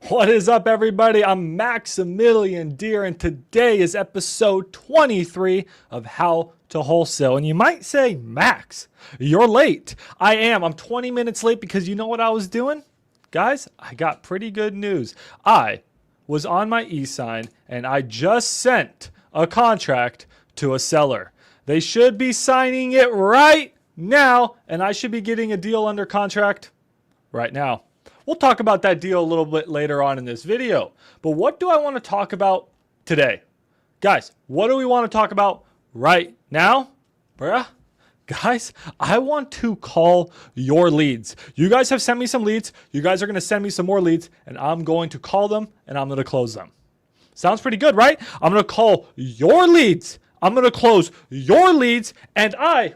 What is up, everybody? I'm Maximilian Deer, and today is episode 23 of How to Wholesale. And you might say, Max, you're late. I am. I'm 20 minutes late because you know what I was doing? Guys, I got pretty good news. I was on my e-sign, and I just sent a contract to a seller. They should be signing it right now, and I should be getting a deal under contract right now. We'll talk about that deal a little bit later on in this video. But what do I want to talk about today? Guys, what do we want to talk about right now? Bruh, guys, I want to call your leads. You guys have sent me some leads. You guys are going to send me some more leads, and I'm going to call them, and I'm going to close them. Sounds pretty good, right? I'm going to call your leads. I'm going to close your leads, and I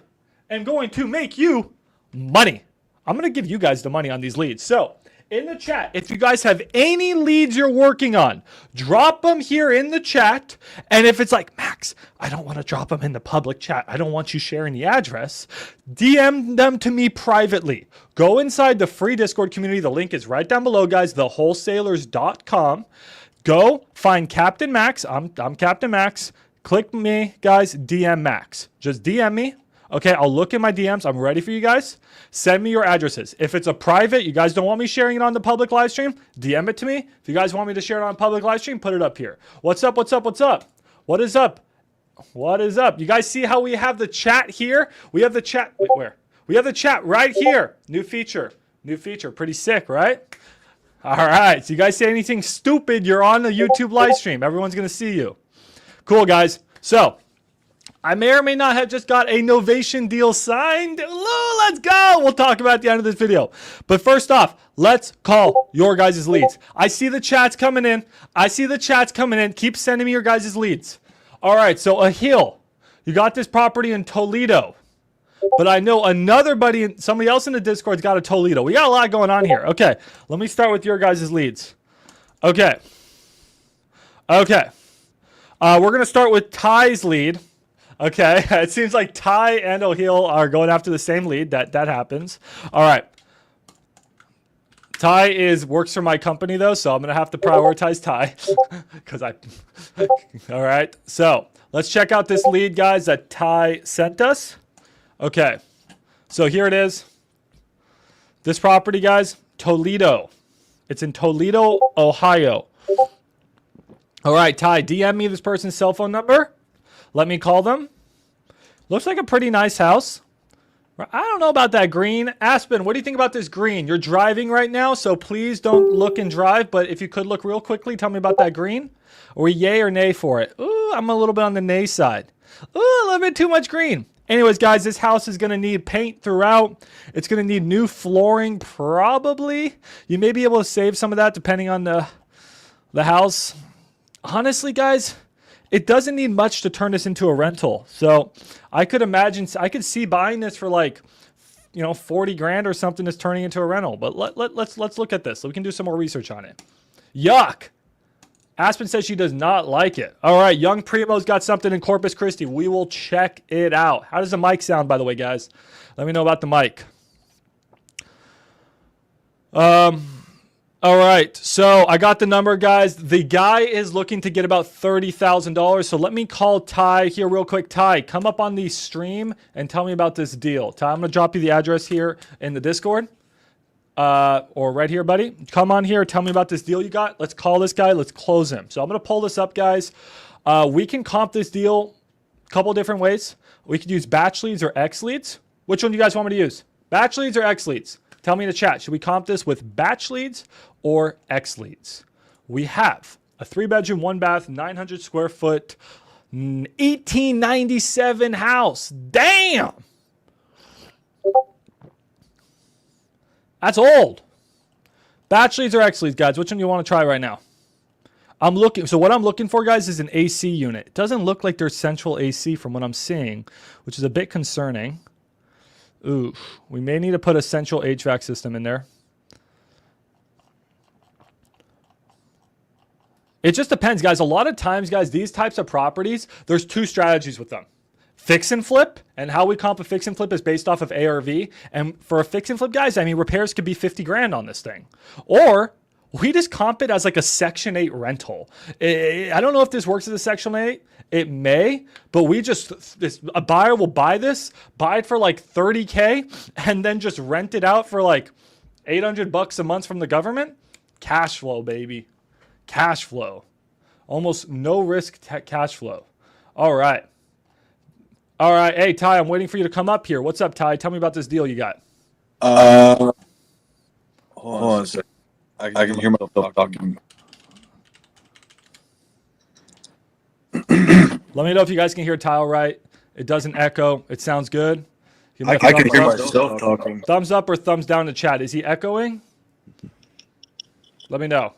am going to make you money. I'm going to give you guys the money on these leads. So, in the chat, if you guys have any leads you're working on, drop them here in the chat. And if it's like, Max, I don't want to drop them in the public chat. I don't want you sharing the address. DM them to me privately. Go inside the free Discord community. The link is right down below, guys, thewholesalers.com. Go find Captain Max. I'm Captain Max. Click me, guys, DM Max. Just DM me. Okay, I'll look in my DMs. I'm ready for you guys. Send me your addresses. If it's a private, you guys don't want me sharing it on the public live stream, DM it to me. If you guys want me to share it on public live stream, put it up here. What's up? What's up? What's up? What is up? What is up? You guys see how we have the chat here? We have the chat. Wait, where? We have the chat right here. New feature. New feature. Pretty sick, right? All right. So you guys say anything stupid, you're on the YouTube live stream. Everyone's going to see you. Cool, guys. So, I may or may not have just got a novation deal signed. Let's go. We'll talk about it at the end of this video. But first off, let's call your guys' leads. I see the chats coming in. Keep sending me your guys' leads. All right, so Ahil, you got this property in Toledo. But I know somebody else in the Discord's got a Toledo. We got a lot going on here. Okay, let me start with your guys' leads. Okay. We're going to start with Ty's lead. Okay, it seems like Ty and O'Heal are going after the same lead. That happens. All right. Ty works for my company, though, so I'm going to have to prioritize Ty. All right, so let's check out this lead, guys, that Ty sent us. Okay, so here it is. This property, guys, Toledo. It's in Toledo, Ohio. All right, Ty, DM me this person's cell phone number. Let me call them. Looks like a pretty nice house. I don't know about that green. Aspen, what do you think about this green? You're driving right now, so please don't look and drive. But if you could look real quickly, tell me about that green. Are we yay or nay for it? Ooh, I'm a little bit on the nay side. Ooh, a little bit too much green. Anyways, guys, this house is going to need paint throughout. It's going to need new flooring, probably. You may be able to save some of that depending on the house. Honestly, guys, it doesn't need much to turn this into a rental. So I could see buying this for like, 40 grand or something that's turning into a rental. But let's look at this so we can do some more research on it. Yuck. Aspen says she does not like it. All right, Young Primo's got something in Corpus Christi. We will check it out. How does the mic sound, by the way, guys? Let me know about the mic. All right, so I got the number, guys. The guy is looking to get about $30,000. So let me call Ty here real quick. Ty, come up on the stream and tell me about this deal. Ty, I'm going to drop you the address here in the Discord. Or right here, buddy. Come on here. Tell me about this deal you got. Let's call this guy. Let's close him. So I'm going to pull this up, guys. We can comp this deal a couple different ways. We could use batch leads or X leads. Which one do you guys want me to use? Batch leads or X leads? Tell me in the chat. Should we comp this with batch leads or X leads? We have a 3-bedroom, 1-bath, 900 square foot, 1897 house. Damn! That's old. Batch leads or X leads, guys? Which one do you want to try right now? So what I'm looking for, guys, is an AC unit. It doesn't look like there's central AC from what I'm seeing, which is a bit concerning. Ooh, we may need to put a central HVAC system in there. It just depends, guys. A lot of times, guys, these types of properties, there's two strategies with them. Fix and flip, and how we comp a fix and flip is based off of ARV. And for a fix and flip, guys, I mean, repairs could be 50 grand on this thing. Or we just comp it as like a Section 8 rental. I don't know if this works as a Section 8. It may, but a buyer will buy it for like 30K and then just rent it out for like $800 a month from the government. Cash flow, baby. Cash flow. Almost no risk cash flow. All right. All right. Hey, Ty, I'm waiting for you to come up here. What's up, Ty? Tell me about this deal you got. Hold on a second. I can hear myself talking. Let me know if you guys can hear Ty all right. It doesn't echo. It sounds good. I can hear myself talking. Thumbs up or thumbs down in the chat. Is he echoing? Let me know.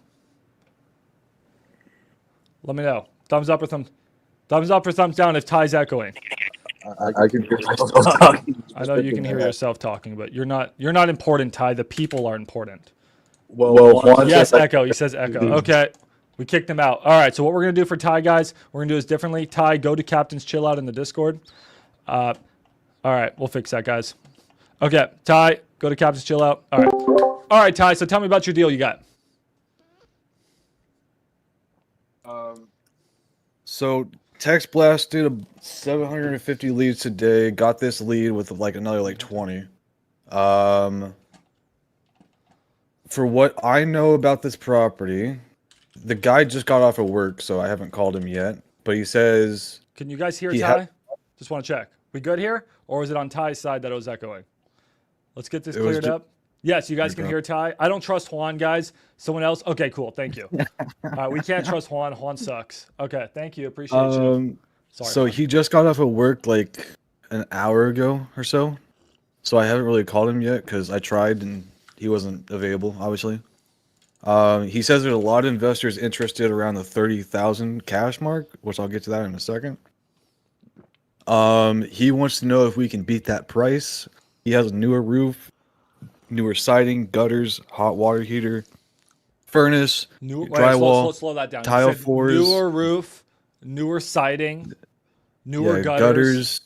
Let me know. Thumbs up or thumbs down if Ty's echoing. I can hear myself talking. I know you can hear yourself talking, but you're not important, Ty. The people are important. Well, yes, echo. He says echo. Okay. We kicked him out. All right. So what we're going to do for Ty, guys, we're going to do this differently. Ty, go to Captain's Chill Out in the Discord. All right. We'll fix that, guys. Okay. Ty, go to Captain's Chill Out. All right. All right, Ty. So tell me about your deal you got. So text blasted 750 leads today. Got this lead with like another like 20. For what I know about this property, the guy just got off of work, so I haven't called him yet. But he says, can you guys hear Ty? Just want to check. We good here? Or was it on Ty's side that it was echoing? Let's get this cleared up. Yes, you guys can hear Ty. I don't trust Juan, guys. Someone else? Okay, cool. Thank you. We can't trust Juan. Juan sucks. Okay, thank you. Appreciate you. Sorry. So he just got off of work like an hour ago or so. So I haven't really called him yet because I tried and he wasn't available, obviously. He says there's a lot of investors interested around the 30,000 cash mark, which I'll get to that in a second. He wants to know if we can beat that price. He has a newer roof, newer siding, gutters, hot water heater, furnace, drywall, let's slow that down. tile floors, newer roof, newer siding, newer gutters,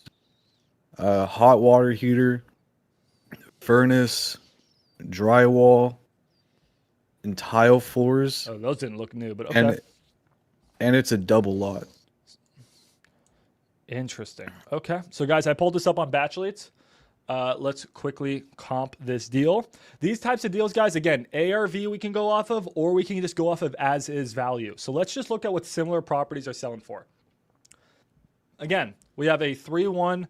hot water heater, furnace, drywall, and tile floors. Oh, those didn't look new, but okay. And it's a double lot. Interesting. Okay. So, guys, I pulled this up on Batch Leads. Let's quickly comp this deal. These types of deals, guys, again, ARV we can go off of, or we can just go off of as is value. So let's just look at what similar properties are selling for. Again, we have a 3-1,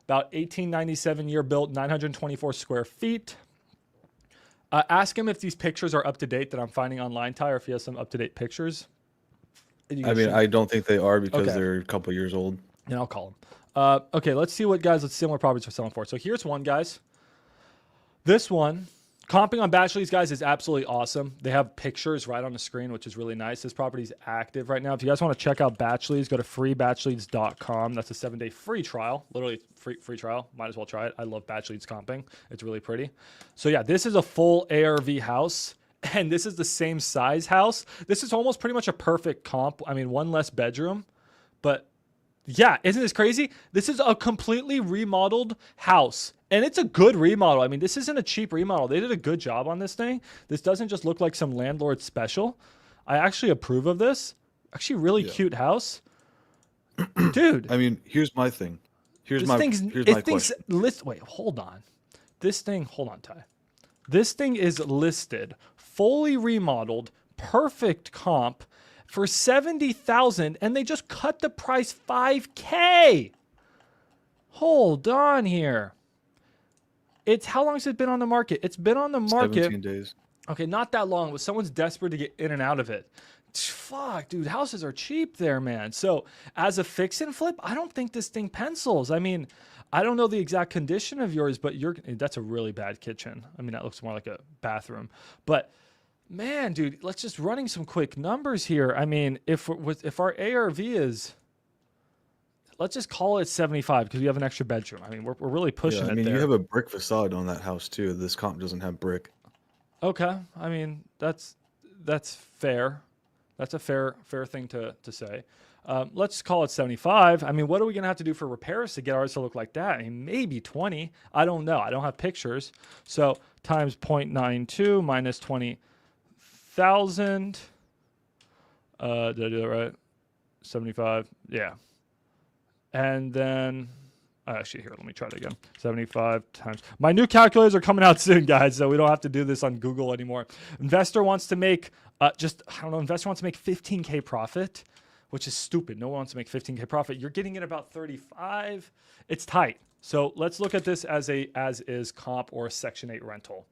about 1897 year built, 924 square feet. Ask him if these pictures are up to date that I'm finding online, Ty, or if he has some up to date pictures. I don't think they are because they're a couple years old. And I'll call him. Okay, let's see what similar properties are selling for. So here's one, guys. This one, comping on Batch Leads, guys, is absolutely awesome. They have pictures right on the screen, which is really nice. This property is active right now. If you guys want to check out Batch Leads, go to freebatchleads.com. That's a 7-day free trial, literally free trial. Might as well try it. I love Batch Leads comping. It's really pretty. So yeah, this is a full ARV house. And this is the same size house. This is almost pretty much a perfect comp. I mean, one less bedroom, but yeah, isn't this crazy? This is a completely remodeled house, and it's a good remodel. I mean, this isn't a cheap remodel. They did a good job on this thing. This doesn't just look like some landlord special. I actually approve of this. Actually, really cute house. Dude. I mean, here's my thing. Here's my question. Wait, hold on. Hold on, Ty. This thing is listed, fully remodeled, perfect comp, for $70,000, and they just cut the price $5K. Hold on here. How long has it been on the market? It's been on the market 17 days. Okay, not that long, but someone's desperate to get in and out of it. Fuck, dude, houses are cheap there, man. So as a fix and flip, I don't think this thing pencils. I mean, I don't know the exact condition of yours, but that's a really bad kitchen. I mean, that looks more like a bathroom, but man, dude, let's just running some quick numbers here. I mean, if our ARV is, let's just call it 75 because we have an extra bedroom. I mean, we're really pushing it. I mean, you have a brick facade on that house too. This comp doesn't have brick. Okay, I mean that's fair. That's a fair thing to say. Let's call it 75. I mean, what are we gonna have to do for repairs to get ours to look like that? I mean, maybe 20. I don't know. I don't have pictures. So times 0.92 minus 25. 75,000. Did I do that right? 75. Yeah. And then, actually, here, let me try it again. 75 times. My new calculators are coming out soon, guys, so we don't have to do this on Google anymore. Investor wants to make investor wants to make 15K profit, which is stupid. No one wants to make 15K profit. You're getting it about 35. It's tight. So let's look at this as a as-is comp or a Section 8 rental.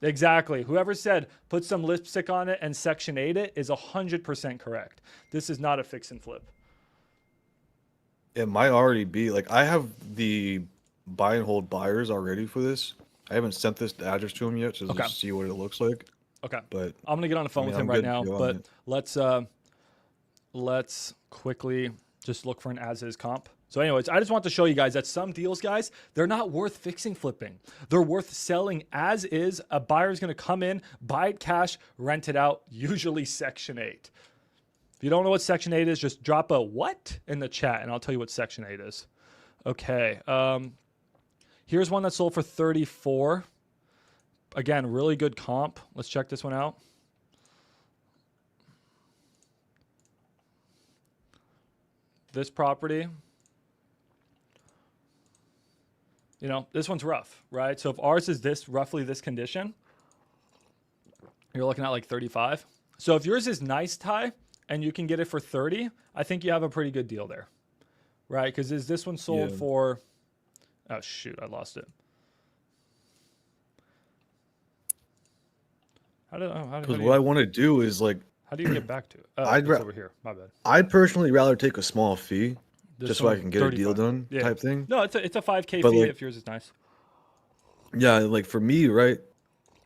Exactly. Whoever said put some lipstick on it and Section 8 it is 100% correct. This is not a fix and flip. It might already be. Like, I have the buy and hold buyers already for this. I haven't sent this address to him yet to just see what it looks like. Okay. But I'm gonna get on the phone with him right now. But let's quickly just look for an as-is comp. So anyways, I just want to show you guys that some deals, guys, they're not worth fixing, flipping. They're worth selling as is. A buyer's going to come in, buy it cash, rent it out, usually Section 8. If you don't know what Section 8 is, just drop a what in the chat, and I'll tell you what Section 8 is. Okay. Here's one that sold for 34. Again, really good comp. Let's check this one out. This property, you know, this one's rough, right? So if ours is this, roughly this condition, you're looking at like 35. So if yours is nice, Ty, and you can get it for 30, I think you have a pretty good deal there, right? Because is this one sold for, oh shoot, I lost it. Because what I want to do is like, how do you get back to it? Oh, it's over here. My bad. I'd personally rather take a small fee just so I can get 35. A deal done type thing. No, it's a 5K fee if yours is nice. Yeah, like for me, right?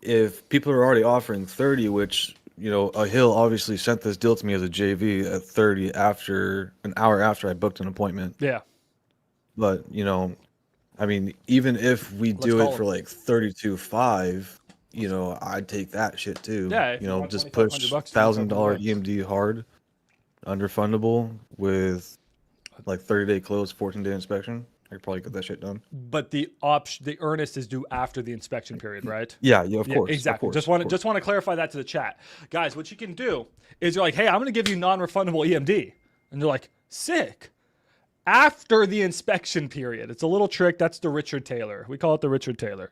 If people are already offering 30, which, you know, a Hill obviously sent this deal to me as a JV at 30 after an hour after I booked an appointment. Yeah. But, you know, I mean, even if we do it for like 32.5, you know, I'd take that shit too. Yeah, you know, just push $1,000 EMD hard, underfundable with like 30-day close, 14-day inspection. I could probably get that shit done. But the earnest is due after the inspection period, right? Yeah, of course. Exactly. Of course, just want to clarify that to the chat. Guys, what you can do is you're like, hey, I'm going to give you non-refundable EMD. And they're like, sick. After the inspection period. It's a little trick. That's the Richard Taylor. We call it the Richard Taylor.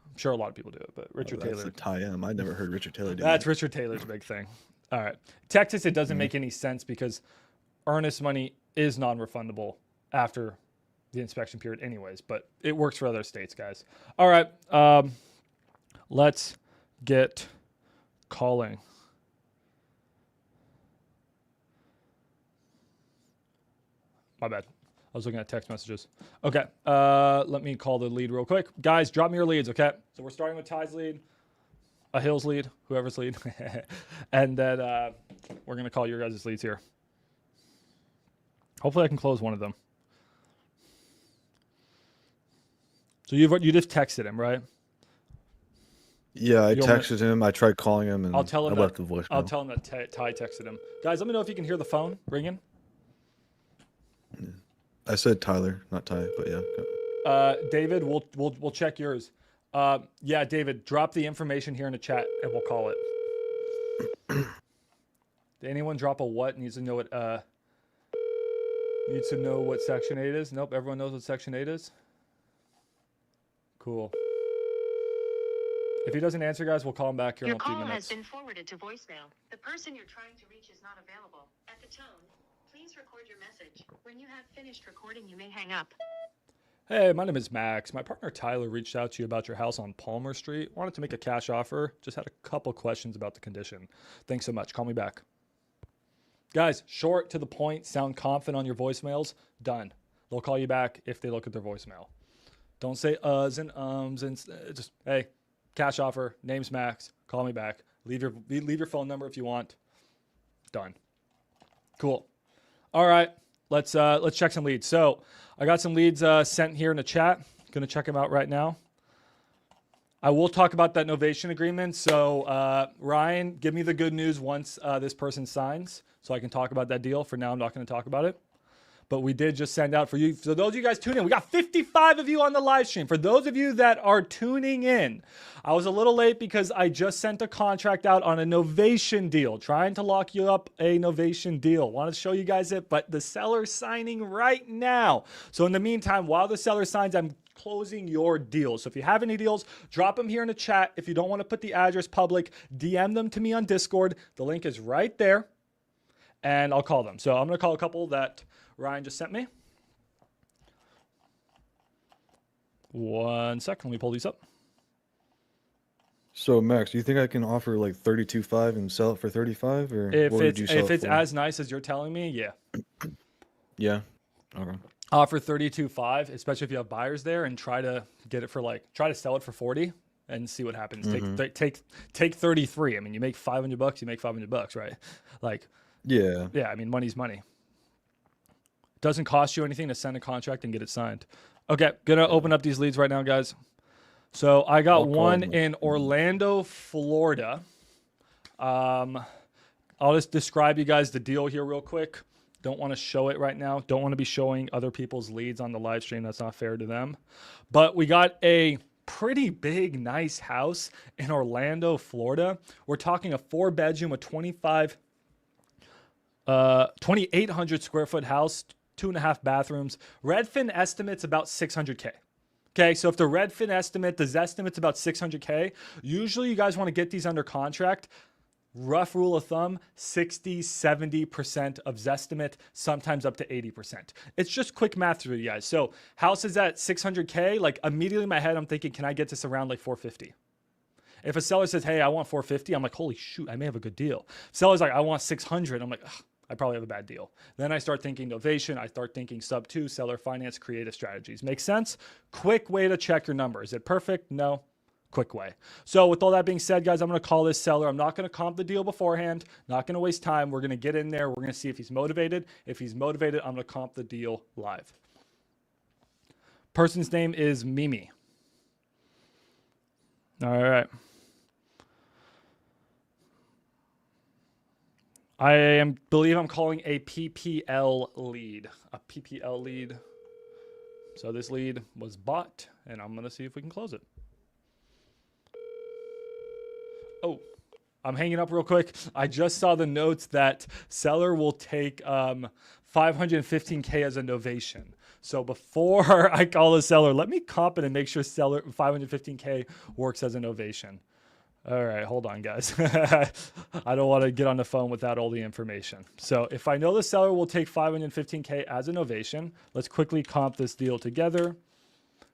I'm sure a lot of people do it, but Richard Taylor. That's the tie-in. I never heard Richard Taylor do That's that. Richard Taylor's big thing. All right. Texas, it doesn't make any sense because earnest money is non-refundable after the inspection period anyways, but it works for other states, guys. All right. Let's get calling. My bad. I was looking at text messages. Okay. Let me call the lead real quick. Guys, drop me your leads, okay? So we're starting with Ty's lead, a Hill's lead, whoever's lead. And then we're going to call your guys' leads here. Hopefully I can close one of them. So you just texted him, right? Yeah, I texted him. I tried calling him, and I'll tell him I left the voicemail. I'll tell him that Ty texted him. Guys, let me know if you can hear the phone ringing. Yeah. I said Tyler, not Ty, but yeah. David, we'll check yours. Yeah, David, drop the information here in the chat, and we'll call it. Did anyone drop a what? Needs to know what Section 8 is? Nope, everyone knows what Section 8 is. Cool. If he doesn't answer, guys, we'll call him back here in a few minutes. Your call has been forwarded to voicemail. The person you're trying to reach is not available. At the tone, please record your message. When you have finished recording, you may hang up. Hey, my name is Max. My partner Tyler reached out to you about your house on Palmer Street. Wanted to make a cash offer. Just had a couple questions about the condition. Thanks so much. Call me back. Guys, short, to the point, sound confident on your voicemails. Done. They'll call you back if they look at their voicemail. Don't say uhs and ums and just, hey, cash offer, name's Max, call me back. Leave your phone number if you want. Done. Cool. All right, let's check some leads. So I got some leads sent here in the chat. Gonna check them out right now. I will talk about that novation agreement. So Ryan, give me the good news once this person signs so I can talk about that deal. For now, I'm not gonna talk about it. but we did just send out for you. So those of you guys tuning in, we got 55 of you on the live stream. For those of you that are tuning in, I was a little late because I just sent a contract out on a novation deal, trying to lock you up a novation deal. Wanted to show you guys it, but the seller's signing right now. So in the meantime, while the seller signs, I'm closing your deals. So if you have any deals, drop them here in the chat. If you don't want to put the address public, DM them to me on Discord. The link is right there, and I'll call them. So I'm going to call a couple that Ryan just sent me. 1 second, let me pull these up. So Max, do you think I can offer like 32.5 and sell it for 35, or If what would you sell if it it's for? as nice as you're telling me, yeah. Yeah. Okay. Offer 32.5, especially if you have buyers there, and try to get it for try to sell it for 40 and see what happens. Take 33. I mean, you make $500, you make $500, right? Yeah. Yeah, I mean, money's money. Doesn't cost you anything to send a contract and get it signed. Okay, gonna open up these leads right now, guys. So I got one in Orlando, Florida. I'll just describe you guys the deal here real quick. Don't want to show it right now. Don't want to be showing other people's leads on the live stream. That's not fair to them. But we got a pretty big, nice house in Orlando, Florida. We're talking a 4-bedroom, a 2,800 square foot house, 2.5 bathrooms. Redfin estimates about 600K. Okay, so if the Redfin estimate, the Zestimate's about 600K, usually you guys want to get these under contract. Rough rule of thumb, 60, 70% of Zestimate, sometimes up to 80%. It's just quick math for you guys. So house is at 600K, immediately in my head, I'm thinking, can I get this around 450? If a seller says, hey, I want 450, I'm like, holy shoot, I may have a good deal. If seller's like, I want 600, I'm like, ugh, I probably have a bad deal. Then I start thinking novation. I start thinking sub 2, seller finance, creative strategies. Make sense? Quick way to check your number. Is it perfect? No. Quick way. So with all that being said, guys, I'm going to call this seller. I'm not going to comp the deal beforehand. Not going to waste time. We're going to get in there. We're going to see if he's motivated. If he's motivated, I'm going to comp the deal live. Person's name is Mimi. All right. Believe I'm calling a PPL lead. A PPL lead. So this lead was bought, and I'm going to see if we can close it. Oh, I'm hanging up real quick. I just saw the notes that seller will take 515K as a novation. So before I call the seller, let me comp it and make sure seller 515K works as a novation. All right, hold on, guys. I don't want to get on the phone without all the information. So if I know the seller will take 515K as a novation, let's quickly comp this deal together.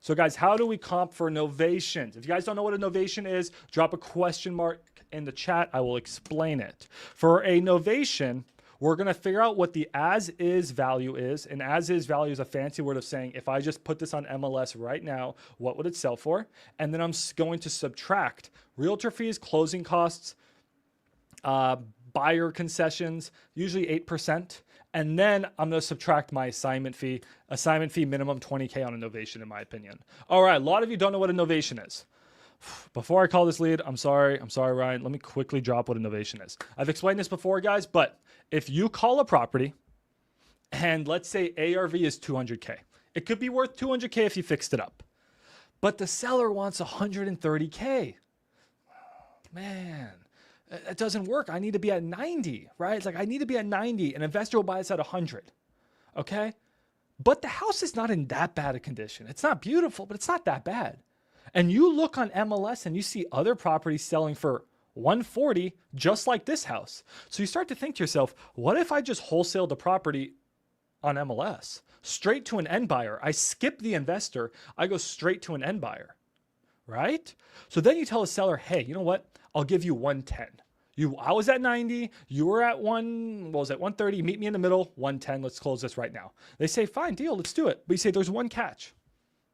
So guys, how do we comp for novations? If you guys don't know what a novation is, drop a question mark in the chat. I will explain it. For a novation, we're going to figure out what the as-is value is. And as-is value is a fancy word of saying, if I just put this on MLS right now, what would it sell for? And then I'm going to subtract realtor fees, closing costs, buyer concessions, usually 8%. And then I'm going to subtract my assignment fee. Assignment fee minimum 20K on a novation, in my opinion. All right, a lot of you don't know what a novation is. Before I call this lead, I'm sorry, Ryan. Let me quickly drop what a novation is. I've explained this before, guys, but if you call a property and let's say ARV is 200K, it could be worth 200K if you fixed it up, but the seller wants 130K. Man, it doesn't work. I need to be at 90, right? It's like I need to be at 90. An investor will buy this at 100, okay? But the house is not in that bad a condition. It's not beautiful, but it's not that bad. And you look on MLS and you see other properties selling for 140, just like this house. So you start to think to yourself, what if I just wholesale the property on MLS straight to an end buyer? I skip the investor. I go straight to an end buyer, right? So then you tell a seller, hey, you know what? I'll give you 110. I was at 90. You were at 130. Meet me in the middle, 110. Let's close this right now. They say, fine, deal. Let's do it. But you say, there's one catch.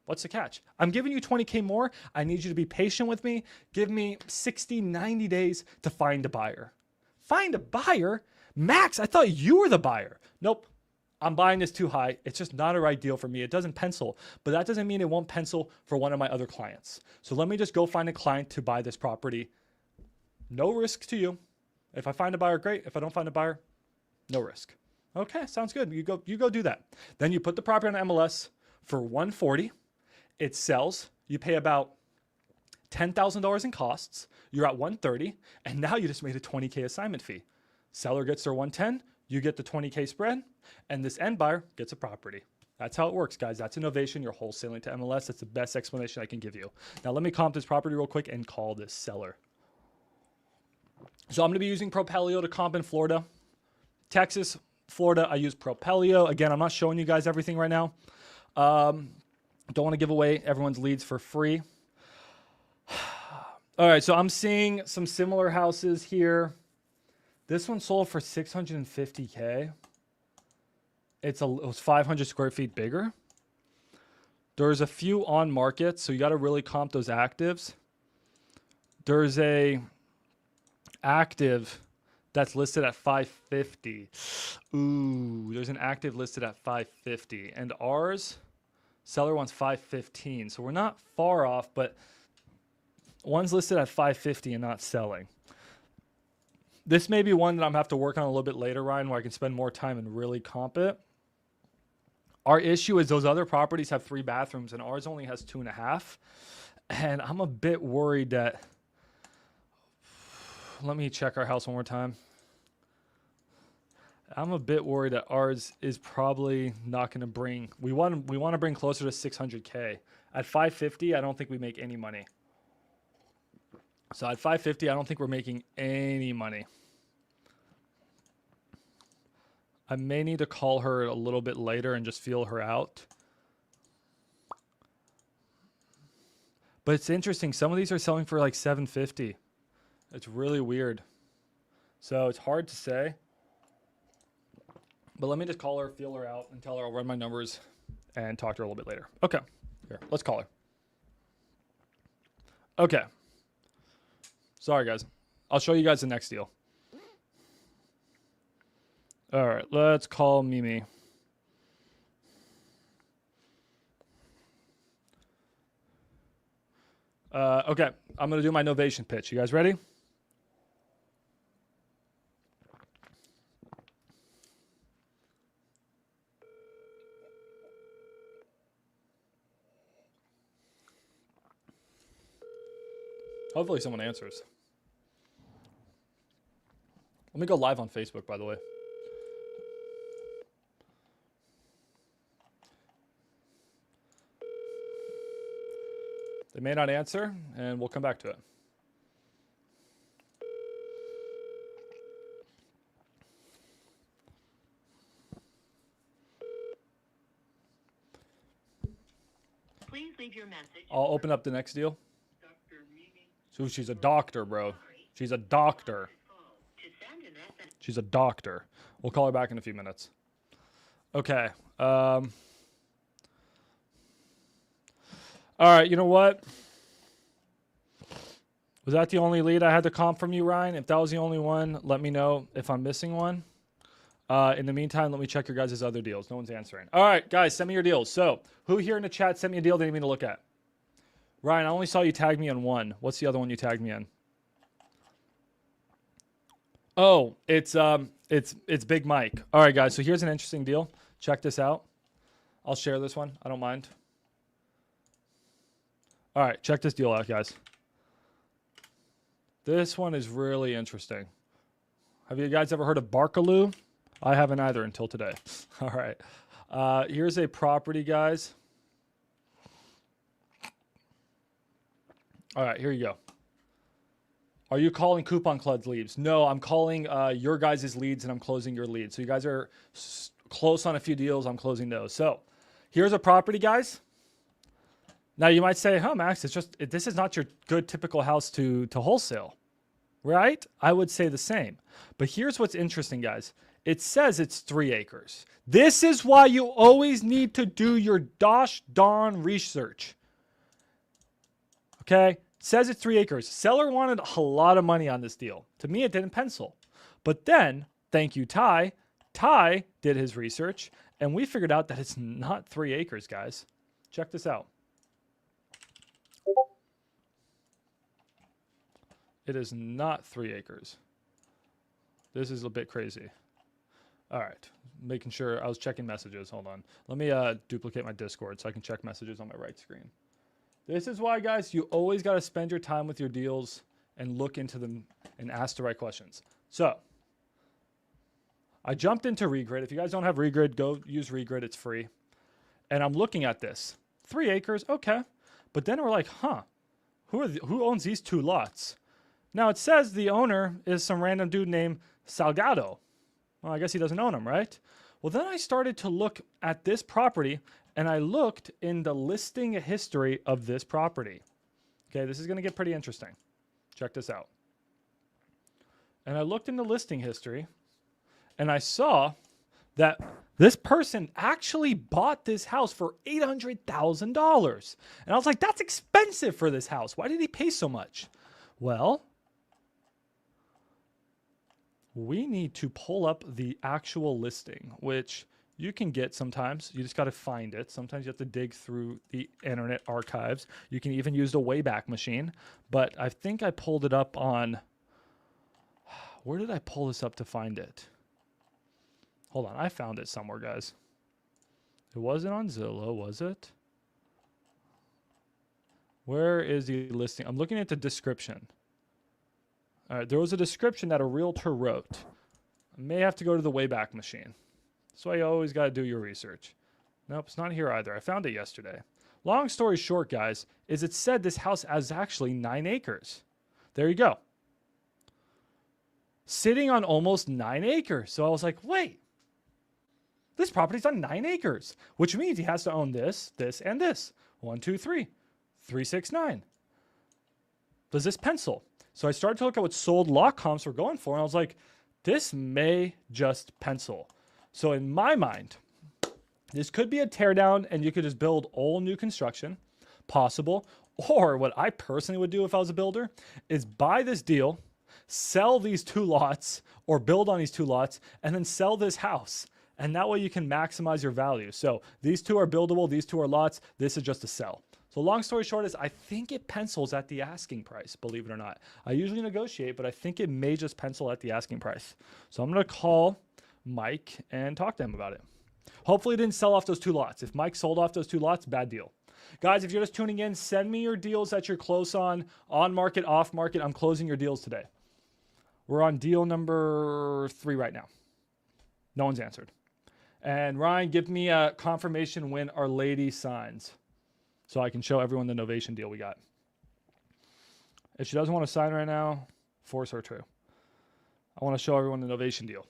What's the catch? I'm giving you 20K more. I need you to be patient with me. Give me 60, 90 days to find a buyer. Find a buyer? Max, I thought you were the buyer. Nope. I'm buying this too high. It's just not a right deal for me. It doesn't pencil, but that doesn't mean it won't pencil for one of my other clients. So let me just go find a client to buy this property. No risk to you. If I find a buyer, great. If I don't find a buyer, no risk. Okay, sounds good. You go do that. Then you put the property on MLS for 140. It sells. You pay about $10,000 in costs. You're at 130, and now you just made a 20K assignment fee. Seller gets their 110, you get the 20K spread, and this end buyer gets a property. That's how it works, guys. That's innovation. You're wholesaling to MLS. That's the best explanation I can give you. Now let me comp this property real quick and call this seller. So I'm going to be using Propelio to comp in Florida. Texas, Florida, I use Propelio. Again, I'm not showing you guys everything right now. Don't want to give away everyone's leads for free. All right, so I'm seeing some similar houses here. This one sold for $650K. It was 500 square feet bigger. There's a few on market, so you got to really comp those actives. There's a active that's listed at 550. Ooh, there's an active listed at 550, and ours, seller wants 515. So we're not far off, but one's listed at 550 and not selling. This may be one that I'm gonna have to work on a little bit later, Ryan, where I can spend more time and really comp it. Our issue is those other properties have 3 bathrooms and ours only has 2.5. And I'm a bit worried that, let me check our house one more time. I'm a bit worried that ours is probably not going to bring, we want to bring closer to 600K. At 550, I don't think we make any money. So at 550, I don't think we're making any money. I may need to call her a little bit later and just feel her out. But it's interesting. Some of these are selling for like 750. It's really weird. So it's hard to say. But let me just call her, feel her out, and tell her I'll run my numbers and talk to her a little bit later. Okay. Here, let's call her. Okay. Sorry, guys. I'll show you guys the next deal. All right, let's call Mimi. Okay, I'm going to do my novation pitch. You guys ready? Hopefully someone answers. Let me go live on Facebook, by the way. They may not answer, and we'll come back to it. Please leave your message. I'll open up the next deal. So she's a doctor, bro. She's a doctor. She's a doctor. We'll call her back in a few minutes. Okay. All right, you know what? Was that the only lead I had to comp from you, Ryan? If that was the only one, let me know if I'm missing one. In the meantime, let me check your guys' other deals. No one's answering. All right, guys, send me your deals. So, who here in the chat sent me a deal they need me to look at? Ryan, I only saw you tag me on one. What's the other one you tagged me in? Oh, it's Big Mike. All right, guys, so here's an interesting deal. Check this out. I'll share this one. I don't mind. All right, check this deal out, guys. This one is really interesting. Have you guys ever heard of Barkaloo? I haven't either until today. All right. Here's a property, guys. All right, here you go. Are you calling Coupon Club's leads? No, I'm calling your guys' leads and I'm closing your leads. So you guys are close on a few deals. I'm closing those. So here's a property, guys. Now you might say, "Huh, Max, this is not your good typical house to wholesale." Right? I would say the same. But here's what's interesting, guys. It says it's 3 acres. This is why you always need to do your gosh darn research. Okay? It says it's 3 acres. Seller wanted a lot of money on this deal. To me, it didn't pencil. But then, thank you, Ty. Ty did his research, and we figured out that it's not 3 acres, guys. Check this out. It is not 3 acres. This is a bit crazy. All right. Making sure I was checking messages. Hold on. Let me duplicate my Discord so I can check messages on my right screen. This is why, guys, you always got to spend your time with your deals and look into them and ask the right questions. So I jumped into Regrid. If you guys don't have Regrid, go use Regrid. It's free. And I'm looking at this. 3 acres, okay. But then we're like, who owns these 2 lots? Now it says the owner is some random dude named Salgado. Well, I guess he doesn't own them, right? Well, then I started to look at this property, and I looked in the listing history of this property. Okay, this is going to get pretty interesting. Check this out. And I looked in the listing history, and I saw that this person actually bought this house for $800,000. And I was like, that's expensive for this house. Why did he pay so much? Well, we need to pull up the actual listing, which you can get sometimes. You just got to find it. Sometimes you have to dig through the internet archives. You can even use the Wayback Machine. But I think I pulled it up on... Where did I pull this up to find it? Hold on. I found it somewhere, guys. It wasn't on Zillow, was it? Where is the listing? I'm looking at the description. All right, there was a description that a realtor wrote. I may have to go to the Wayback Machine. That's why you always got to do your research. Nope, it's not here either. I found it yesterday. Long story short, guys, is it said this house has actually 9 acres. There you go. Sitting on almost 9 acres. So I was like, wait, this property's on 9 acres, which means he has to own this, this, and this. 1, 2, 3. 3, 6, 9. Does this pencil? So I started to look at what sold lot comps were going for, and I was like, this may just pencil. So in my mind, this could be a teardown, and you could just build all new construction, possible. Or what I personally would do if I was a builder is buy this deal, sell these 2 lots, or build on these 2 lots, and then sell this house. And that way you can maximize your value. So these 2 are buildable, these 2 are lots, this is just a sell. So long story short is I think it pencils at the asking price, believe it or not. I usually negotiate, but I think it may just pencil at the asking price. So I'm going to call Mike and talk to him about it. Hopefully it didn't sell off those 2 lots. If Mike sold off those 2 lots, bad deal. Guys, if you're just tuning in, send me your deals that you're close on market, off market. I'm closing your deals today. We're on deal number 3 right now. No one's answered. And Ryan, give me a confirmation when Our Lady signs, so I can show everyone the novation deal we got. If she doesn't want to sign right now, force her to. I want to show everyone the novation deal.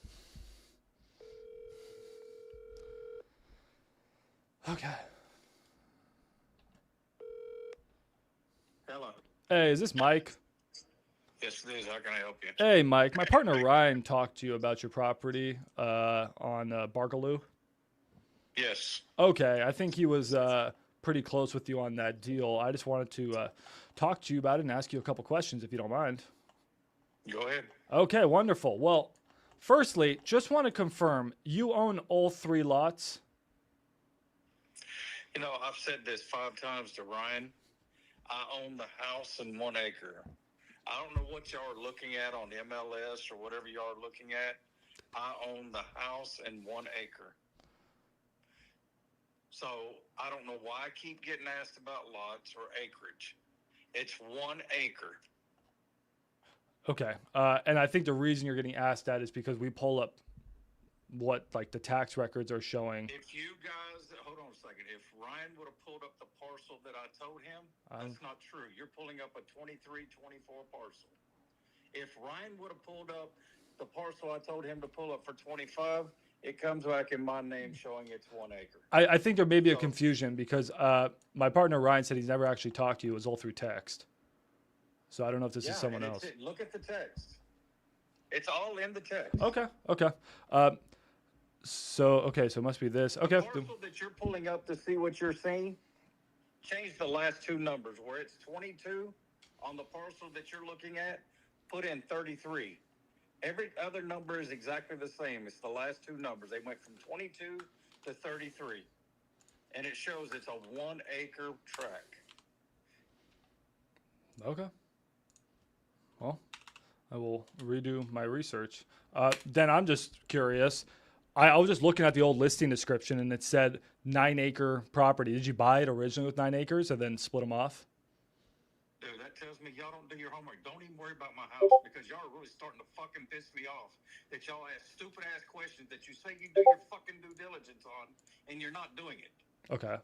Okay. Hello. Hey, is this Mike? Yes, it is. How can I help you? Hey, Mike. My partner Ryan talked to you about your property on Bargaloo. Yes. Okay, I think he was pretty close with you on that deal. I just wanted to talk to you about it and ask you a couple questions if you don't mind. Go ahead. Okay, wonderful. Well, firstly, just want to confirm, you own all 3 lots? You know, I've said this 5 times to Ryan. I own the house and 1 acre. I don't know what y'all are looking at on MLS or whatever y'all are looking at. I own the house and 1 acre. So I don't know why I keep getting asked about lots or acreage. It's 1 acre. Okay. And I think the reason you're getting asked that is because we pull up what like the tax records are showing. If you guys, hold on a second. If Ryan would have pulled up the parcel that I told him, that's not true. You're pulling up a 23-24 parcel. If Ryan would have pulled up the parcel I told him to pull up for 25, it comes back in my name showing it's 1 acre. I think there may be a confusion because my partner Ryan said he's never actually talked to you. It was all through text. So I don't know if this is someone else. Look at the text. It's all in the text. Okay. So it must be this. Okay. The parcel that you're pulling up to see what you're seeing, change the last 2 numbers. Where it's 22 on the parcel that you're looking at, put in 33. Every other number is exactly the same. It's the last 2 numbers. They went from 22 to 33. And it shows it's a 1 acre tract. Okay. Well, I will redo my research. Then I'm just curious. I was just looking at the old listing description and it said 9-acre property. Did you buy it originally with 9 acres and then split them off? Dude, that tells me y'all don't do your homework. Don't even worry about my house because y'all are really starting to fucking piss me off. That y'all ask stupid ass questions that you say you do your fucking due diligence on and you're not doing it. Okay.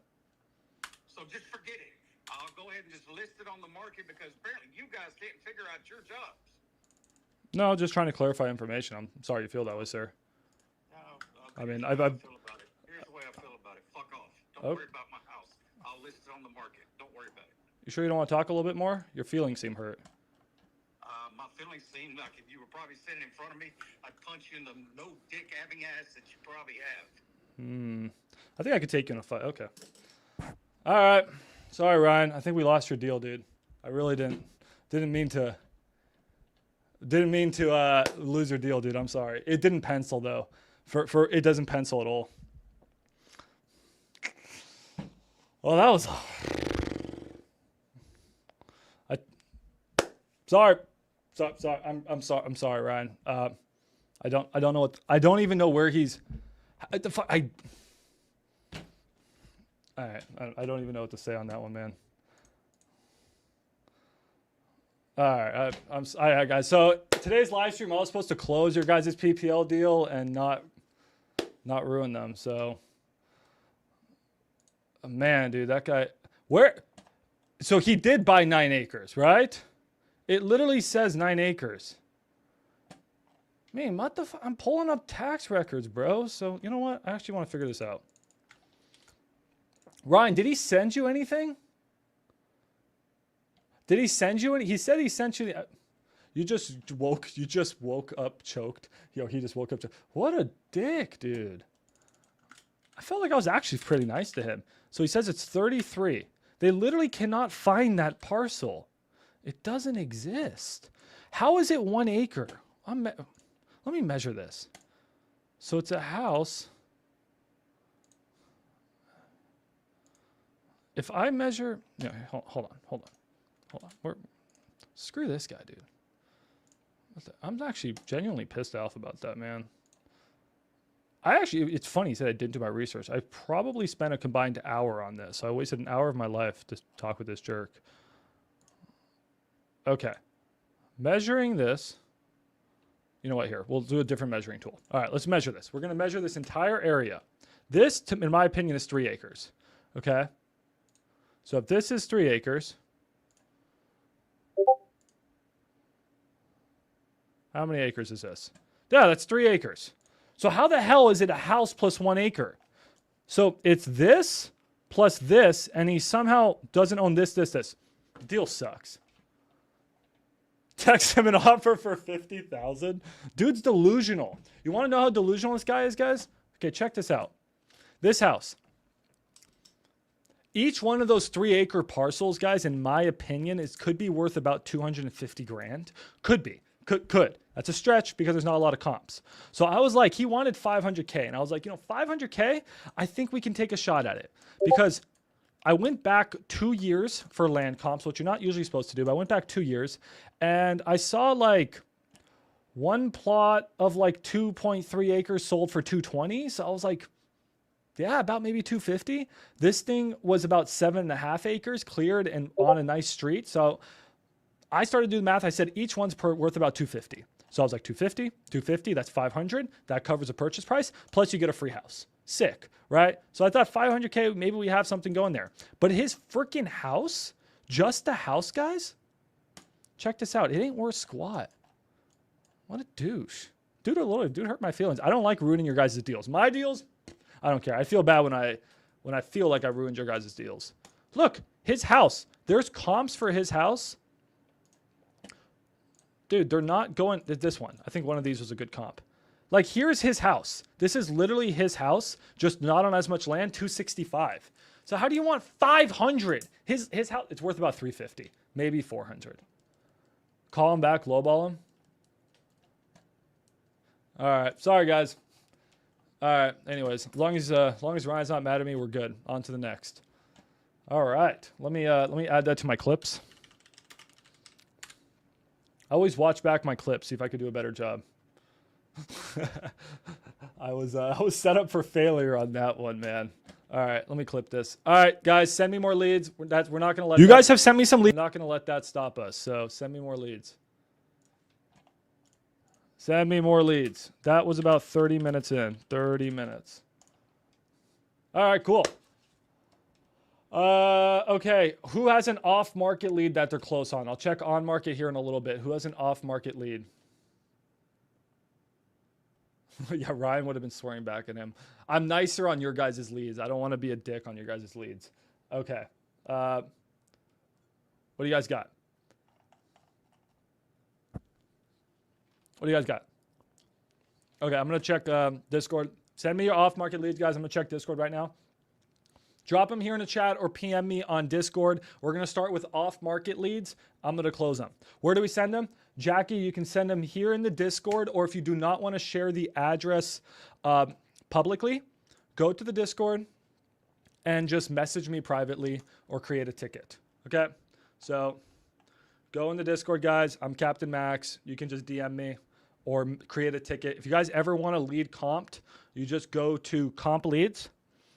So just forget it. I'll go ahead and just list it on the market because apparently you guys can't figure out your jobs. No, just trying to clarify information. I'm sorry you feel that way, sir. I mean, Here's the way I feel about it. Here's the way I feel about it. Fuck off. Don't worry about my house. I'll list it on the market. Don't worry about it. You sure you don't want to talk a little bit more? Your feelings seem hurt. My feelings seem like if you were probably sitting in front of me, I'd punch you in the no dick having ass that you probably have. I think I could take you in a fight. Okay. All right. Sorry, Ryan. I think we lost your deal, dude. I really didn't mean to lose your deal, dude. I'm sorry. It didn't pencil though. For it doesn't pencil at all. Well, that was. Sorry. I'm sorry. I'm sorry, Ryan. I don't know what. I don't even know where he's. All right. I don't even know what to say on that one, man. All right. All right, guys. So today's live stream, I was supposed to close your guys' PPL deal and not ruin them. So, man, dude, that guy. Where? So he did buy 9 acres, right? It literally says 9 acres. Man, what the fuck? I'm pulling up tax records, bro. So, you know what? I actually want to figure this out. Ryan, did he send you anything? Did he send you any? He said he sent you the... You just woke up choked. Yo, he just woke up choked. What a dick, dude. I felt like I was actually pretty nice to him. So he says it's 33. They literally cannot find that parcel. It doesn't exist. How is it 1 acre? Let me measure this. So it's a house. If I measure, no, hold on. Screw this guy, dude. I'm actually genuinely pissed off about that, man. It's funny he said I didn't do my research. I probably spent a combined hour on this. I wasted an hour of my life to talk with this jerk. Okay. Measuring this. You know what, here. We'll do a different measuring tool. All right, let's measure this. We're going to measure this entire area. This, in my opinion, is 3 acres. Okay? So if this is 3 acres, how many acres is this? Yeah, that's 3 acres. So how the hell is it a house plus 1 acre? So it's this plus this, and he somehow doesn't own this. The deal sucks. Text him an offer for $50,000. Dude's delusional. You want to know how delusional this guy is, guys? Okay, check this out. This house. Each one of those 3 acre parcels, guys, in my opinion, could be worth about 250 grand. Could be. Could. That's a stretch because there's not a lot of comps. So I was like, he wanted 500K. And I was like, 500K, I think we can take a shot at it. Because I went back 2 years for land comps, which you're not usually supposed to do, but I went back 2 years. And I saw like one plot of like 2.3 acres sold for 220. So I was like, yeah, about maybe 250. This thing was about 7.5 acres cleared and on a nice street. So I started doing the math. I said each one's worth about 250. So I was like 250, that's 500. That covers the purchase price. Plus you get a free house. Sick, right? So I thought 500K, maybe we have something going there. But his freaking house, just the house, guys, check this out. It ain't worth squat. What a douche. Dude hurt my feelings. I don't like ruining your guys' deals. My deals, I don't care. I feel bad when I feel like I ruined your guys' deals. Look, his house. There's comps for his house. Dude, they're not going... This one. I think one of these was a good comp. Like, here's his house. This is literally his house, just not on as much land, 265. So how do you want 500? His house, it's worth about 350, maybe 400. Call him back, lowball him. All right. Sorry, guys. All right. Anyways, as long as Ryan's not mad at me, we're good. On to the next. All right. Let me add that to my clips. I always watch back my clips, see if I could do a better job. I was set up for failure on that one, man. All right, let me clip this. All right, guys, send me more leads. We're not gonna let you guys have sent me some leads. We're not gonna let that stop us. So send me more leads. Send me more leads. That was about 30 minutes in. 30 minutes. All right, cool. Okay. Who has an off-market lead that they're close on? I'll check on-market here in a little bit. Who has an off-market lead? Yeah, Ryan would have been swearing back at him. I'm nicer on your guys' leads. I don't want to be a dick on your guys' leads. Okay. What do you guys got? What do you guys got? Okay, I'm going to check Discord. Send me your off-market leads, guys. I'm going to check Discord right now. Drop them here in the chat or PM me on Discord. We're going to start with off-market leads. I'm going to close them. Where do we send them? Jackie, you can send them here in the Discord, or if you do not want to share the address publicly, go to the Discord and just message me privately or create a ticket. Okay? So go in the Discord, guys. I'm Captain Max. You can just DM me or create a ticket. If you guys ever want a lead comped, you just go to comp leads.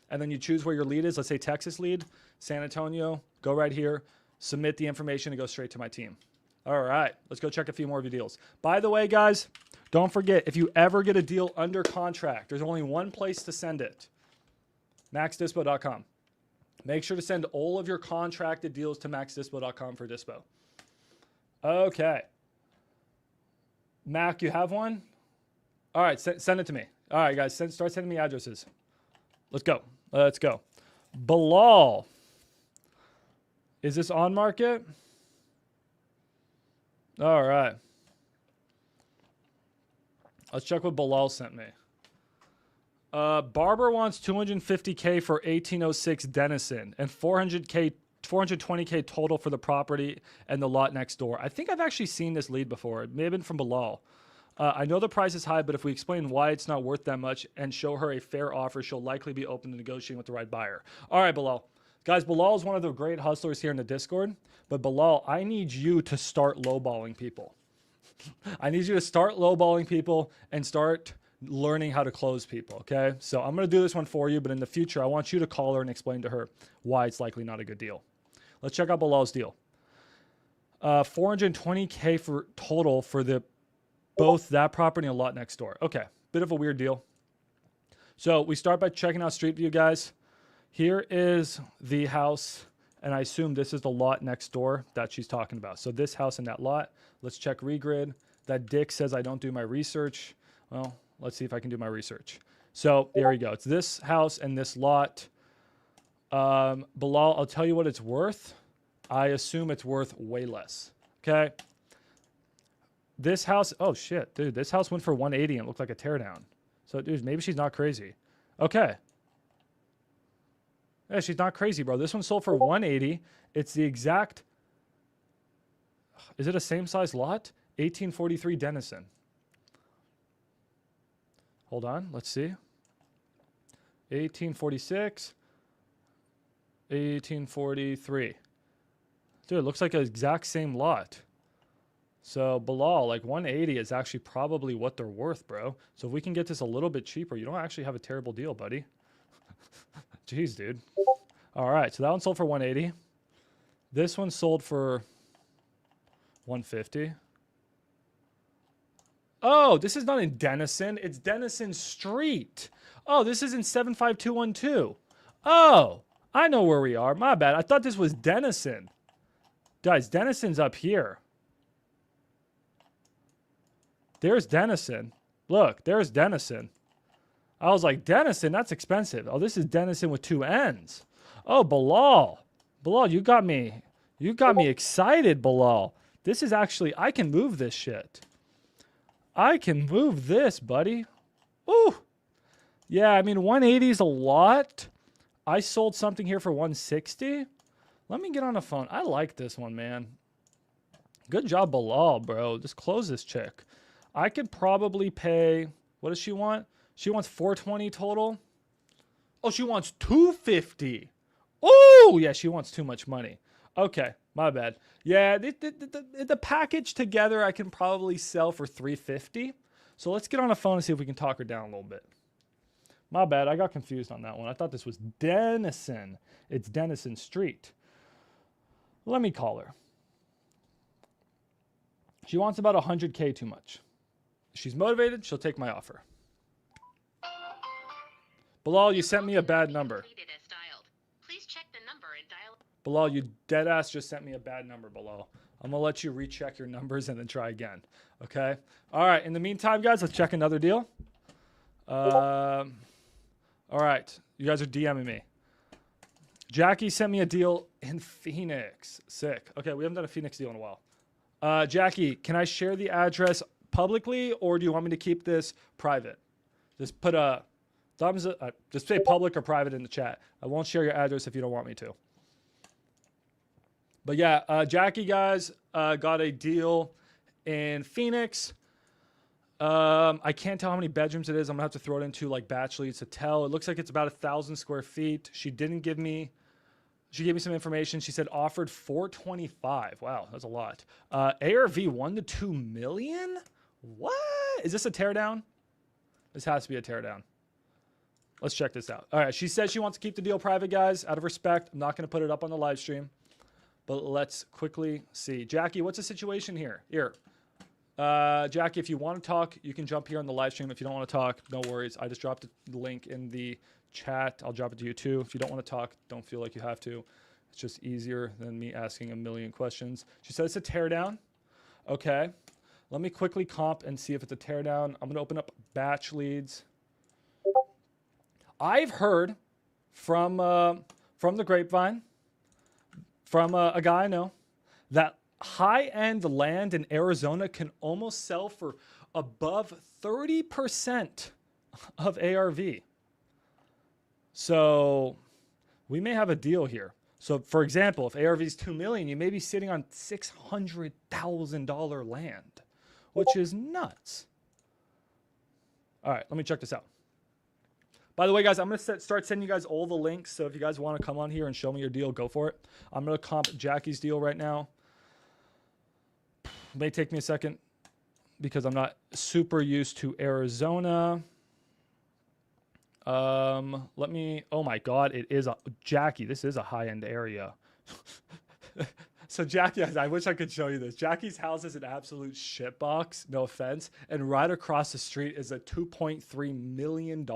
And then you choose where your lead is. Let's say Texas lead, San Antonio. Go right here, submit the information, and go straight to my team. All right, let's go check a few more of your deals. By the way, guys, don't forget, if you ever get a deal under contract, there's only one place to send it, maxdispo.com. Make sure to send all of your contracted deals to maxdispo.com for dispo. Okay. Mac, you have one? All right, send it to me. All right, guys, start sending me addresses. Let's go. Let's go. Bilal. Is this on market? All right. Let's check what Bilal sent me. Barber wants $250K for 1806 Denison and 420K total for the property and the lot next door. I think I've actually seen this lead before. It may have been from Bilal. I know the price is high, but if we explain why it's not worth that much and show her a fair offer, she'll likely be open to negotiating with the right buyer. All right, Bilal. Guys, Bilal is one of the great hustlers here in the Discord. But Bilal, I need you to start lowballing people. I need you to start lowballing people and start learning how to close people, okay? So I'm going to do this one for you, but in the future, I want you to call her and explain to her why it's likely not a good deal. Let's check out Bilal's deal. 420K for total for both that property and a lot next door. Okay, bit of a weird deal. So we start by checking out Street View, guys. Here is the house, and I assume this is the lot next door that she's talking about. So this house and that lot. Let's check Regrid. That dick says I don't do my research. Well, let's see if I can do my research. So there you go. It's this house and this lot. Bilal, I'll tell you what it's worth. I assume it's worth way less. Okay. This house, oh shit, dude, this house went for 180 and it looked like a teardown. So, dude, maybe she's not crazy. Okay. Yeah, she's not crazy, bro. This one sold for 180. It's the exact, is it a same size lot? 1843 Denison. Hold on, let's see. 1846, 1843. Dude, it looks like an exact same lot. So Bilal, like 180 is actually probably what they're worth, bro. So if we can get this a little bit cheaper, you don't actually have a terrible deal, buddy. Jeez, dude. All right, so that one sold for 180. This one sold for 150. Oh, this is not in Denison. It's Denison Street. Oh, this is in 75212. Oh, I know where we are. My bad. I thought this was Denison. Guys, Denison's up here. There's Denison. Look, there's Denison. I was like, Denison, that's expensive. Oh, this is Denison with two N's. Oh, Bilal. Bilal, you got me excited, Bilal. This is actually, I can move this shit. I can move this, buddy. Ooh. Yeah, I mean, 180 is a lot. I sold something here for 160. Let me get on the phone. I like this one, man. Good job, Bilal, bro. Just close this chick. I could probably pay, what does she want? She wants 420 total. Oh, she wants 250. Oh, yeah, she wants too much money. Okay, my bad. Yeah, the package together I can probably sell for 350. So let's get on the phone and see if we can talk her down a little bit. My bad. I got confused on that one. I thought this was Denison. It's Denison Street. Let me call her. She wants about 100K too much. If she's motivated, she'll take my offer. Bilal, you sent me a bad number. Please check the number and dial. Bilal, you deadass just sent me a bad number, Bilal. I'm going to let you recheck your numbers and then try again. Okay? All right. In the meantime, guys, let's check another deal. All right. You guys are DMing me. Jackie sent me a deal in Phoenix. Sick. Okay, we haven't done a Phoenix deal in a while. Jackie, can I share the address publicly, or do you want me to keep this private? Just put a thumbs up. Just say public or private in the chat. I won't share your address if you don't want me to. But yeah, Jackie, guys, got a deal in Phoenix. I can't tell how many bedrooms it is. I'm gonna have to throw it into like batch leads to tell. It looks like it's about 1,000 square feet. She didn't give me. She gave me some information. She said offered 425. Wow, that's a lot. ARV 1 to 2 million. What is this, a teardown? This has to be a teardown. Let's check this out. All right, she says she wants to keep the deal private, guys. Out of respect, I'm not gonna put it up on the live stream. But let's quickly see. Jackie, what's the situation here? Here. Jackie, if you want to talk, you can jump here on the live stream. If you don't want to talk, no worries. I just dropped the link in the chat. I'll drop it to you too. If you don't want to talk, don't feel like you have to. It's just easier than me asking a million questions. She said it's a teardown. Okay. Let me quickly comp and see if it's a teardown. I'm going to open up batch leads. I've heard from the grapevine, from a guy I know, that high-end land in Arizona can almost sell for above 30% of ARV. So we may have a deal here. So for example, if ARV is 2 million, you may be sitting on $600,000 land, which is nuts. All right, let me check this out. By the way, guys, I'm going to start sending you guys all the links. So if you guys want to come on here and show me your deal, go for it. I'm going to comp Jackie's deal right now. It may take me a second because I'm not super used to Arizona. Let me, oh my God, it is Jackie, this is a high-end area. So Jackie, I wish I could show you this. Jackie's house is an absolute shitbox, no offense. And right across the street is a $2.3 million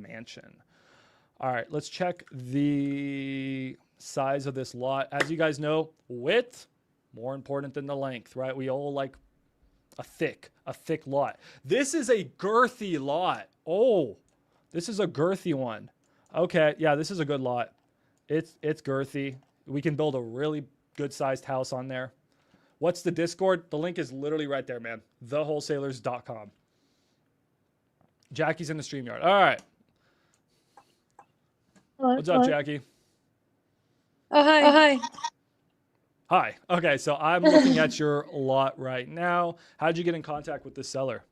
mansion. All right, let's check the size of this lot. As you guys know, width, more important than the length, right? We all like a thick lot. This is a girthy lot. Oh, this is a girthy one. Okay, yeah, this is a good lot. It's girthy. We can build a really good sized house on there. What's the Discord? The link is literally right there, man. Thewholesalers.com. Jackie's in the StreamYard. All right. Hello, What's up, Jackie? Oh, hi. Oh, hi. Hi. Okay, so I'm looking at your lot right now. How'd you get in contact with the seller?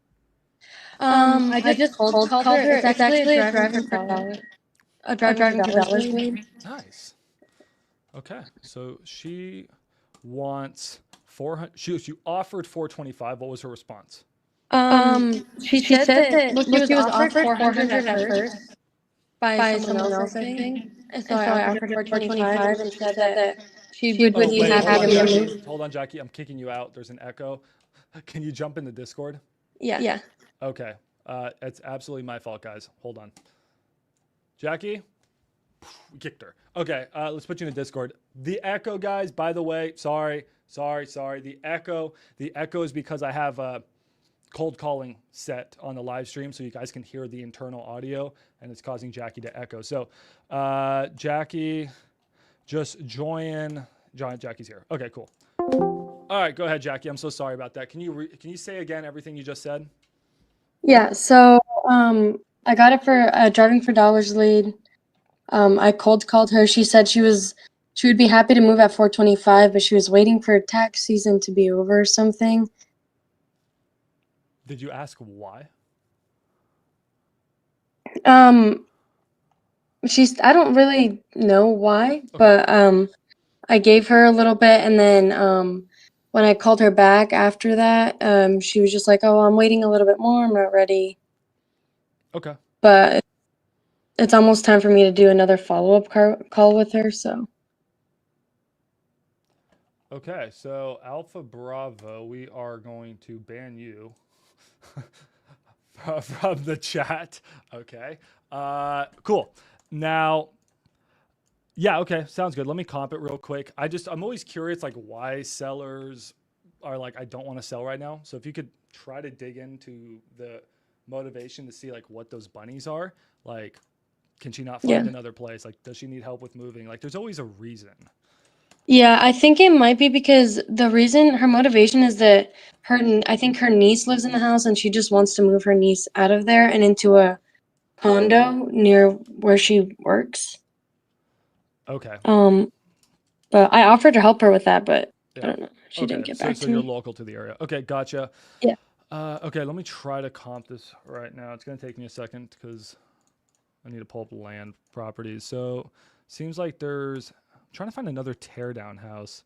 I just cold called her. It's actually a driving for dollars lead. Nice. Okay, so she wants 400. She offered 425. What was her response? She said that well, she was offered 400 at first by someone else, I think. And so I offered her 425 and said that she would be happy to move. Hold on, Jackie. I'm kicking you out. There's an echo. Can you jump in the Discord? Yeah. Okay. It's absolutely my fault, guys. Hold on. Jackie? We kicked her. Okay, let's put you in the Discord. The echo, guys, by the way, sorry. The echo is because I have a cold calling set on the live stream so you guys can hear the internal audio, and it's causing Jackie to echo. So, Jackie, just join. Jackie's here. Okay, cool. All right, go ahead, Jackie. I'm so sorry about that. Can you say again everything you just said? Yeah, so I got it for a driving for dollars lead. I cold called her. She said she would be happy to move at 425, but she was waiting for tax season to be over or something. Did you ask why? I don't really know why, but I gave her a little bit, and then when I called her back after that, she was just like, "Oh, I'm waiting a little bit more. I'm not ready." Okay. But it's almost time for me to do another follow-up call with her, so. Okay, so Alpha Bravo, we are going to ban you from the chat. Okay. Cool. Now, yeah, okay, sounds good. Let me comp it real quick. I'm always curious, like, why sellers are like, I don't want to sell right now. So if you could try to dig into the motivation to see like what those bunnies are, like, can she not find Yeah. another place? Like, does she need help with moving? Like, there's always a reason. Yeah, I think it might be because the reason her motivation is that I think her niece lives in the house and she just wants to move her niece out of there and into a condo near where she works. Okay. But I offered to help her with that, but I Yeah. don't know. She didn't get back So to you're me. local to the area. Okay, gotcha. Yeah. Okay, let me try to comp this right now. It's gonna take me a second because I need to pull up land properties. So seems like I'm trying to find another teardown house.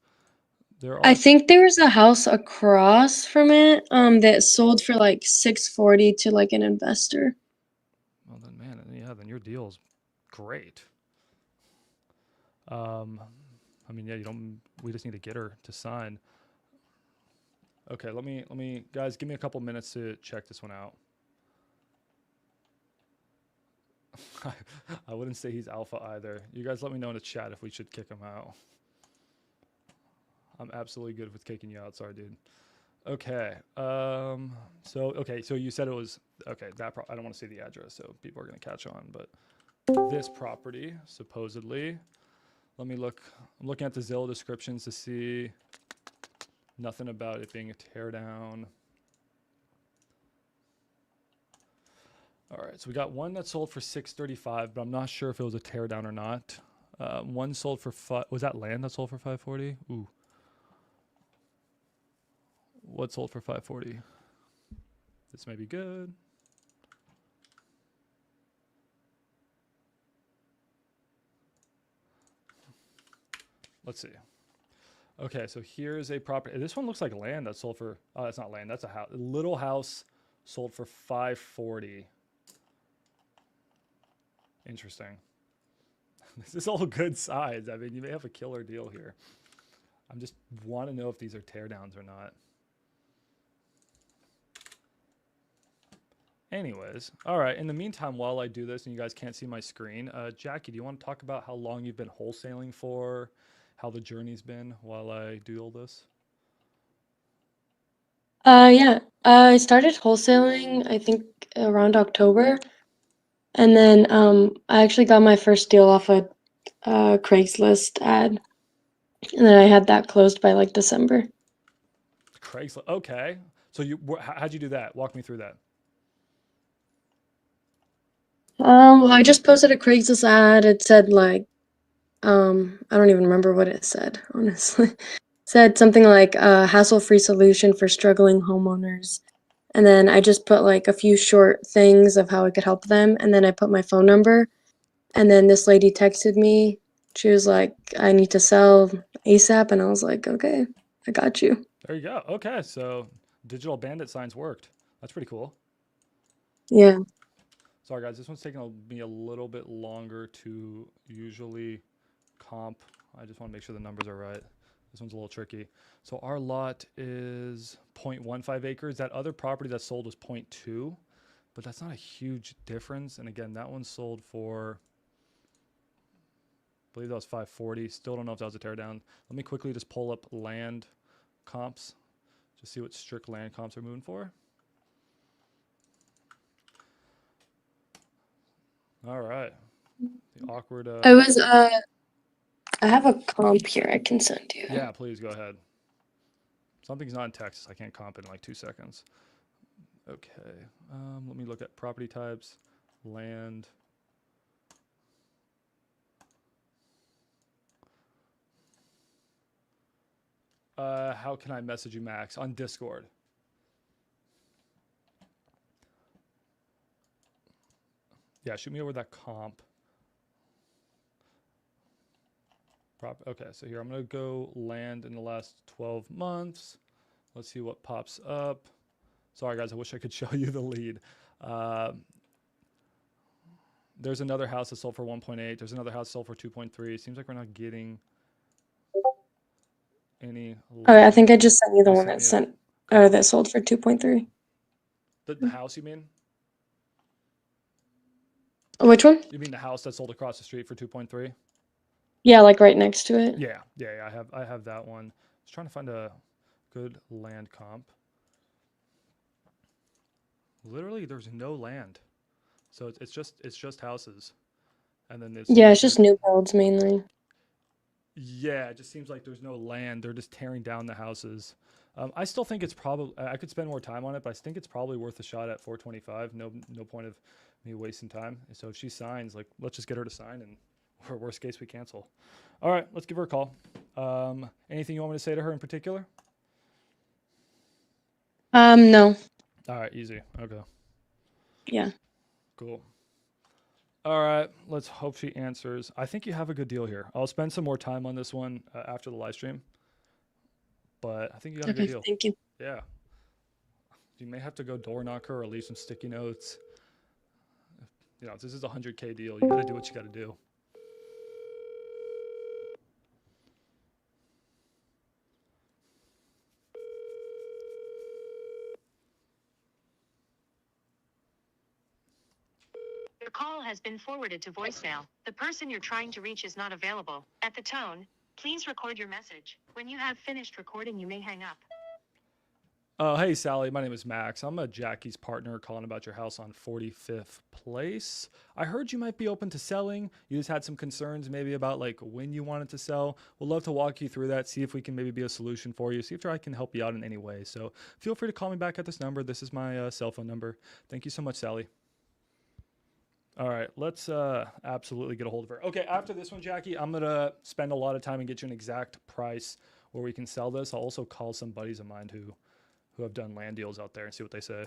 There are I think there was a house across from it that sold for like 640 to like an investor. well then man, yeah, then your deal's great. I mean, yeah, we just need to get her to sign. Okay, let me guys, give me a couple minutes to check this one out. I wouldn't say he's alpha either. You guys let me know in the chat if we should kick him out. I'm absolutely good with kicking you out. Sorry, dude. Okay. So you said it was okay. I don't want to say the address, so people are gonna catch on. But this property supposedly. Let me look. I'm looking at the Zillow descriptions to see nothing about it being a teardown. All right, so we got one that sold for $635, but I'm not sure if it was a teardown or not. One sold for was that land that sold for $540? Ooh. What sold for $540? This may be good. Let's see. Okay, so here's a property. This one looks like land that sold for. Oh, that's not land. That's a house. A little house sold for $540. Interesting. This is all good size. I mean, you may have a killer deal here. I'm just want to know if these are teardowns or not. Anyways, all right. In the meantime, while I do this and you guys can't see my screen, Jackie, do you want to talk about how long you've been wholesaling for, how the journey's been while I do all this? Yeah. I started wholesaling, I think around October. And then I actually got my first deal off a Craigslist ad. And then I had that closed by like December. Craigslist. Okay. So how'd you do that? Walk me through that. Well, I just posted a Craigslist ad. It said like, I don't even remember what it said, honestly. It said something like a hassle-free solution for struggling homeowners. And then I just put like a few short things of how I could help them. And then I put my phone number. And then this lady texted me. She was like, I need to sell ASAP. And I was like, okay, I got you. There you go. Okay. So digital bandit signs worked. That's pretty cool. Yeah. Sorry, guys. This one's taking me a little bit longer to usually comp. I just want to make sure the numbers are right. This one's a little tricky. So our lot is 0.15 acres. That other property that sold was 0.2, but that's not a huge difference. And again, that one sold for, I believe that was 540. Still don't know if that was a teardown. Let me quickly just pull up land comps, just see what strict land comps are moving for. All right. The awkward. I have a comp here I can send you. Yeah, please go ahead. Something's not in Texas. I can't comp it in like 2 seconds. Okay. Let me look at property types, land. How can I message you, Max? On Discord. Yeah, shoot me over that comp. Okay, so here I'm going to go land in the last 12 months. Let's see what pops up. Sorry, guys, I wish I could show you the lead. There's another house that sold for 1.8. There's another house sold for 2.3. Seems like we're not getting any. Okay, I think I just sent you the You one sent that me a- sent cool. that sold for 2.3. The house, you mean? Which one? You mean the house that sold across the street for 2.3? Yeah, like right next to it. Yeah. I have that one. I was trying to find a good land comp. Literally, there's no land, so it's just houses, and then it seems Yeah, like it's just new builds mainly. yeah, it just seems like there's no land. They're just tearing down the houses. I still think it's probably I could spend more time on it, but I think it's probably worth a shot at 425. No point of me wasting time. So if she signs, like let's just get her to sign, and worst case we cancel. All right, let's give her a call. Anything you want me to say to her in particular? No. All right, easy. Okay, Yeah. cool. All right, let's hope she answers. I think you have a good deal here. I'll spend some more time on this one after the live stream, but I think you got a good Okay, deal. thank you. Yeah. You may have to go door knocker or leave some sticky notes. You know, this is a 100K deal. You got to do what you got to do. Your call has been forwarded to voicemail. The person you're trying to reach is not available. At the tone, please record your message. When you have finished recording, you may hang up. Hey, Sally. My name is Max. I'm a Jackie's partner calling about your house on 45th Place. I heard you might be open to selling. You just had some concerns maybe about like when you wanted to sell. We'd love to walk you through that, see if we can maybe be a solution for you, see if I can help you out in any way. So feel free to call me back at this number. This is my cell phone number. Thank you so much, Sally. All right, let's absolutely get a hold of her. Okay, after this one, Jackie, I'm going to spend a lot of time and get you an exact price where we can sell this. I'll also call some buddies of mine who have done land deals out there and see what they say.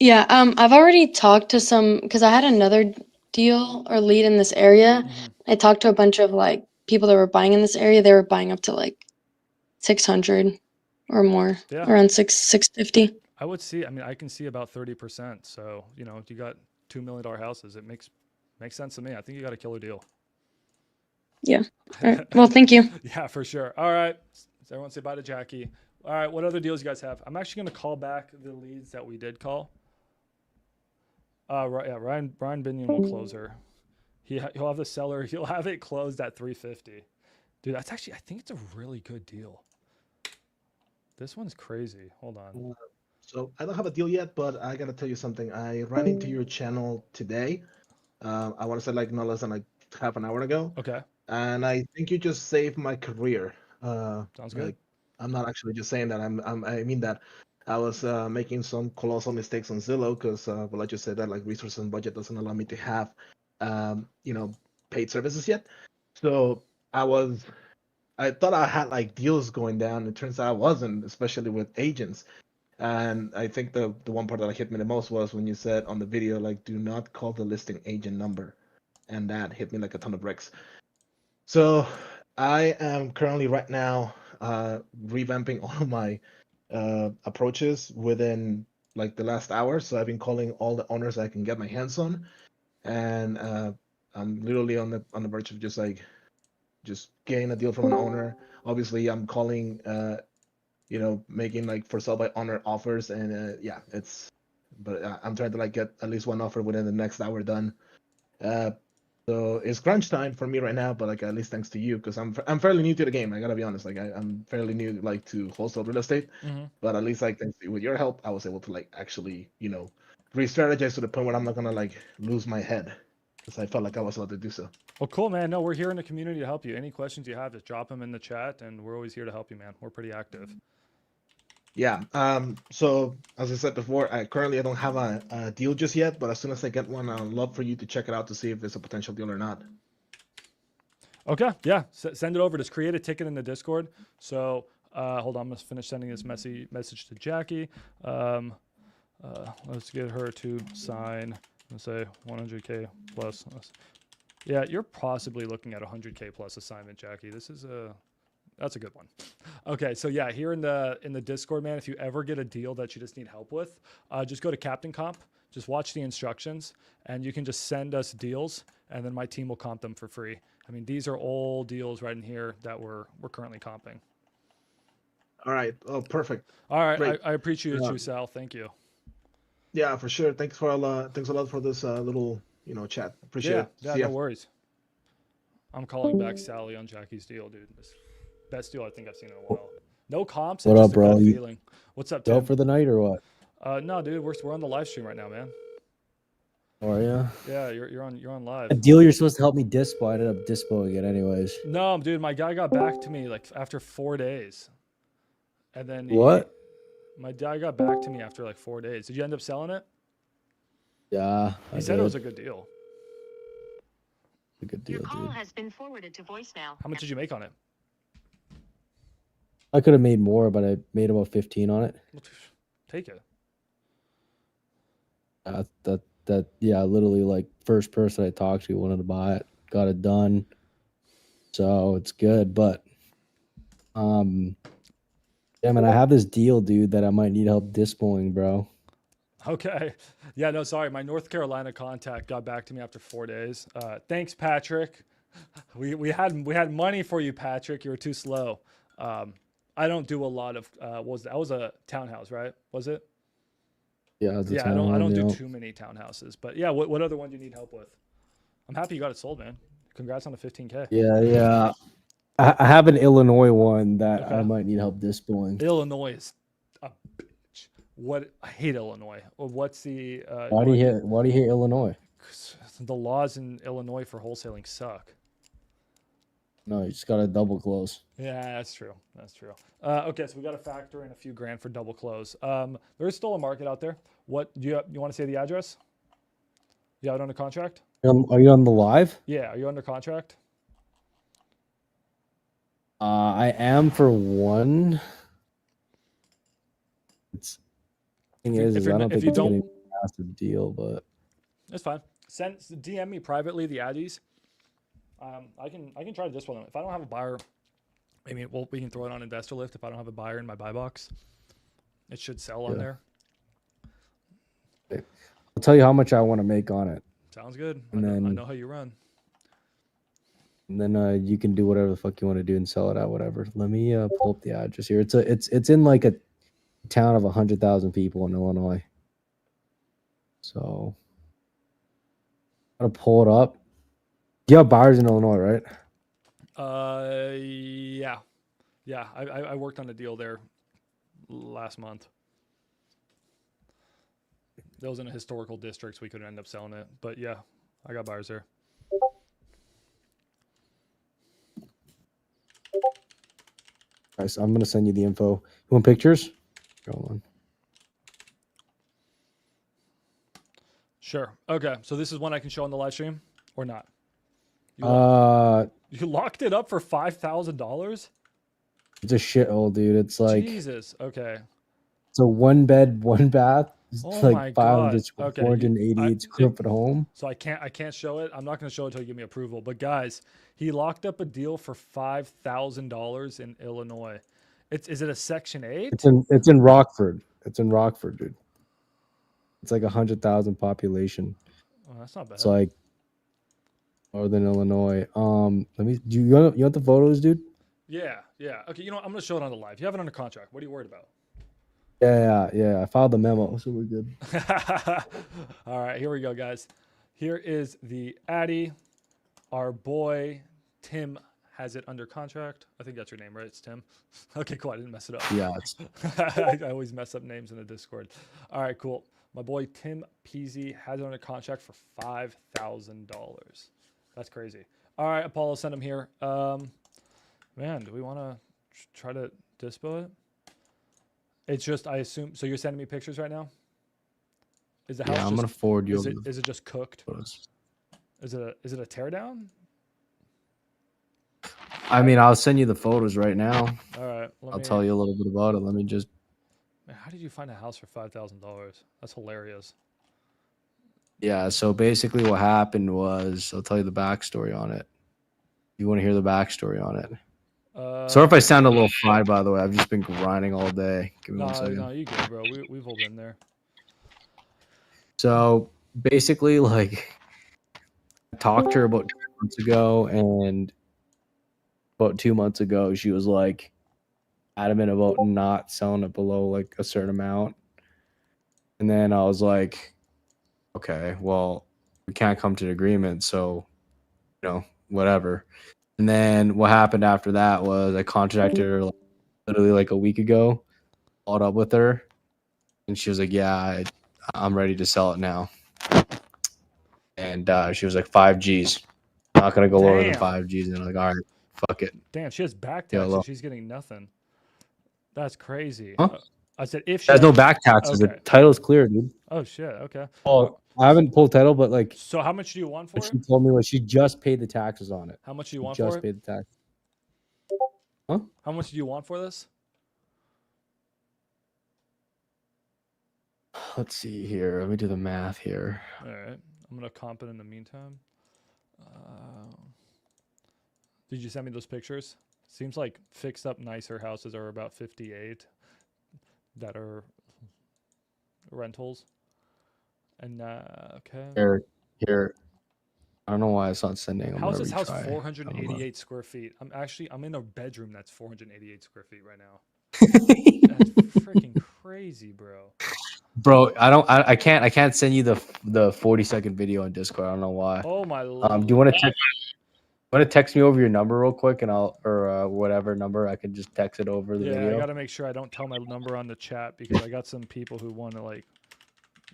Yeah, I've already talked to some because I had another deal or lead in this area. I talked to a bunch of like people that were buying in this area. They were buying up to like 600 or more, Yeah. around 650. I would see, I mean, I can see about 30%. So, you know, if you got $2 million houses, it makes sense to me. I think you got a killer deal. Yeah. All right. Well, thank you. Yeah, for sure. All right. So everyone say bye to Jackie. All right. What other deals you guys have? I'm actually going to call back the leads that we did call. Right. Yeah. Brian Binion will close her. He'll have the seller. He'll have it closed at 350. Dude, that's actually, I think it's a really good deal. This one's crazy. Hold on. So I don't have a deal yet, but I gotta tell you something. I ran into your channel today. I want to say like no less than like half an hour ago, Okay. and I think you just saved my career. Sounds good. Like I'm not actually just saying that. I mean that I was making some colossal mistakes on Zillow because, well, I just said that like resources and budget doesn't allow me to have, you know, paid services yet. So I thought I had like deals going down. It turns out I wasn't, especially with agents. And I think the one part that hit me the most was when you said on the video, like, do not call the listing agent number. And that hit me like a ton of bricks. So I am currently right now revamping all of my approaches within like the last hour. So I've been calling all the owners I can get my hands on. And I'm literally on the verge of just getting a deal from an owner. Obviously, I'm calling making like for sale by owner offers, and yeah, but I'm trying to like get at least one offer within the next hour done. So it's crunch time for me right now, but like at least thanks to you, because I'm fairly new to the game. I gotta be honest, like I'm fairly new like to wholesale real estate, but at least like thanks to, with your help, I was able to like actually re-strategize to the point where I'm not gonna like lose my head, because I felt like I was about to do so. Well, cool, man. No, we're here in the community to help you. Any questions you have, just drop them in the chat, and we're always here to help you, man. We're pretty active. Yeah. So as I said before, I don't have a deal just yet, but as soon as I get one, I'd love for you to check it out to see if there's a potential deal or not. Okay. Yeah. Send it over. Just create a ticket in the Discord. So hold on. I'm going to finish sending this message to Jackie. Let's get her to sign and say 100K plus. Yeah, you're possibly looking at 100K plus assignment, Jackie. That's a good one. Okay, so yeah, here in the Discord, man, if you ever get a deal that you just need help with, just go to Captain Comp. Just watch the instructions, and you can just send us deals, and then my team will comp them for free. I mean, these are all deals right in here that we're currently comping. All right. Oh, perfect. All right, Great. I appreciate Yeah. you, Sal. Thank you. Yeah, for sure. Thanks a lot for this little chat. Appreciate Yeah, it. yeah, See ya. no worries. I'm calling back Sally on Jackie's deal, dude. This best deal I think I've seen in a while. No comps, What it's up, just a bro? good You feeling. What's up, go Tim? for the night or what? No, dude, we're on the live stream right now, man. Are you? Yeah, you're on live. A deal you're supposed to help me dispo. I ended up dispoing it anyways. No, dude, my guy got back to me like after 4 days, and then What? my guy got back to me after like 4 days. Did you end up selling it? Yeah, He I said did. it was a good deal. A good Your deal, call dude. has been forwarded to voicemail. How much did you make on it? I could have made more, but I made about 15 on it. Take it. Yeah, literally like first person I talked to wanted to buy it, got it done. So it's good, but yeah, man, I have this deal, dude, that I might need help dispoing, bro. Okay. Yeah, no, sorry. My North Carolina contact got back to me after 4 days. Thanks, Patrick. We had money for you, Patrick. You were too slow. I don't do a lot of that was a townhouse, right? Was it? Yeah, it's a Yeah, I don't town, do yeah. too many townhouses. But yeah, what other one do you need help with? I'm happy you got it sold, man. Congrats on the 15K. Yeah. I have an Illinois one that I Okay. might need help dispoing. Illinois is a bitch. I hate Illinois. What's the Why do you hate Illinois? the laws in Illinois for wholesaling suck. No, you just gotta double close. Yeah, that's true. That's true. Okay, so we got to factor in a few grand for double close. There is still a market out there. What do you want to say the address? You have it under contract? Are you on the live? Yeah, are you under contract? I am for one. Thing is I don't think it's gonna be a massive deal, but That's fine. DM me privately the Addies. I can try to display them. If I don't have a buyer, maybe we can throw it on Investor Lift. If I don't have a buyer in my buy box, it should sell on there. I'll tell you how much I want to make on it. Sounds good. And I then- know how you run. And then you can do whatever the fuck you want to do and sell it at whatever. Let me pull up the address here. It's in like a town of 100,000 people in Illinois. So gotta pull it up. You have buyers in Illinois, right? Yeah. I worked on a deal there last month. That was in a historical district, so we couldn't end up selling it. But yeah, I got buyers there. Guys, I'm gonna send you the info. You want pictures? Go on. Sure. Okay, so this is one I can show on the live stream or not? You locked it up for $5,000? It's a shithole, dude. It's like Jesus. Okay. it's a 1 bed, 1 bath. It's Oh my like God. 500, Okay, 488 square foot home. So I can't show it. I'm not going to show it until you give me approval. But guys, he locked up a deal for $5,000 in Illinois. Is it a Section 8? It's in Rockford. It's in Rockford, dude. It's like 100,000 population. Oh, that's not bad. It's like Northern Illinois. You want the photos, dude? Yeah. Okay, you know what? I'm going to show it on the live. You have it under contract. What are you worried about? Yeah. I filed the memo, so we're good. All right, here we go, guys. Here is the Addy. Our boy Tim has it under contract. I think that's your name, right? It's Tim. Okay, cool. I didn't mess it up. Yeah. I always mess up names in the Discord. All right, cool. My boy Tim Peasy has it under contract for $5,000. That's crazy. All right, Apollo, send him here. Man, do we want to try to dispo it? It's just, I assume, so you're sending me pictures right now? Is the house I'm gonna forward you. Is it just cooked? Is it a teardown? I mean, I'll send you the photos right now. All right. I'll tell you a little bit about it. Let me just. Man, how did you find a house for $5,000? That's hilarious. Yeah. So basically, what happened was, I'll tell you the backstory on it. You want to hear the backstory on it? Sorry if I sound a little fried, by the way. I've just been grinding all day. Give me one second. No, you good, bro. We've all been there. So basically, like, I talked to her about 2 months ago, and about 2 months ago, she was like adamant about not selling it below like a certain amount. And then I was like, okay, well, we can't come to an agreement, so whatever. And then what happened after that was I contacted her literally like a week ago, followed up with her, and she was like, yeah, I'm ready to sell it now. And she was like, 5 Gs. Not gonna go lower than Damn. 5 Gs. And I'm like, all right, fuck it. Damn, she has back Yeah, taxes. low. She's getting nothing. That's crazy. Huh? I said if she There's no had- back taxes. Okay. The title's clear, dude. Oh shit. Okay. Oh, I haven't pulled title, but like, So how much do you want for but she it? told me like she just paid the taxes on it. How much do you She want just for it? paid the tax. Huh? How much do you want for this? Let's see here. Let me do the math here. All right. I'm gonna comp it in the meantime. Did you send me those pictures? Seems like fixed up nicer houses are about 58 that are rentals. And okay. Here. I don't know why it's not sending. How's this house retry. 488 square feet? I'm in a bedroom that's 488 square feet right now. That's freaking crazy, bro. Bro, I can't send you the 40-second video on Discord. I don't know why. Oh my lord. Do you want to text me over your number real quick, and whatever number I can just text it over the Yeah, video? I gotta make sure I don't tell my number on the chat because I got some people who want to like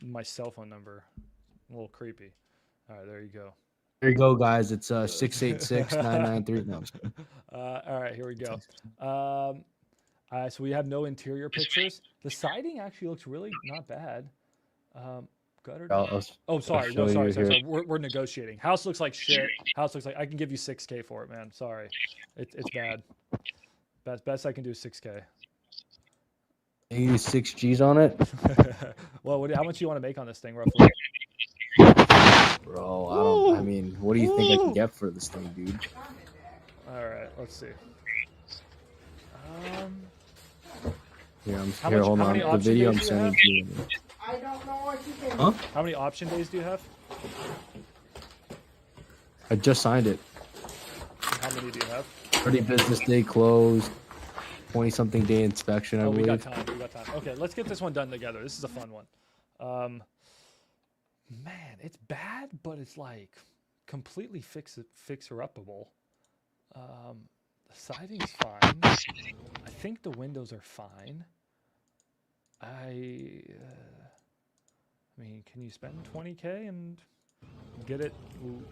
my cell phone number. A little creepy. All right, there you go. There you go, guys. It's 686-993. No, I'm just kidding. All right, here we go. So we have no interior pictures. The siding actually looks really not bad. Gutter. Oh, sorry. No, sorry. We're negotiating. House looks like shit. House looks like I can give you 6K for it, man. Sorry, it's bad. Best I can do is 6K. You use 6 Gs on it, Well, how much do you want to make on this thing roughly? bro. I mean, what do you think I can get for this thing, dude? All right, let's see. Here, hold on. The video I'm sending to you. I don't know what you can. Huh? How many option days do you have? I just signed it. How many do you have? 30 business day closed. 20-something day inspection, I Oh, we believe. got time. Okay, let's get this one done together. This is a fun one. Man, it's bad, but it's like completely fixer-upable. The siding's fine. I think the windows are fine. I mean, can you spend 20K and get it? Ooh.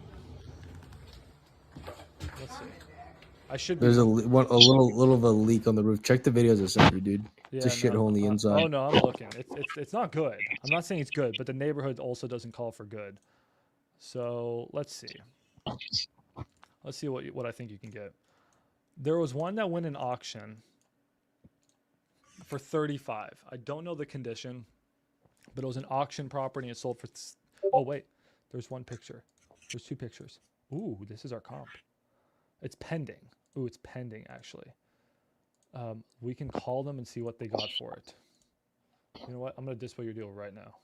Let's see. I should. There's a little of a leak on the roof. Check the videos I sent you, dude. It's a shithole on the inside. Oh no, I'm looking. It's not good. I'm not saying it's good, but the neighborhood also doesn't call for good. So let's see. Let's see what I think you can get. There was one that went in auction for 35. I don't know the condition, but it was an auction property and it sold for. Oh wait, there's one picture. There's 2 pictures. Ooh, this is our comp. It's pending. Ooh, it's pending actually. We can call them and see what they got for it. You know what? I'm gonna display your deal right now.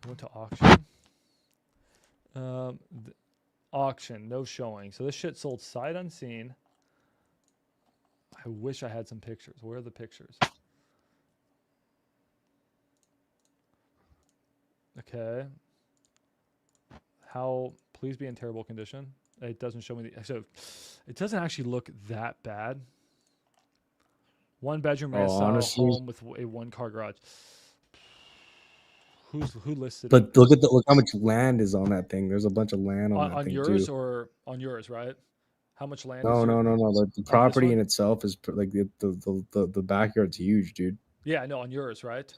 Went to auction. Auction, no showing. So this shit sold sight unseen. I wish I had some pictures. Where are the pictures? Okay. How? Please be in terrible condition. It doesn't show me the. So it doesn't actually look that bad. 1 bedroom style home with a 1-car garage. Who listed But it? look how much land is on that thing. There's a bunch of land on that On thing yours too. or on yours, right? How much land? No. The property one? in itself is like the backyard's huge, dude. Yeah, I know, on yours, right?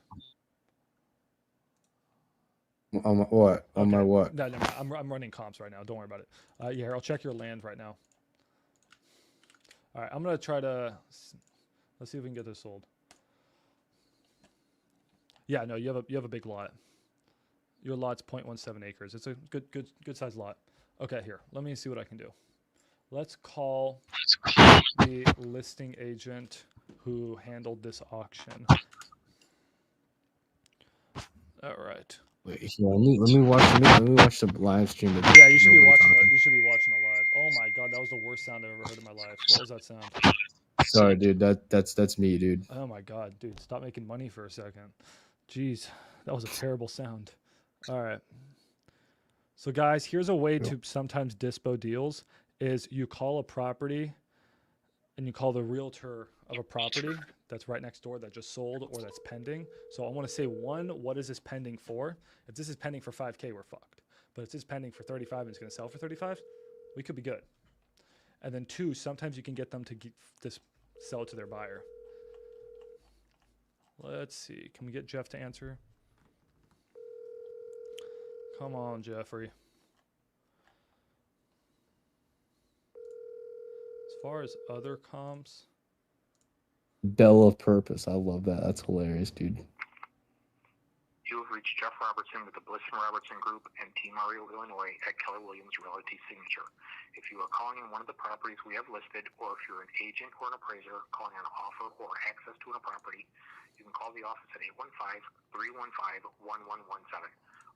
On my what? On my what? No, I'm running comps right now. Don't worry about it. Yeah, here, I'll check your land right now. All right, I'm gonna try to. Let's see if we can get this sold. Yeah, no, you have a big lot. Your lot's 0.17 acres. It's a good sized lot. Okay, here. Let me see what I can do. Let's call the listing agent who handled this auction. All right. Wait, here, let me watch the live stream. With Yeah, you should be nobody watching. talking. You should be watching a live. Oh my god, that was the worst sound I've ever heard in my life. What was that sound? Sorry, dude. That's me, dude. Oh my god, dude, stop making money for a second. Jeez, that was a terrible sound. All right. So guys, here's a way to sometimes dispo deals is you call a property and you call the realtor of a property that's right next door that just sold or that's pending. So I want to say one, what is this pending for? If this is pending for 5K, we're fucked. But if this is pending for 35 and it's going to sell for 35, we could be good. And then two, sometimes you can get them to this sell to their buyer. Let's see. Can we get Jeff to answer? Come on, Jeffrey. As far as other comps, Bell of Purpose. I love that. That's hilarious, dude. You have reached Jeff Robertson with the Bliss and Robertson Group and Team Mario, Illinois at Keller Williams Realty Signature. If you are calling on one of the properties we have listed, or if you're an agent or an appraiser calling on an offer or access to a property, you can call the office at 815-315-1117.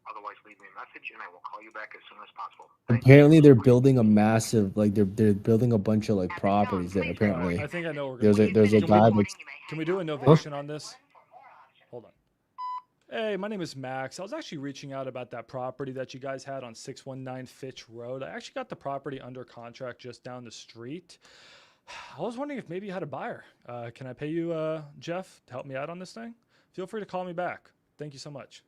Otherwise, leave me a message and I will call you back as soon as possible. Apparently, they're building a massive, like they're building a bunch of like properties there. Apparently, I think I know we're gonna. there's a guy that's. Can we do innovation on this? Hold on. Hey, my name is Max. I was actually reaching out about that property that you guys had on 619 Fitch Road. I actually got the property under contract just down the street. I was wondering if maybe you had a buyer. Can I pay you, Jeff, to help me out on this thing? Feel free to call me back. Thank you so much.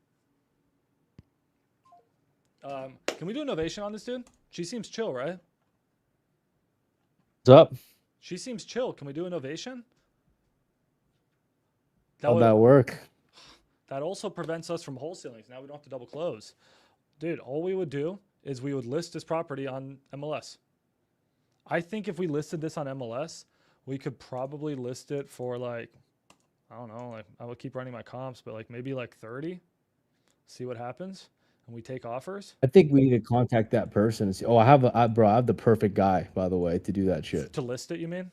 Can we do innovation on this dude? She seems chill, right? What's up? She seems chill. Can we do innovation? How'd that work? That also prevents us from wholesaling. So now we don't have to double close. Dude, all we would do is we would list this property on MLS. I think if we listed this on MLS, we could probably list it for like, I don't know, like I would keep running my comps, but like maybe like 30, see what happens. And we take offers. I think we need to contact that person and see. Oh, I have the perfect guy, by the way, to do that shit. To list it, you mean?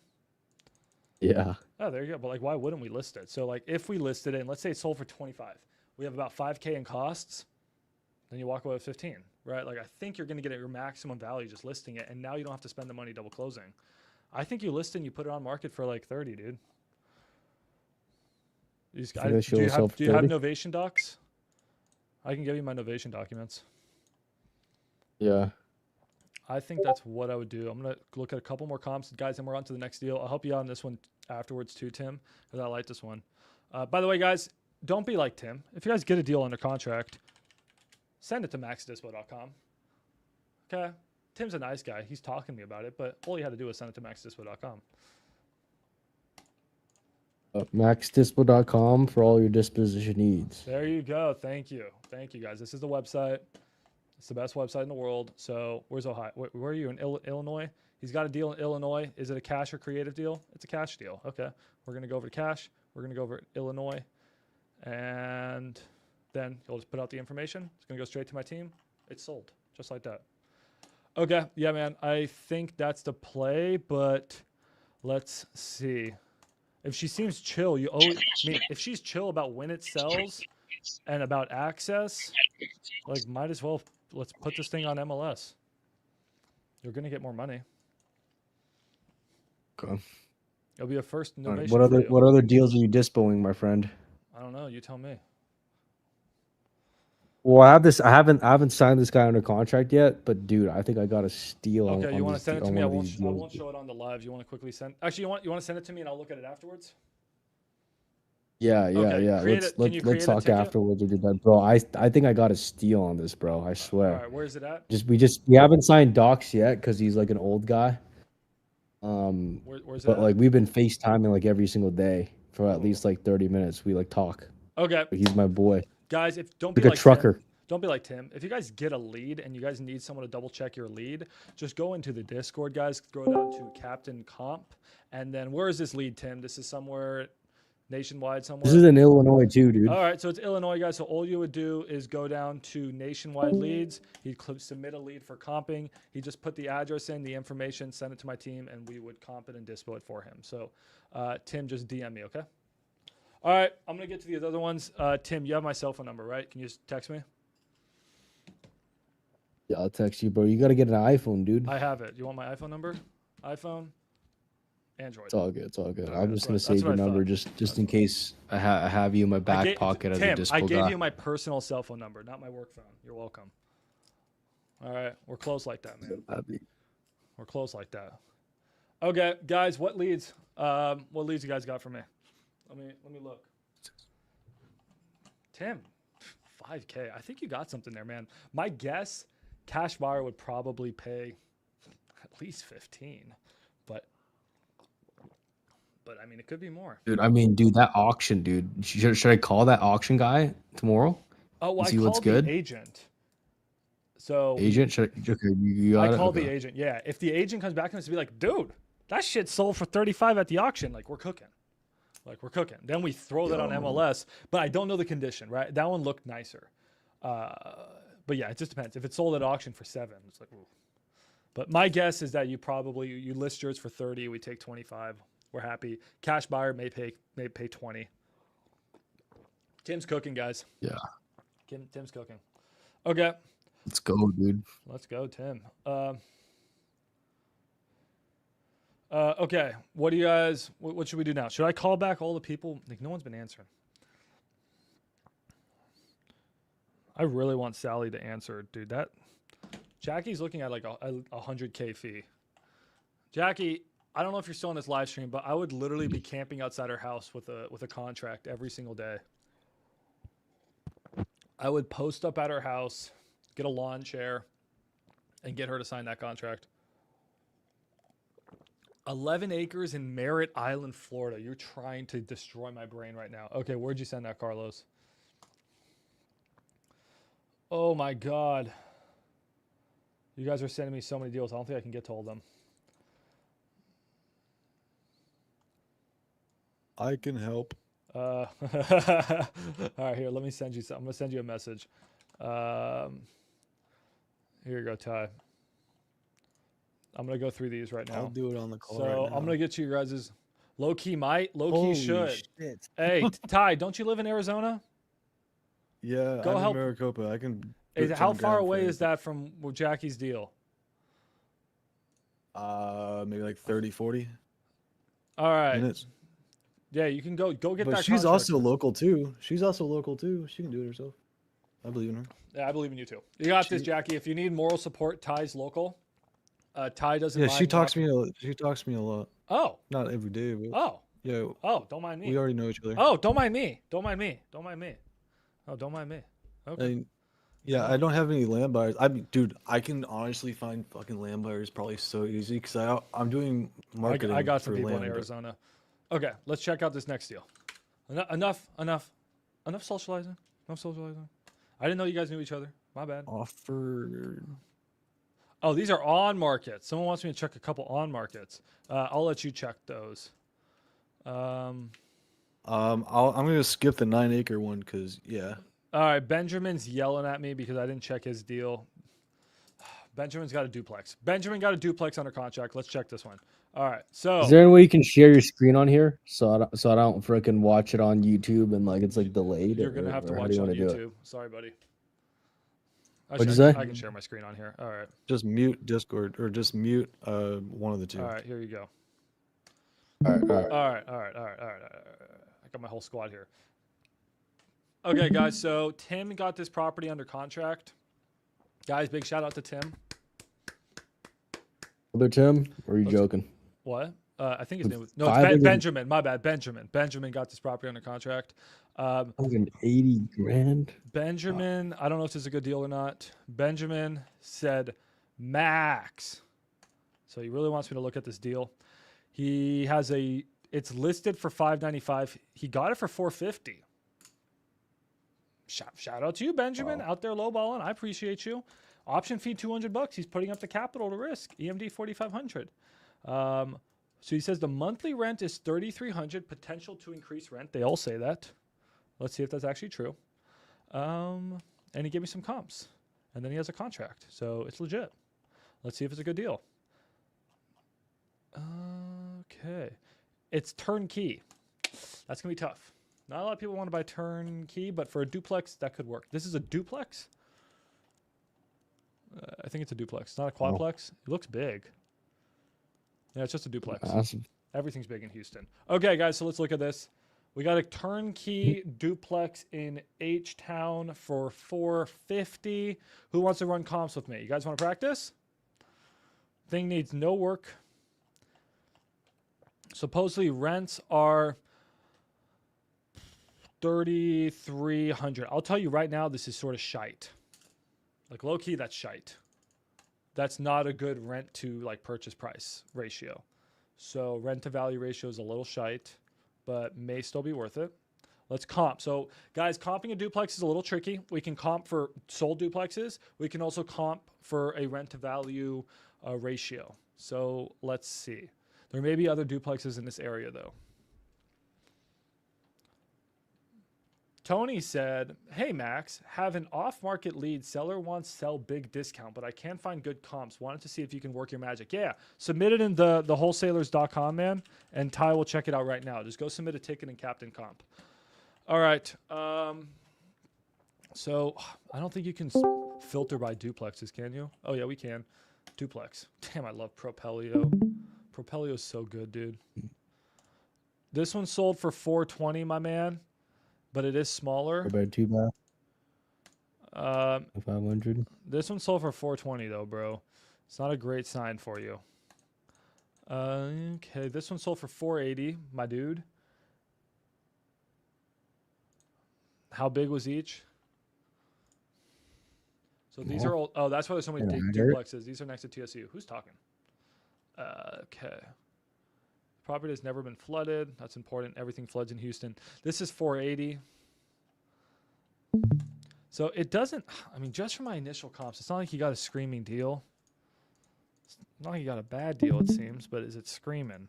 Yeah. Oh, there you go. But like, why wouldn't we list it? So like, if we listed it, and let's say it sold for 25, we have about 5K in costs, then you walk away with 15, right? Like, I think you're going to get your maximum value just listing it, and now you don't have to spend the money double closing. I think you list it and you put it on market for like 30, dude. Do you have Novation docs? I can give you my Novation documents. Yeah. I think that's what I would do. I'm going to look at a couple more comps, guys, and we're on to the next deal. I'll help you out on this one afterwards too, Tim, because I like this one. By the way, guys, don't be like Tim. If you guys get a deal under contract, send it to maxdispo.com. Okay? Tim's a nice guy. He's talking to me about it, but all you had to do was send it to maxdispo.com. Maxdispo.com for all your disposition needs. There you go. Thank you. Thank you, guys. This is the website. It's the best website in the world. So where's Ohio? Where are you, in Illinois? He's got a deal in Illinois. Is it a cash or creative deal? It's a cash deal. Okay. We're going to go over to cash. We're going to go over to Illinois. And then he'll just put out the information. It's going to go straight to my team. It's sold. Just like that. Okay. Yeah, man. I think that's the play, but let's see. If she seems chill, if she's chill about when it sells and about access, like might as well let's put this thing on MLS. You're gonna get more money. Okay. It'll be a first innovation. What other deals are you dispoing, my friend? I don't know. You tell me. Well, I haven't signed this guy under contract yet, but dude, I think I got a steal. Okay, you want to send it to me? I won't show it on the live. You want to quickly send? Actually, you want to send it to me and I'll look at it afterwards. Yeah. Okay, Let's talk afterwards, bro. I think I got a steal on this, bro. I swear. All right, where's it at? We haven't signed docs yet because he's like an old guy. Where's it but at? like we've been FaceTiming like every single day for at least like 30 minutes. We like talk. Okay. But he's my boy. Guys, don't be like like a trucker. Tim. Don't be like Tim. If you guys get a lead and you guys need someone to double check your lead, just go into the Discord, guys. Go down to Captain Comp, and then where is this lead, Tim? This is somewhere nationwide somewhere. This is in Illinois too, dude. All right, so it's Illinois, guys. So all you would do is go down to nationwide leads. He'd submit a lead for comping. He just put the address in, the information, send it to my team, and we would comp it and dispo it for him. So Tim, just DM me, okay? All right, I'm gonna get to these other ones. Tim, you have my cell phone number, right? Can you just text me? Yeah, I'll text you, bro. You got to get an iPhone, dude. I have it. You want my iPhone number? iPhone, Android. It's all good. It's all good. Okay, I'm that's just gonna what- that's save what your I number thought. just in case I have you in my back pocket as a Tim, I dispo gave guy. you my personal cell phone number, not my work phone. You're welcome. All right, we're close like that, man. We're close like that. Okay, guys, what leads? What leads you guys got for me? Let me look. Tim, 5K. I think you got something there, man. My guess, cash buyer would probably pay at least 15, but I mean, it could be more. Dude, I mean, dude, that auction, dude. Should I call that auction guy tomorrow? Oh, well, and I see what's called good? the agent. So Agent? Okay, you got I it? called Okay. the agent. Yeah, if the agent comes back and it's be like, dude, that shit sold for 35 at the auction. Like, we're cooking. Then we throw that on MLS, but I don't know the condition, right? That one looked nicer. But yeah, it just depends. If it's sold at auction for 7, it's like, ooh. But my guess is that you list yours for 30, we take 25. We're happy. Cash buyer may pay 20. Tim's cooking, guys. Yeah. Tim's cooking. Okay. Let's go, dude. Let's go, Tim. Okay. What do you guys? What should we do now? Should I call back all the people? Like, no one's been answering. I really want Sally to answer, dude. That Jackie's looking at like a 100K fee. Jackie, I don't know if you're still on this live stream, but I would literally be camping outside her house with a contract every single day. I would post up at her house, get a lawn chair, and get her to sign that contract. 11 acres in Merritt Island, Florida. You're trying to destroy my brain right now. Okay, where'd you send that, Carlos? Oh my God. You guys are sending me so many deals. I don't think I can get to all of them. I can help. All right, here, let me send you something. I'm going to send you a message. Here you go, Ty. I'm going to go through these right now. I'll do it on the call So right now. I'm going to get you guys' low-key might, low-key Holy should. shit. Hey, Ty, don't you live in Arizona? Yeah, Go I'm help. in Maricopa. I can. How far away is that from Jackie's deal? Maybe like 30, 40 All right. minutes. Yeah, you can go get But that she's contract. also local too. She can do it herself. I believe in her. Yeah, I believe in you too. You got this, Jackie. If you need moral support, Ty's local. Ty doesn't Yeah, mind she talks walking- me. She talks to me a lot. Oh. Not every day, but Oh. yeah. Oh, don't mind me. We already know each other. Oh, don't mind me. Don't mind me. Don't mind me. Oh, don't mind me. Okay. And, yeah, I don't have any land buyers. Dude, I can honestly find fucking land buyers probably so easy because I'm doing marketing. I got some for people land, in but- Arizona. Okay, let's check out this next deal. Enough socializing. Enough socializing. I didn't know you guys knew each other. My bad. Offer. Oh, these are on markets. Someone wants me to check a couple on markets. I'll let you check those. I'm gonna skip the 9-acre one because yeah. All right, Benjamin's yelling at me because I didn't check his deal. Benjamin's got a duplex. Benjamin got a duplex under contract. Let's check this one. All right, so Is there any way you can share your screen on here so I don't freaking watch it on YouTube and like it's like delayed? you're gonna have to watch it on YouTube. Sorry, buddy. What'd you say? I can share my screen on here. All right. Just mute Discord or just mute one of the two. All right, here you go. All right. All right. I got my whole squad here. Okay, guys. So Tim got this property under contract. Guys, big shout out to Tim. Other Tim? Or are you joking? What? I think his name was no. Five It's of them- Benjamin. My bad. Benjamin got this property under contract. Fucking 80 grand. Benjamin, I don't know if this is a good deal or not. Benjamin said max. So he really wants me to look at this deal. He has it's listed for $595. He got it for $450. Shout out to you, Benjamin, out there lowballing. I appreciate you. Option fee $200. He's putting up the capital to risk. EMD 4,500. So he says the monthly rent is $3,300. Potential to increase rent. They all say that. Let's see if that's actually true. And he gave me some comps. And then he has a contract. So it's legit. Let's see if it's a good deal. Okay. It's turnkey. That's going to be tough. Not a lot of people want to buy turnkey, but for a duplex, that could work. This is a duplex? I think it's a duplex. It's not a quadplex. It looks big. Yeah, it's just a duplex. Awesome. Everything's big in Houston. Okay, guys, so let's look at this. We got a turnkey duplex in H-Town for $450. Who wants to run comps with me? You guys want to practice? Thing needs no work. Supposedly rents are $3,300. I'll tell you right now, this is sort of shite. Like low key, that's shite. That's not a good rent to like purchase price ratio. So rent to value ratio is a little shite, but may still be worth it. Let's comp. So guys, comping a duplex is a little tricky. We can comp for sold duplexes. We can also comp for a rent to value ratio. So let's see. There may be other duplexes in this area though. Tony said, hey, Max, have an off-market lead. Seller wants sell big discount, but I can't find good comps. Wanted to see if you can work your magic. Yeah, submit it in the wholesalers.com, man, and Ty will check it out right now. Just go submit a ticket in Captain Comp. All right. So I don't think you can filter by duplexes, can you? Oh, yeah, we can. Duplex. Damn, I love Propelio. Propelio is so good, dude. This one sold for $420, my man. But it is smaller. About 2 bath. 500. This one sold for $420 though, bro. It's not a great sign for you. Okay, this one sold for $480, my dude. How big was each? So these are all. Oh, that's why there's so many duplexes. These are next to TSU. Who's talking? Okay. Property has never been flooded. That's important. Everything floods in Houston. This is $480. So it doesn't, I mean, just from my initial comps, it's not like you got a screaming deal. It's not like you got a bad deal, it seems, but is it screaming?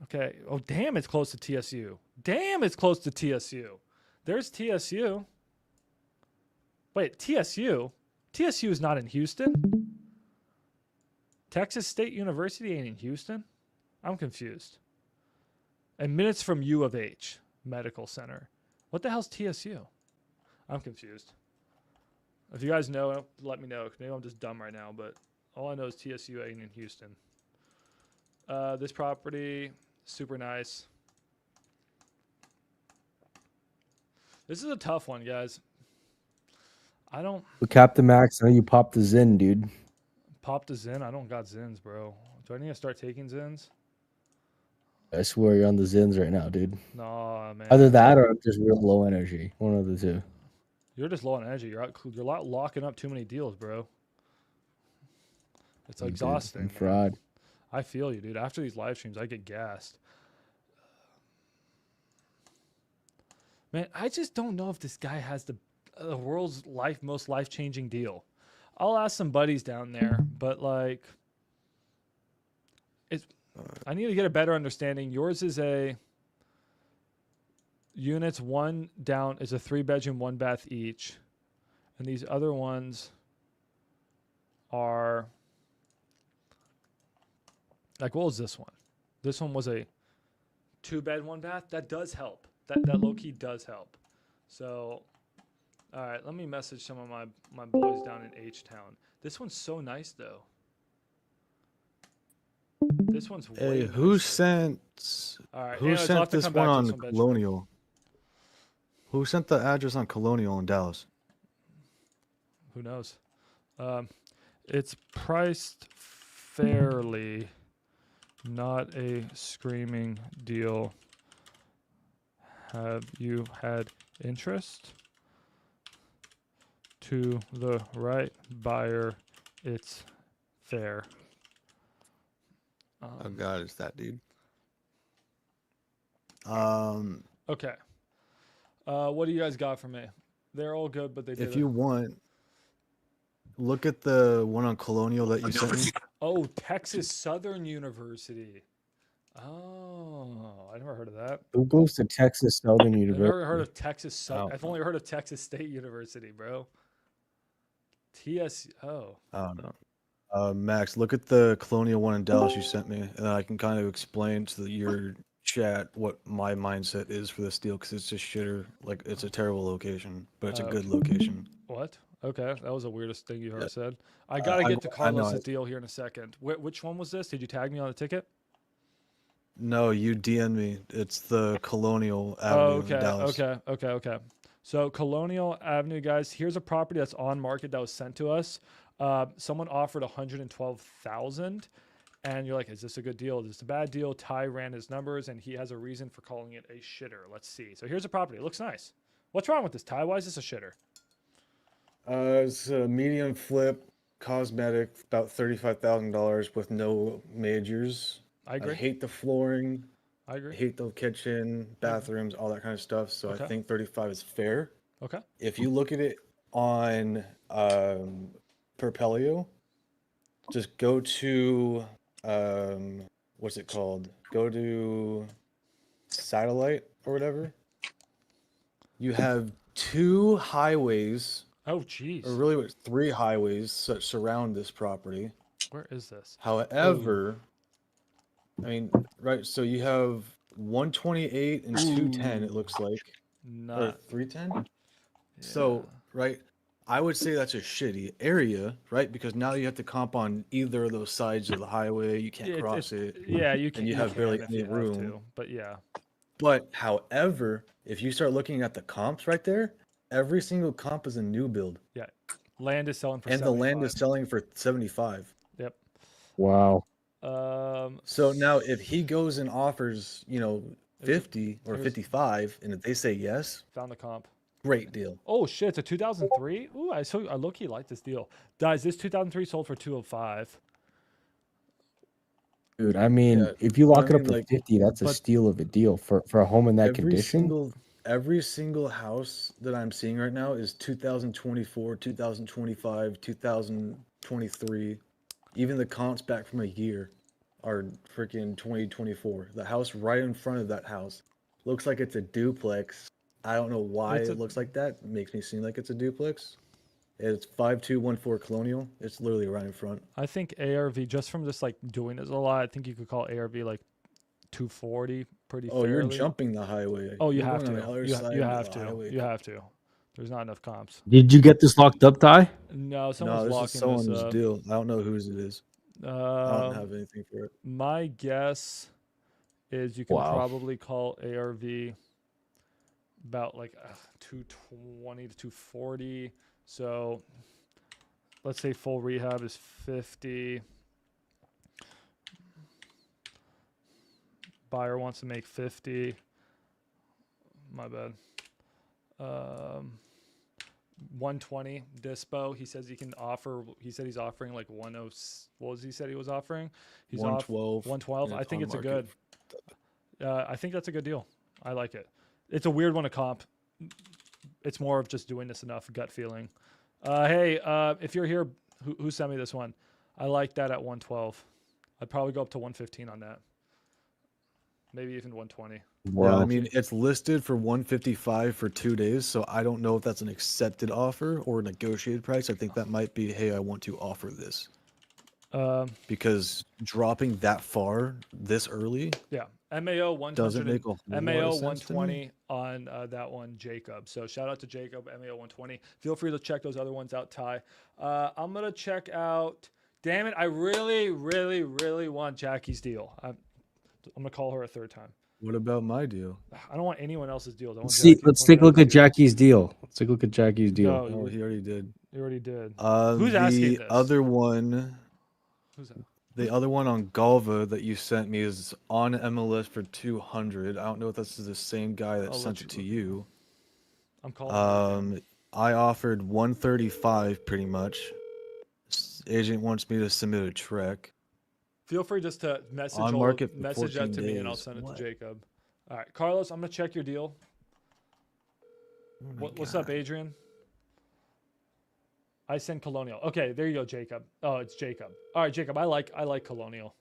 Okay. Oh, damn, it's close to TSU. Damn, it's close to TSU. There's TSU. Wait, TSU? TSU is not in Houston? Texas State University ain't in Houston? I'm confused. And minutes from U of H Medical Center. What the hell's TSU? I'm confused. If you guys know, let me know. Maybe I'm just dumb right now, but all I know is TSU ain't in Houston. This property, super nice. This is a tough one, guys. I don't... We capped the max, and then you popped the Zin, dude. Pop the Zin? I don't got Zins, bro. Do I need to start taking Zins? I swear you're on the Zins right now, dude. Nah, man. Either that or just real low energy. One of the two. You're just low on energy. You're locking up too many deals, bro. It's exhausting. Dude, fraud. I feel you, dude. After these live streams, I get gassed. Man, I just don't know if this guy has the world's most life-changing deal. I'll ask some buddies down there, but like, I need to get a better understanding. Yours is a units one down is a 3-bedroom, 1-bath each, and these other ones are like, what was this one? This one was a 2-bed, 1-bath. That does help. That low key does help. So, all right, let me message some of my boys down in H-Town. This one's so nice though. This one's way Hey, who nicer. sent? All right, Who anyways, I'll have sent to this come one back to on this one, Colonial? Who sent the address on Colonial in Dallas? Who knows? It's priced fairly, not a screaming deal. Have you had interest? To the right buyer, it's fair. Oh God, it's that dude. Okay. What do you guys got for me? They're all good, but they did If you want, look at the one on Colonial that you sent me. Oh, Texas Southern University. Oh, I never heard of that. Who goes to Texas Southern I've University? never heard of Texas. Oh. I've only heard of Texas State University, bro. TS. Oh. Oh no. Max, look at the Colonial one in Dallas you sent me, and then I can kind of explain to your chat what my mindset is for this deal because it's just shitter. Like it's a terrible location, but it's a good location. What? Okay, that was the weirdest thing you ever Yeah. said. I gotta get to I know Carlos's it. deal here in a second. Which one was this? Did you tag me on the ticket? No, you DM me. It's the Colonial Oh, Avenue okay, in Dallas. okay. So Colonial Avenue, guys. Here's a property that's on market that was sent to us. Someone offered 112,000, and you're like, "Is this a good deal? Is this a bad deal?" Ty ran his numbers, and he has a reason for calling it a shitter. Let's see. So here's a property. It looks nice. What's wrong with this, Ty? Why is this a shitter? It's a medium flip, cosmetic, about $35,000 with no majors. I agree. I hate the flooring. I I agree. hate the kitchen, bathrooms, all that kind of stuff. So Okay. I think 35 is fair. Okay. If you look at it on Propelio, just go to what's it called? Go to Satellite or whatever. You have 2 highways, Oh, jeez. or really what, 3 highways that surround this property. Where is this? However, I mean, right, so you have 128 and 210, it looks like. Or Not. 310? So, right, I would say that's a shitty area, right? Because now you have to comp on either of those sides of the highway. You can't cross it. Yeah, you can. And you have barely if any you have room. to, but yeah. But, however, if you start looking at the comps right there, every single comp is a new build. Yeah. Land is selling for And the land is 75. selling for 75. Yep. Wow. So now if he goes and offers, 50 or here's- 55, and if they say yes, Found the comp. great deal. Oh shit! It's a 2003. Ooh, I low-key like this deal. Guys, this 2003 sold for 205. Dude, I mean, Yeah, if you lock I it up mean, to like, 50, that's a but- steal of a deal for a home in that condition. Every single house that I'm seeing right now is 2024, 2025, 2023. Even the comps back from a year are freaking 2024. The house right in front of that house looks like it's a duplex. I don't know why it looks like that. It makes me seem like it's a duplex. It's 5214 Colonial. It's literally right in front. I think ARV, just from just like doing this a lot, I think you could call ARV like 240 pretty Oh, fairly. you're jumping the highway. Oh, you You're have going to. on the other You side have of the to. highway. You have to. There's not enough comps. Did you get this locked up, Ty? No, No, someone's this is locking someone's this up. deal. I don't know whose it is. I don't have anything for it. My guess is you can Wow. probably call ARV about like 220 to 240. So let's say full rehab is 50. Buyer wants to make 50. My bad. 120 dispo. He says he can offer. He said he's offering like 10. What was he said he was offering? He's 112. 112. and I think on it's a market. good. I think that's a good deal. I like it. It's a weird one to comp. It's more of just doing this enough gut feeling. Hey, if you're here, who sent me this one? I like that at 112. I'd probably go up to 115 on that. Maybe even 120. Yeah, I mean, it's listed for 155 for 2 days, so I don't know if that's an accepted offer or a negotiated price. I think that might be, hey, I want to offer this. Because dropping that far this early, yeah, MAO 100 doesn't make a whole MAO lot of sense to me. 120 on that one, Jacob. So shout out to Jacob, MAO 120. Feel free to check those other ones out, Ty. I'm gonna check out. Damn it, I really, really, really want Jackie's deal. I'm gonna call her a third time. What about my deal? I don't want anyone else's deals. I want See, Jackie- let's I want take a look at Jackie's Jackie's deal. Let's take a look at Jackie's deal. No, Oh, he already did. You already did. Who's asking the this? other one? Who's that? The other one on Galva that you sent me is on MLS for 200. I don't know if this is the same guy that I'll sent let it you to you. I'm calling. I offered 135 pretty much. Agent wants me to submit a trek. Feel free just to message On market for message that 14 to me and I'll days. send it What? to Jacob. All right, Carlos, I'm gonna check your deal. Oh What's up, Adrian? I send Colonial. Okay, there you go, Jacob. Oh, it's Jacob. All right, Jacob. I like Colonial.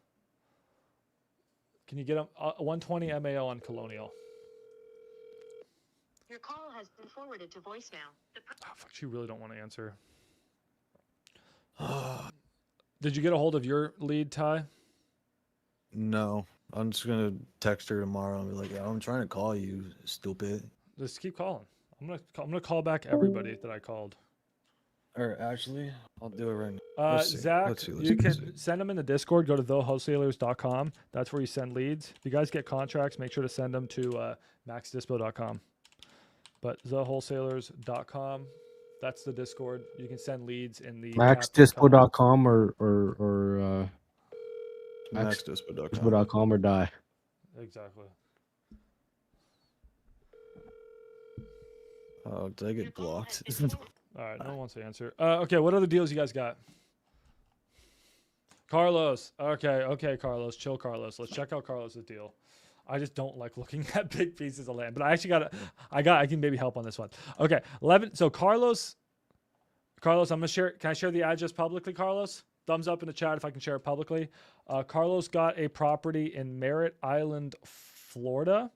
Can you get him 120 MAO on Colonial? Your call has been forwarded to voicemail. Oh, fuck, she really don't want to answer. Did you get a hold of your lead, Ty? No. I'm just gonna text her tomorrow and be like, "Yeah, I'm trying to call you, stupid." Just keep calling. I'm gonna call back everybody that I called. Or actually, I'll do it right now. Let's see. Zach, Let's see. you can send them in the Discord. Go to thewholesalers.com. That's where you send leads. If you guys get contracts, make sure to send them to maxdispo.com. But thewholesalers.com, that's the Discord. You can send leads in the maxdispo.com or maxdispo.com. maxdispo.com or die. Exactly. Oh, did I get blocked? All right, no one wants to answer. Okay, what other deals you guys got? Carlos. Okay, Carlos. Chill, Carlos. Let's check out Carlos's deal. I just don't like looking at big pieces of land, but I actually I can maybe help on this one. Okay, 11. So Carlos, I'm gonna share. Can I share the address publicly, Carlos? Thumbs up in the chat if I can share it publicly. Carlos got a property in Merritt Island, Florida,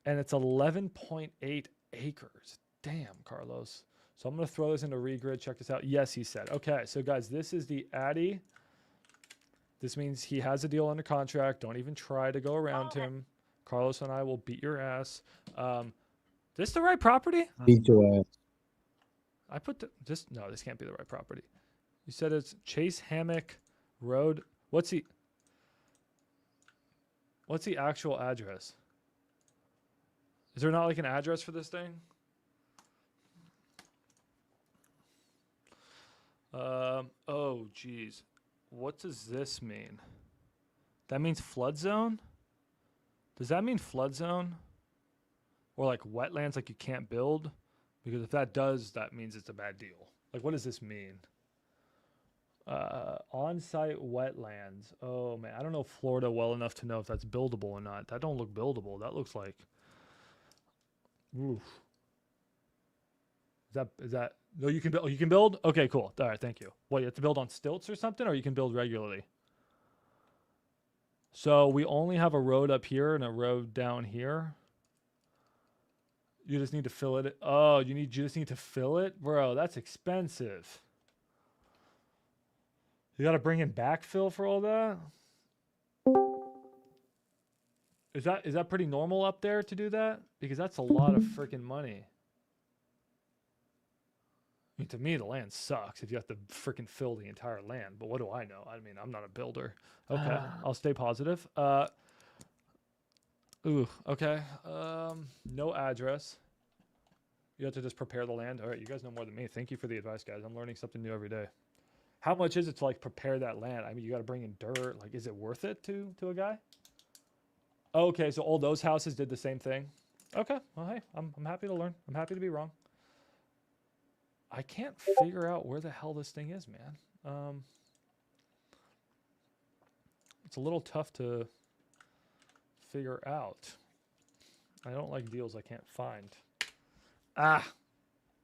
and it's 11.8 acres. Damn, Carlos. So I'm going to throw this into regrid. Check this out. Yes, he said. Okay, so guys, this is the Addy. This means he has a deal under contract. Don't even try to go around him. Carlos and I will beat your ass. This the right property? Beat your ass. I put this. No, this can't be the right property. You said it's Chase Hammock Road. What's the actual address? Is there not like an address for this thing? Oh, geez. What does this mean? That means flood zone? Does that mean flood zone? Or like wetlands, like you can't build? Because if that does, that means it's a bad deal. Like, what does this mean? On-site wetlands. Oh, man. I don't know Florida well enough to know if that's buildable or not. That don't look buildable. That looks like... Oof. Is that no, you can build. You can build. Okay, cool. All right, thank you. What, you have to build on stilts or something, or you can build regularly? So we only have a road up here and a road down here. You just need to fill it. Oh, you just need to fill it, bro. That's expensive. You got to bring in backfill for all that. Is that pretty normal up there to do that? Because that's a lot of freaking money. I mean, to me, the land sucks if you have to freaking fill the entire land. But what do I know? I mean, I'm not a builder. Okay, I'll stay positive. Okay. No address. You have to just prepare the land. All right, you guys know more than me. Thank you for the advice, guys. I'm learning something new every day. How much is it to like prepare that land? I mean, you got to bring in dirt. Like, is it worth it to a guy? Okay, so all those houses did the same thing. Okay, well, hey, I'm happy to learn. I'm happy to be wrong. I can't figure out where the hell this thing is, man. It's a little tough to figure out. I don't like deals I can't find.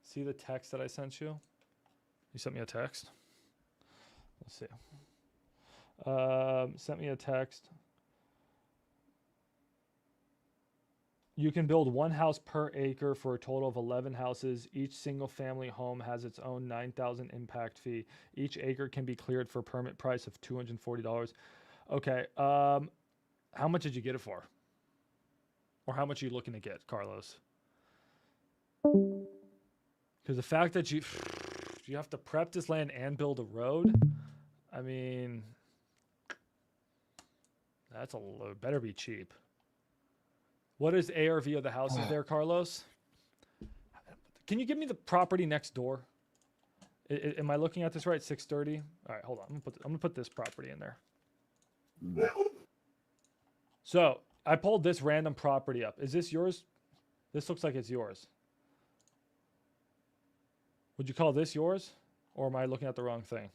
See the text that I sent you? You sent me a text? Let's see. Sent me a text. You can build one house per acre for a total of 11 houses. Each single family home has its own $9,000 impact fee. Each acre can be cleared for a permit price of $240. Okay. How much did you get it for? Or how much are you looking to get, Carlos? Because the fact that you have to prep this land and build a road, I mean, that's better be cheap. What is ARV of the houses there, Carlos? Can you give me the property next door? Am I looking at this right? 630. All right, hold on. I'm gonna put this property in there. So I pulled this random property up. Is this yours? This looks like it's yours. Would you call this yours, or am I looking at the wrong thing?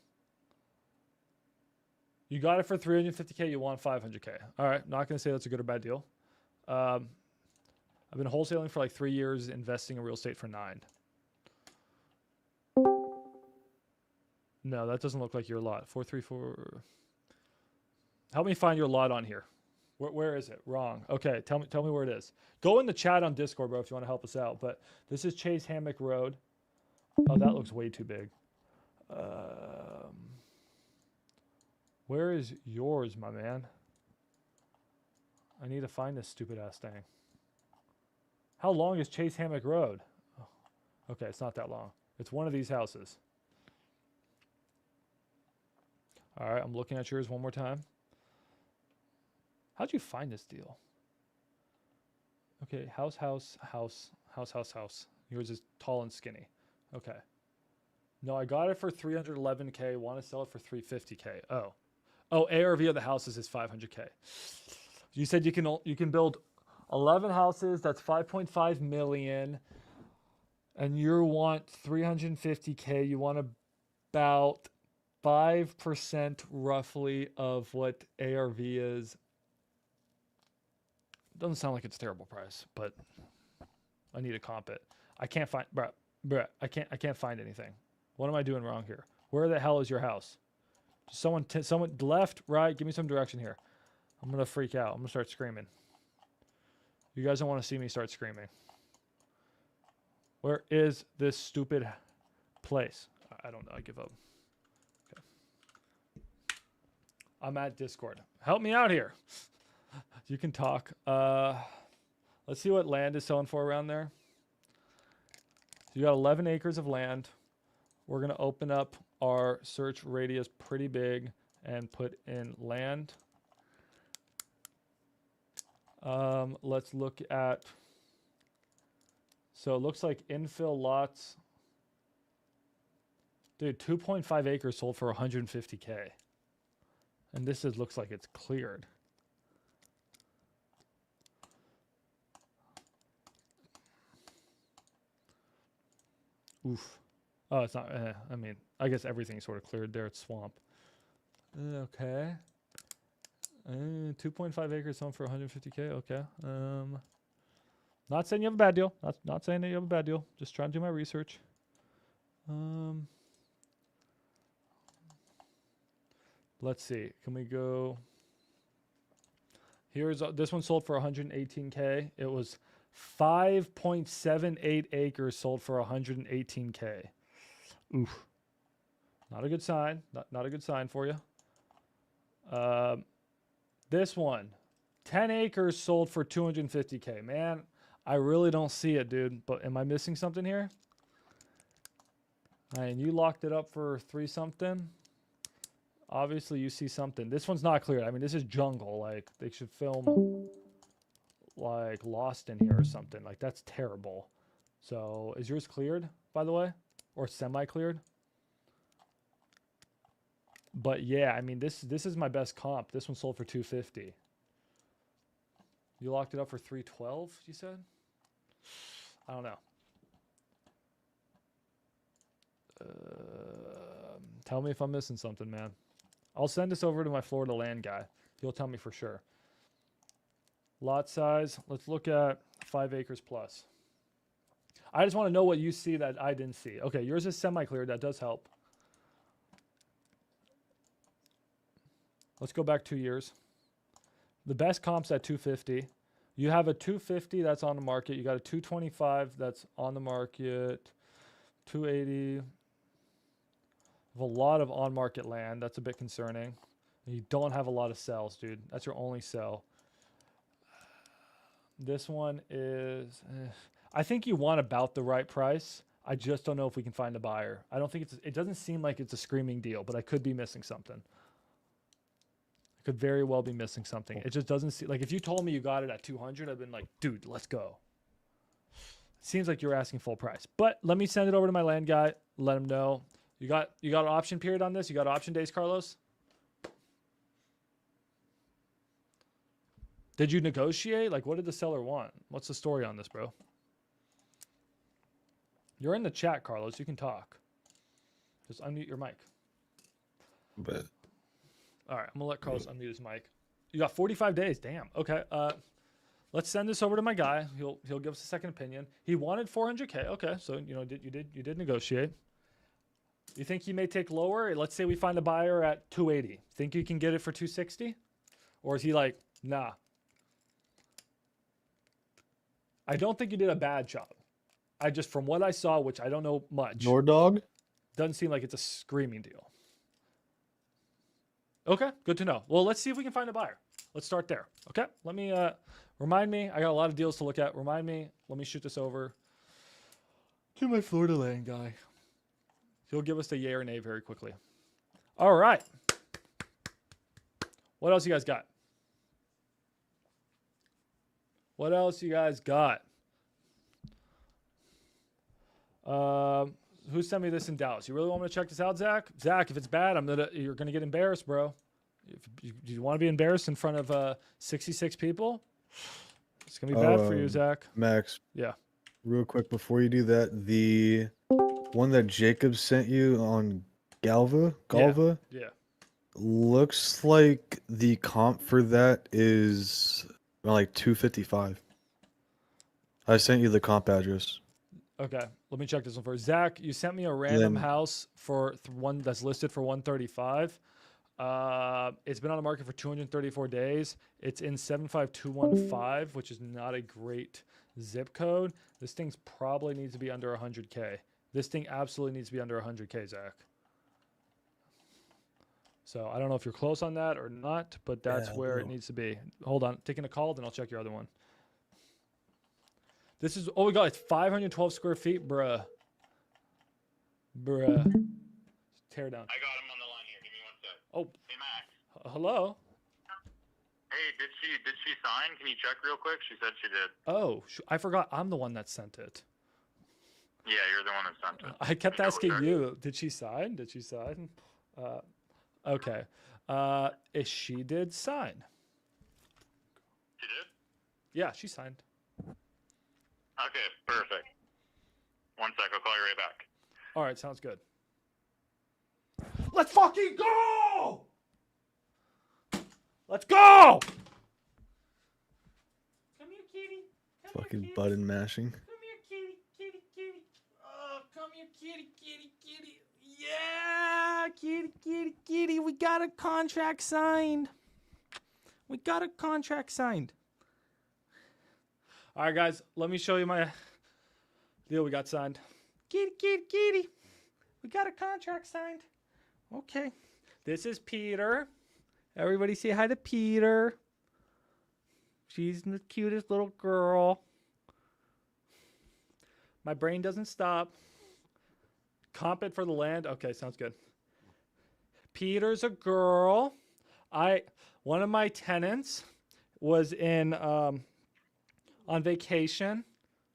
You got it for 350K. You want 500K. All right, not gonna say that's a good or bad deal. I've been wholesaling for like 3 years, investing in real estate for 9. No, that doesn't look like your lot. 434. Help me find your lot on here. Where is it? Wrong. Okay, tell me where it is. Go in the chat on Discord, bro, if you want to help us out. But this is Chase Hammock Road. Oh, that looks way too big. Where is yours, my man? I need to find this stupid ass thing. How long is Chase Hammock Road? Oh, okay, it's not that long. It's one of these houses. All right, I'm looking at yours one more time. How'd you find this deal? Okay, house. Yours is tall and skinny. Okay. No, I got it for 311K. Want to sell it for 350K. Oh, ARV of the houses is 500K. You said you can build 11 houses. That's 5.5 million, and you want 350K. You want about 5% roughly of what ARV is. Doesn't sound like it's a terrible price, but I need to comp it. I can't find, bruh. I can't find anything. What am I doing wrong here? Where the hell is your house? Someone left, right. Give me some direction here. I'm gonna freak out. I'm gonna start screaming. You guys don't want to see me start screaming. Where is this stupid place? I don't know. I give up. Okay. I'm at Discord. Help me out here. You can talk. Let's see what land is selling for around there. So you got 11 acres of land. We're going to open up our search radius pretty big and put in land. Let's look at, so it looks like infill lots. Dude, 2.5 acres sold for 150K. And this looks like it's cleared. Oof. Oh, it's not. I mean, I guess everything's sort of cleared there. It's swamp. Okay. 2.5 acres home for 150K. Okay. Not saying you have a bad deal. Not saying that you have a bad deal. Just trying to do my research. Let's see. Can we go? Here's this one sold for 118K. It was 5.78 acres sold for 118K. Oof. Not a good sign. Not a good sign for you. This one, 10 acres sold for 250K. Man, I really don't see it, dude. But am I missing something here? And you locked it up for 3 something. Obviously, you see something. This one's not clear. I mean, this is jungle. Like, they should film like Lost in here or something. Like, that's terrible. So, is yours cleared, by the way? Or semi-cleared? But yeah, I mean, this is my best comp. This one sold for 250. You locked it up for 312, you said? I don't know. Tell me if I'm missing something, man. I'll send this over to my Florida land guy. He'll tell me for sure. Lot size, let's look at 5 acres plus. I just want to know what you see that I didn't see. Okay, yours is semi-cleared. That does help. Let's go back 2 years. The best comp's at 250. You have a 250 that's on the market. You got a 225 that's on the market. 280. You have a lot of on-market land. That's a bit concerning. You don't have a lot of sells, dude. That's your only sell. This one is... I think you want about the right price. I just don't know if we can find a buyer. I don't think it doesn't seem like it's a screaming deal, but I could be missing something. I could very well be missing something. It just doesn't seem like if you told me you got it at 200, I've been like, dude, let's go. It seems like you're asking full price, but let me send it over to my land guy. Let him know. You got an option period on this? You got option days, Carlos? Did you negotiate? Like, what did the seller want? What's the story on this, bro? You're in the chat, Carlos. You can talk. Just unmute your mic. But All right, I'm gonna let Carlos unmute his mic. You got 45 days. Damn. Okay. Let's send this over to my guy. He'll give us a second opinion. He wanted 400K. Okay, so you did negotiate. You think he may take lower? Let's say we find a buyer at 280. Think you can get it for 260? Or is he like, nah? I don't think you did a bad job. I just, from what I saw, which I don't know much, your dog? doesn't seem like it's a screaming deal. Okay, good to know. Well, let's see if we can find a buyer. Let's start there. Okay. Let me remind me. I got a lot of deals to look at. Remind me. Let me shoot this over to my Florida land guy. He'll give us the yay or nay very quickly. All right. What else you guys got? What else you guys got? Who sent me this in Dallas? You really want me to check this out, Zach? Zach, if it's bad, you're gonna get embarrassed, bro. Do you want to be embarrassed in front of 66 people? It's gonna be bad for you, Zach. Max. Yeah. Real quick before you do that, the one that Jacob sent you on Galva, Yeah. looks like the comp for that is around like 255. I sent you the comp address. Okay. Let me check this one first. Zach, you sent me a random Then- house for one that's listed for 135. It's been on the market for 234 days. It's in 75215, which is not a great zip code. This thing's probably needs to be under 100K. This thing absolutely needs to be under 100K, Zach. So I don't know if you're close on that or not, but that's where it needs to be. Hold on, taking a call, then I'll check your other one. This is, oh my God, it's 512 square feet, bruh. Tear down. I got him on the line here. Give me 1 sec. Oh, Hey, Max. hello. Hey, did she sign? Can you check real quick? She said she did. Oh, I forgot. I'm the one that sent it. Yeah, you're the one that sent it. I kept Can you asking double check? you, did she sign? Did she sign? Okay. She did sign. She did? Yeah, she signed. Okay, perfect. 1 sec, I'll call you right back. All right, sounds good. Let's fucking go! Let's go! Come here, kitty. Come Fucking here, kitty. button mashing. Come here, kitty, kitty. Oh, come here, kitty. Yeah, kitty. We got a contract signed. All right, guys, let me show you my deal we got signed. Kitty. We got a contract signed. Okay. This is Peter. Everybody say hi to Peter. She's the cutest little girl. My brain doesn't stop. Comp it for the land. Okay, sounds good. Peter's a girl. One of my tenants was in on vacation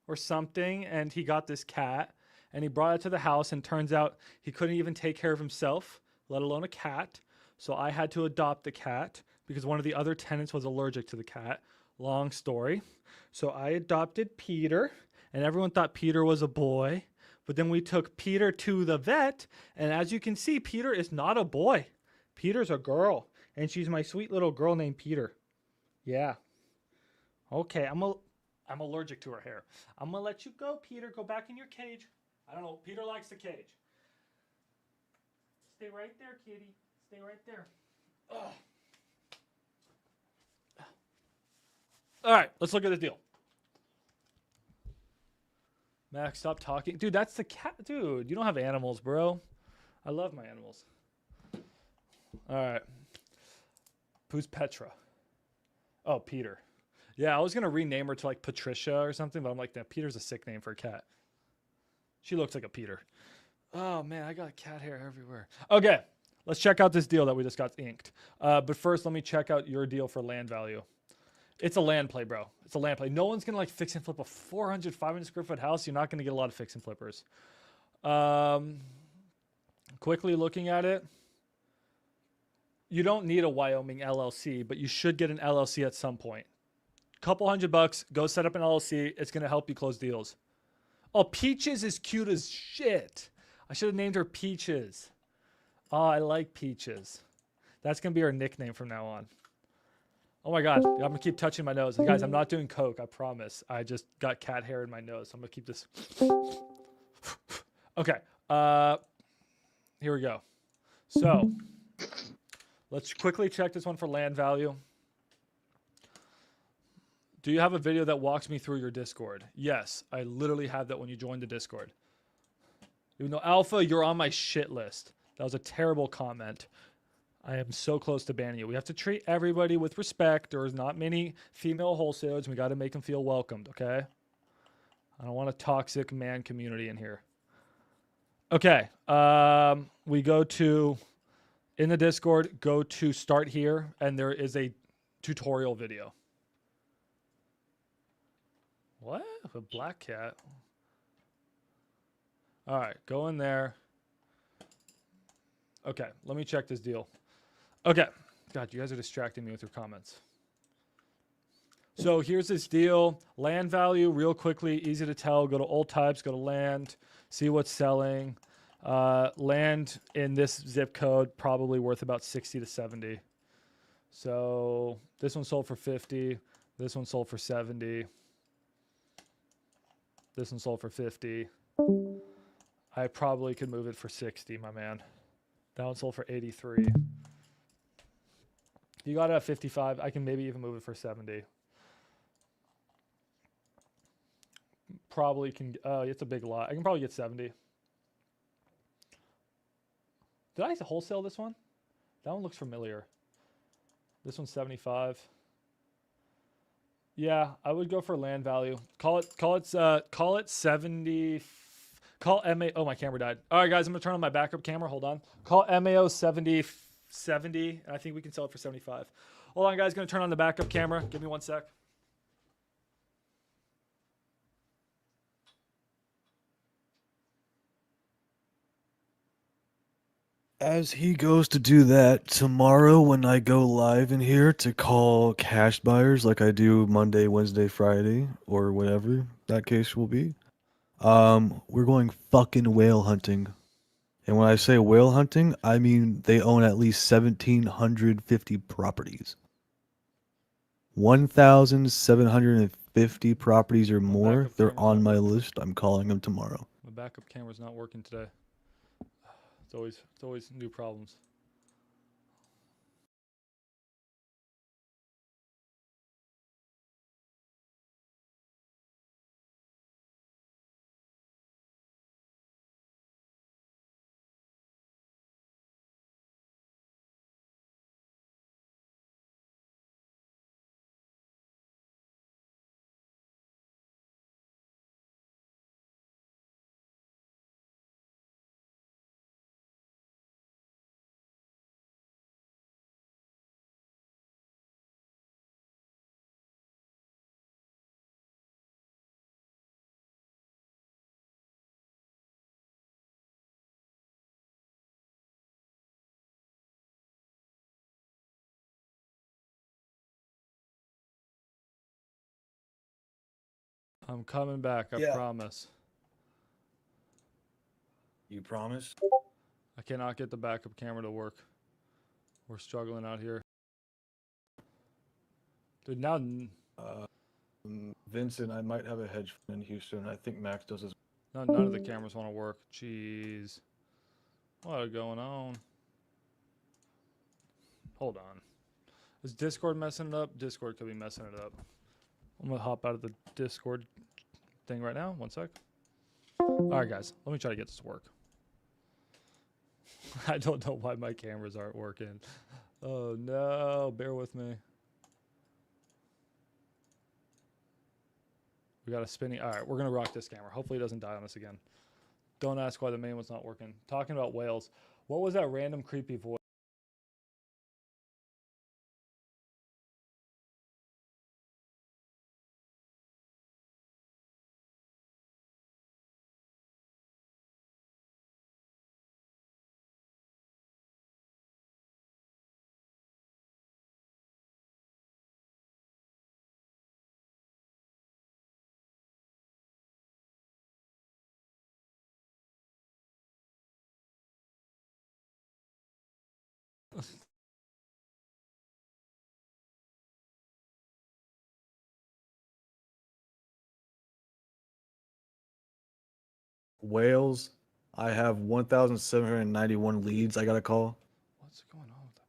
or something, and he got this cat, and he brought it to the house, and turns out he couldn't even take care of himself, let alone a cat. So I had to adopt the cat because one of the other tenants was allergic to the cat. Long story. So I adopted Peter, and everyone thought Peter was a boy. But then we took Peter to the vet, and as you can see, Peter is not a boy. Peter's a girl, and she's my sweet little girl named Peter. Yeah. Okay, I'm allergic to her hair. I'm going to let you go, Peter. Go back in your cage. I don't know. Peter likes the cage. Stay right there, kitty. Stay right there. Ugh. All right, let's look at the deal. Max, stop talking. Dude, that's the cat. Dude, you don't have animals, bro. I love my animals. All right. Who's Petra? Oh, Peter. Yeah, I was going to rename her to like Patricia or something, but I'm like, nah, Peter's a sick name for a cat. She looks like a Peter. Oh, man, I got cat hair everywhere. Okay, let's check out this deal that we just got inked. But first, let me check out your deal for land value. It's a land play, bro. It's a land play. No one's going to like fix and flip a 400, 500 square foot house. You're not going to get a lot of fix and flippers. Quickly looking at it. You don't need a Wyoming LLC, but you should get an LLC at some point. Couple $100, go set up an LLC. It's going to help you close deals. Oh, Peaches is cute as shit. I should have named her Peaches. Oh, I like Peaches. That's going to be her nickname from now on. Oh my God, I'm going to keep touching my nose. And guys, I'm not doing coke, I promise. I just got cat hair in my nose, so I'm going to keep this. Okay, here we go. So, let's quickly check this one for land value. Do you have a video that walks me through your Discord? Yes, I literally have that when you join the Discord. Even though Alpha, you're on my shit list. That was a terrible comment. I am so close to banning you. We have to treat everybody with respect. There's not many female wholesalers. We got to make them feel welcomed, okay? I don't want a toxic man community in here. Okay. We go to, in the Discord, go to start here, and there is a tutorial video. What? A black cat? All right, go in there. Okay, let me check this deal. Okay. God, you guys are distracting me with your comments. So here's this deal. Land value, real quickly, easy to tell. Go to old types, go to land, see what's selling. Land in this zip code, probably worth about 60 to 70. So this one sold for 50. This one sold for 70. This one sold for 50. I probably could move it for 60, my man. That one sold for 83. You got it at 55. I can maybe even move it for 70. Probably can. It's a big lot. I can probably get 70. Did I wholesale this one? That one looks familiar. This one's 75. Yeah, I would go for land value. Call it 70. Call MA. Oh, my camera died. All right, guys, I'm gonna turn on my backup camera. Hold on. Call MAO 70. And I think we can sell it for 75. Hold on, guys. Gonna turn on the backup camera. Give me 1 sec. As he goes to do that, tomorrow when I go live in here to call cash buyers like I do Monday, Wednesday, Friday, or whatever that case will be, we're going fucking whale hunting. And when I say whale hunting, I mean they own at least 1,750 properties. 1,750 properties or more. backup They're camera's on not my working. list. I'm calling them tomorrow. My backup camera's not working today. It's always new problems. I'm coming back, I promise. You promise? I cannot get the backup camera to work. We're struggling out here. Dude, now... Vincent, I might have a hedge fund in Houston. I think Max does as None of the cameras want to work. Jeez. What is going on? Hold on. Is Discord messing it up? Discord could be messing it up. I'm going to hop out of the Discord thing right now. 1 sec. All right, guys. Let me try to get this to work. I don't know why my cameras aren't working. Oh, no. Bear with me. We got a spinning. All right, we're going to rock this camera. Hopefully it doesn't die on us again. Don't ask why the main one's not working. Talking about whales. What was that random creepy voice? whales. I have 1,791 leads I gotta call. What's going on with that?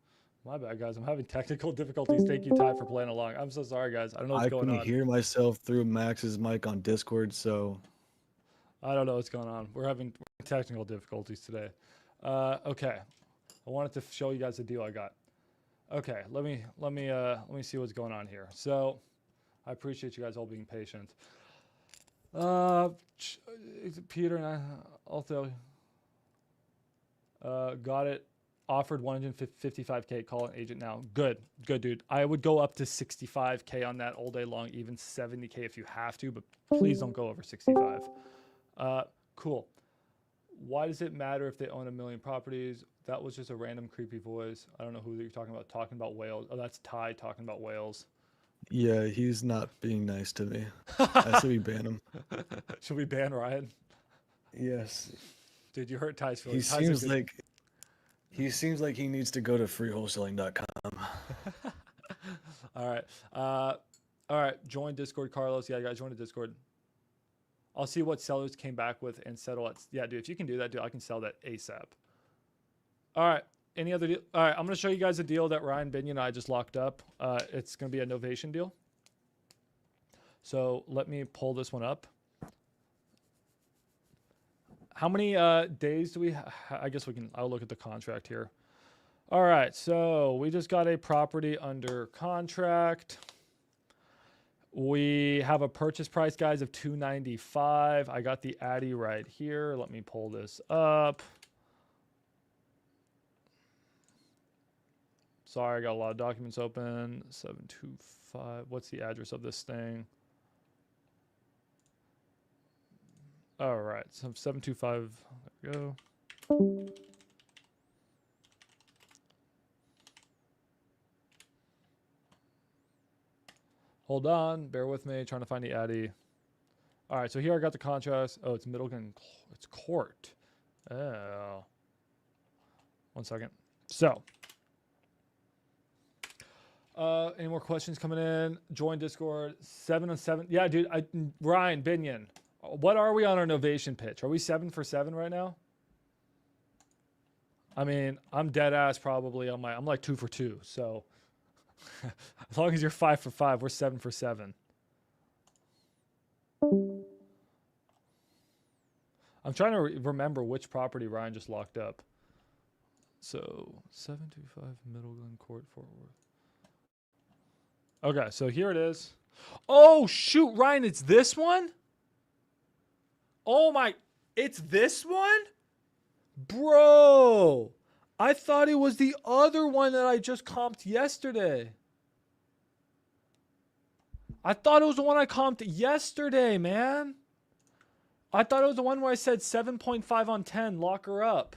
My bad, guys. I'm having technical difficulties. Thank you, Ty, for playing along. I'm so sorry, guys. I don't know what's going on. I can hear myself through Max's mic on Discord, so... I don't know what's going on. We're having technical difficulties today. Okay. I wanted to show you guys the deal I got. Okay, let me see what's going on here. So, I appreciate you guys all being patient. Peter and I also got it. Offered 155K. Call an agent now. Good, dude. I would go up to 65K on that all day long, even 70K if you have to, but please don't go over 65. Cool. Why does it matter if they own 1 million properties? That was just a random creepy voice. I don't know who you're talking about. Talking about whales. Oh, that's Ty talking about whales. Yeah, he's not being nice to me. I say we ban him. Should we ban Ryan? Yes. Dude, you hurt Ty's feelings. He seems like he needs to go to freewholesaling.com. All right. Join Discord, Carlos. Yeah, guys, join the Discord. I'll see what sellers came back with and settle it. Yeah, dude, if you can do that, dude, I can sell that ASAP. All right. Any other deal? All right, I'm going to show you guys a deal that Ryan Binion and I just locked up. It's going to be a novation deal. So let me pull this one up. How many days do we I guess I'll look at the contract here. All right, so we just got a property under contract. We have a purchase price, guys, of $295. I got the Addy right here. Let me pull this up. Sorry, I got a lot of documents open. 725. What's the address of this thing? All right, so 725. There we go. Hold on, bear with me, trying to find the Addy. All right, so here I got the contrast. Oh, it's Middleton, it's court. Oh. 1 second. So, any more questions coming in? Join Discord. 7 on 7. Yeah, dude. Ryan Binion. What are we on our novation pitch? Are we 7 for 7 right now? I mean, I'm dead ass probably on I'm like 2 for 2. So as long as you're 5 for 5, we're 7 for 7. I'm trying to remember which property Ryan just locked up. So 725 Middleton Court, Fort Worth. Okay, so here it is. Oh shoot, Ryan, it's this one? Oh my, it's this one? Bro, I thought it was the other one that I just comped yesterday. I thought it was the one I comped yesterday, man. I thought it was the one where I said 7.5 on 10, lock her up.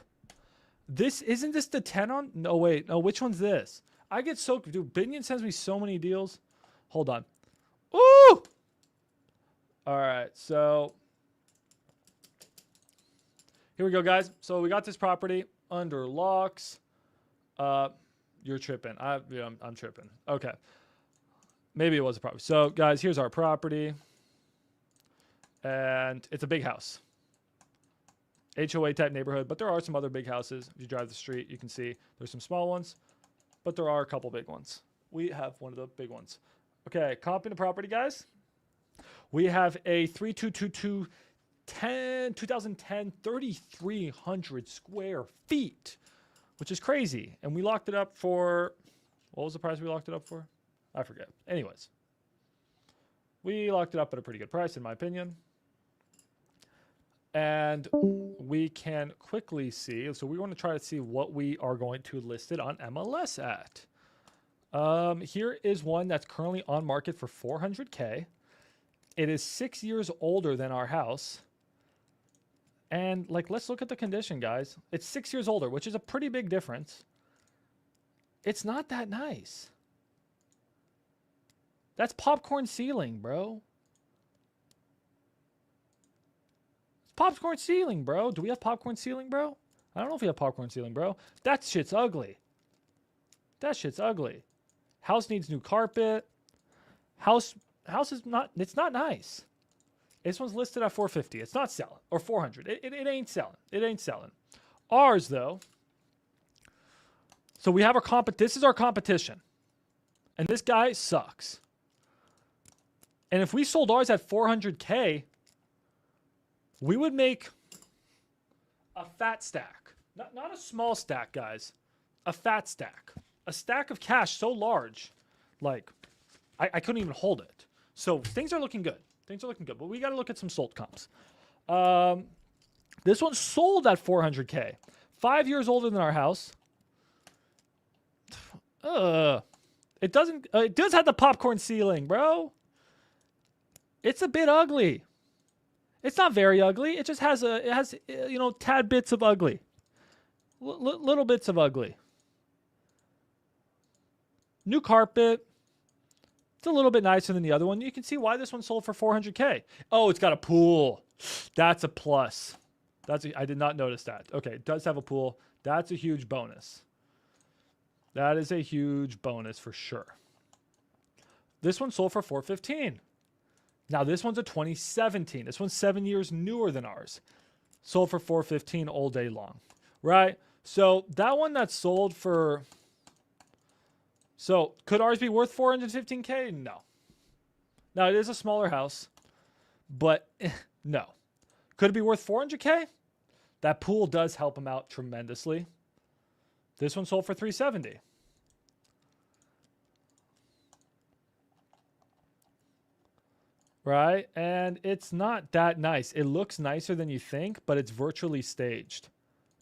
Isn't this the 10 on? No, wait. No, which one's this? I get so, dude, Binion sends me so many deals. Hold on. Ooh! All right, so here we go, guys. So we got this property under locks. You're tripping. I'm tripping. Okay. Maybe it was a property. So, guys, here's our property. And it's a big house. HOA type neighborhood, but there are some other big houses. If you drive the street, you can see there's some small ones, but there are a couple big ones. We have one of the big ones. Okay, comping the property, guys. We have a 3222 2010 3,300 square feet, which is crazy. And we locked it up for, what was the price we locked it up for? I forget. Anyways, we locked it up at a pretty good price, in my opinion. And we can quickly see, so we want to try to see what we are going to list it on MLS at. Here is one that's currently on market for $400K. It is 6 years older than our house. And like, let's look at the condition, guys. It's 6 years older, which is a pretty big difference. It's not that nice. That's popcorn ceiling, bro. It's popcorn ceiling, bro. Do we have popcorn ceiling, bro? I don't know if we have popcorn ceiling, bro. That shit's ugly. That shit's ugly. House needs new carpet. House is not, it's not nice. This one's listed at $450. It's not selling. Or $400. It ain't selling. It ain't selling. Ours, though. So we have our this is our competition. And this guy sucks. And if we sold ours at $400K, we would make a fat stack. Not a small stack, guys. a fat stack, a stack of cash so large, like I couldn't even hold it. So things are looking good. Things are looking good, but we got to look at some sold comps. This one sold at 400K, 5 years older than our house. It doesn't. It does have the popcorn ceiling, bro. It's a bit ugly. It's not very ugly. It just has tad bits of ugly, little bits of ugly. New carpet. It's a little bit nicer than the other one. You can see why this one sold for 400K. Oh, it's got a pool. That's a plus. I did not notice that. Okay, it does have a pool. That's a huge bonus. That is a huge bonus for sure. This one sold for 415. Now this one's a 2017. This one's 7 years newer than ours. Sold for 415 all day long, right? So that one that sold for. So could ours be worth 415K? No. Now it is a smaller house, but no. Could it be worth 400K? That pool does help him out tremendously. This one sold for 370. Right? And it's not that nice. It looks nicer than you think, but it's virtually staged.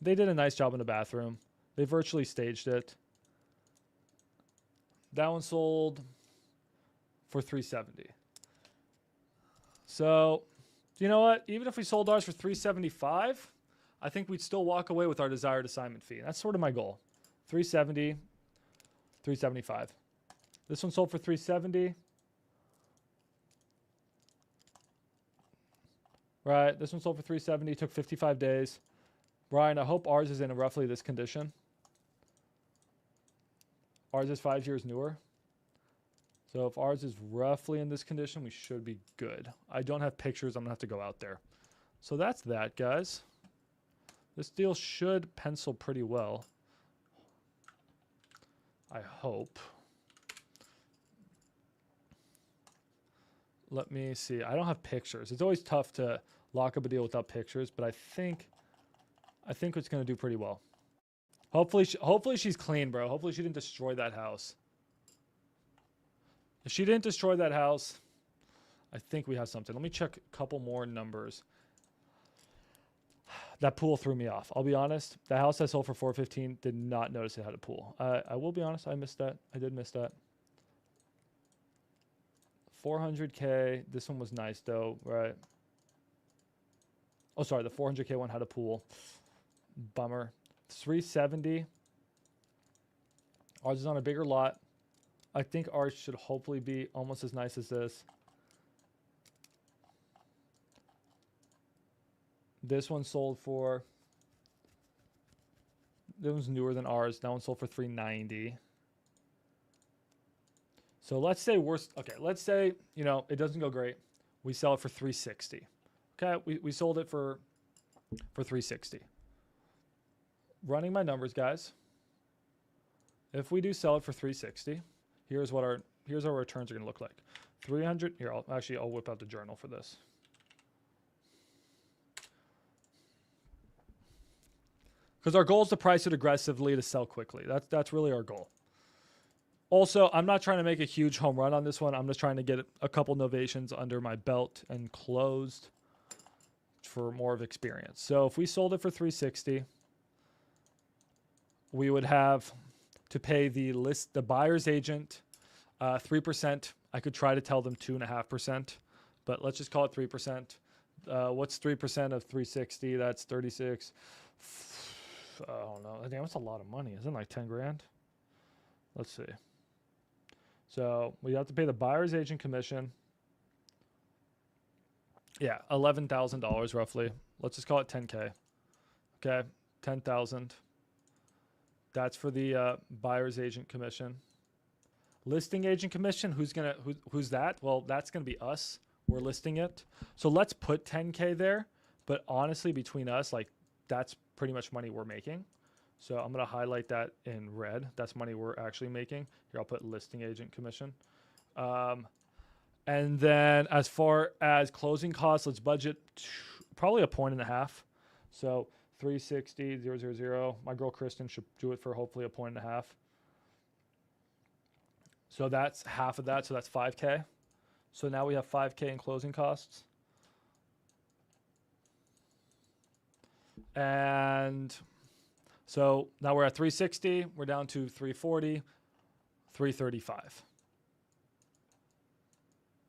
They did a nice job in the bathroom. They virtually staged it. That one sold for 370. So, you know what? Even if we sold ours for 375, I think we'd still walk away with our desired assignment fee. That's sort of my goal. 370, 375. This one sold for 370. Right, this one sold for 370, took 55 days. Brian, I hope ours is in roughly this condition. Ours is 5 years newer. So if ours is roughly in this condition, we should be good. I don't have pictures. I'm going to have to go out there. So that's that, guys. This deal should pencil pretty well. I hope. Let me see. I don't have pictures. It's always tough to lock up a deal without pictures, but I think it's going to do pretty well. Hopefully she's clean, bro. Hopefully she didn't destroy that house. If she didn't destroy that house, I think we have something. Let me check a couple more numbers. That pool threw me off. I'll be honest. The house I sold for 415 did not notice it had a pool. I will be honest. I missed that. I did miss that. 400K. This one was nice though, right? Oh, sorry. The 400K one had a pool. Bummer. 370. Ours is on a bigger lot. I think ours should hopefully be almost as nice as this. This one sold for. This one's newer than ours. That one sold for 390. So let's say let's say, it doesn't go great. We sell it for 360. Okay, we sold it for 360. Running my numbers, guys. If we do sell it for 360, here's what our returns are going to look like. 300. Here, I'll whip out the journal for this. Because our goal is to price it aggressively to sell quickly. That's really our goal. Also, I'm not trying to make a huge home run on this one. I'm just trying to get a couple novations under my belt and closed for more of experience. So if we sold it for 360, we would have to pay the buyer's agent 3%. I could try to tell them 2.5%, but let's just call it 3%. What's 3% of 360? That's 36. I don't know. Damn, that's a lot of money. Isn't it like 10 grand? Let's see. So we have to pay the buyer's agent commission. Yeah, $11,000 roughly. Let's just call it 10K. Okay, 10,000. That's for the buyer's agent commission. Listing agent commission. Who's that? Well, that's gonna be us. We're listing it. So let's put 10K there. But honestly, between us, like that's pretty much money we're making. So I'm going to highlight that in red. That's money we're actually making. Here, I'll put listing agent commission. And then as far as closing costs, let's budget probably 1.5 points. So 360, 000. My girl Kristen should do it for hopefully a 1.5. So that's half of that. So that's 5K. So now we have 5K in closing costs. And so now we're at 360. We're down to 340, 335.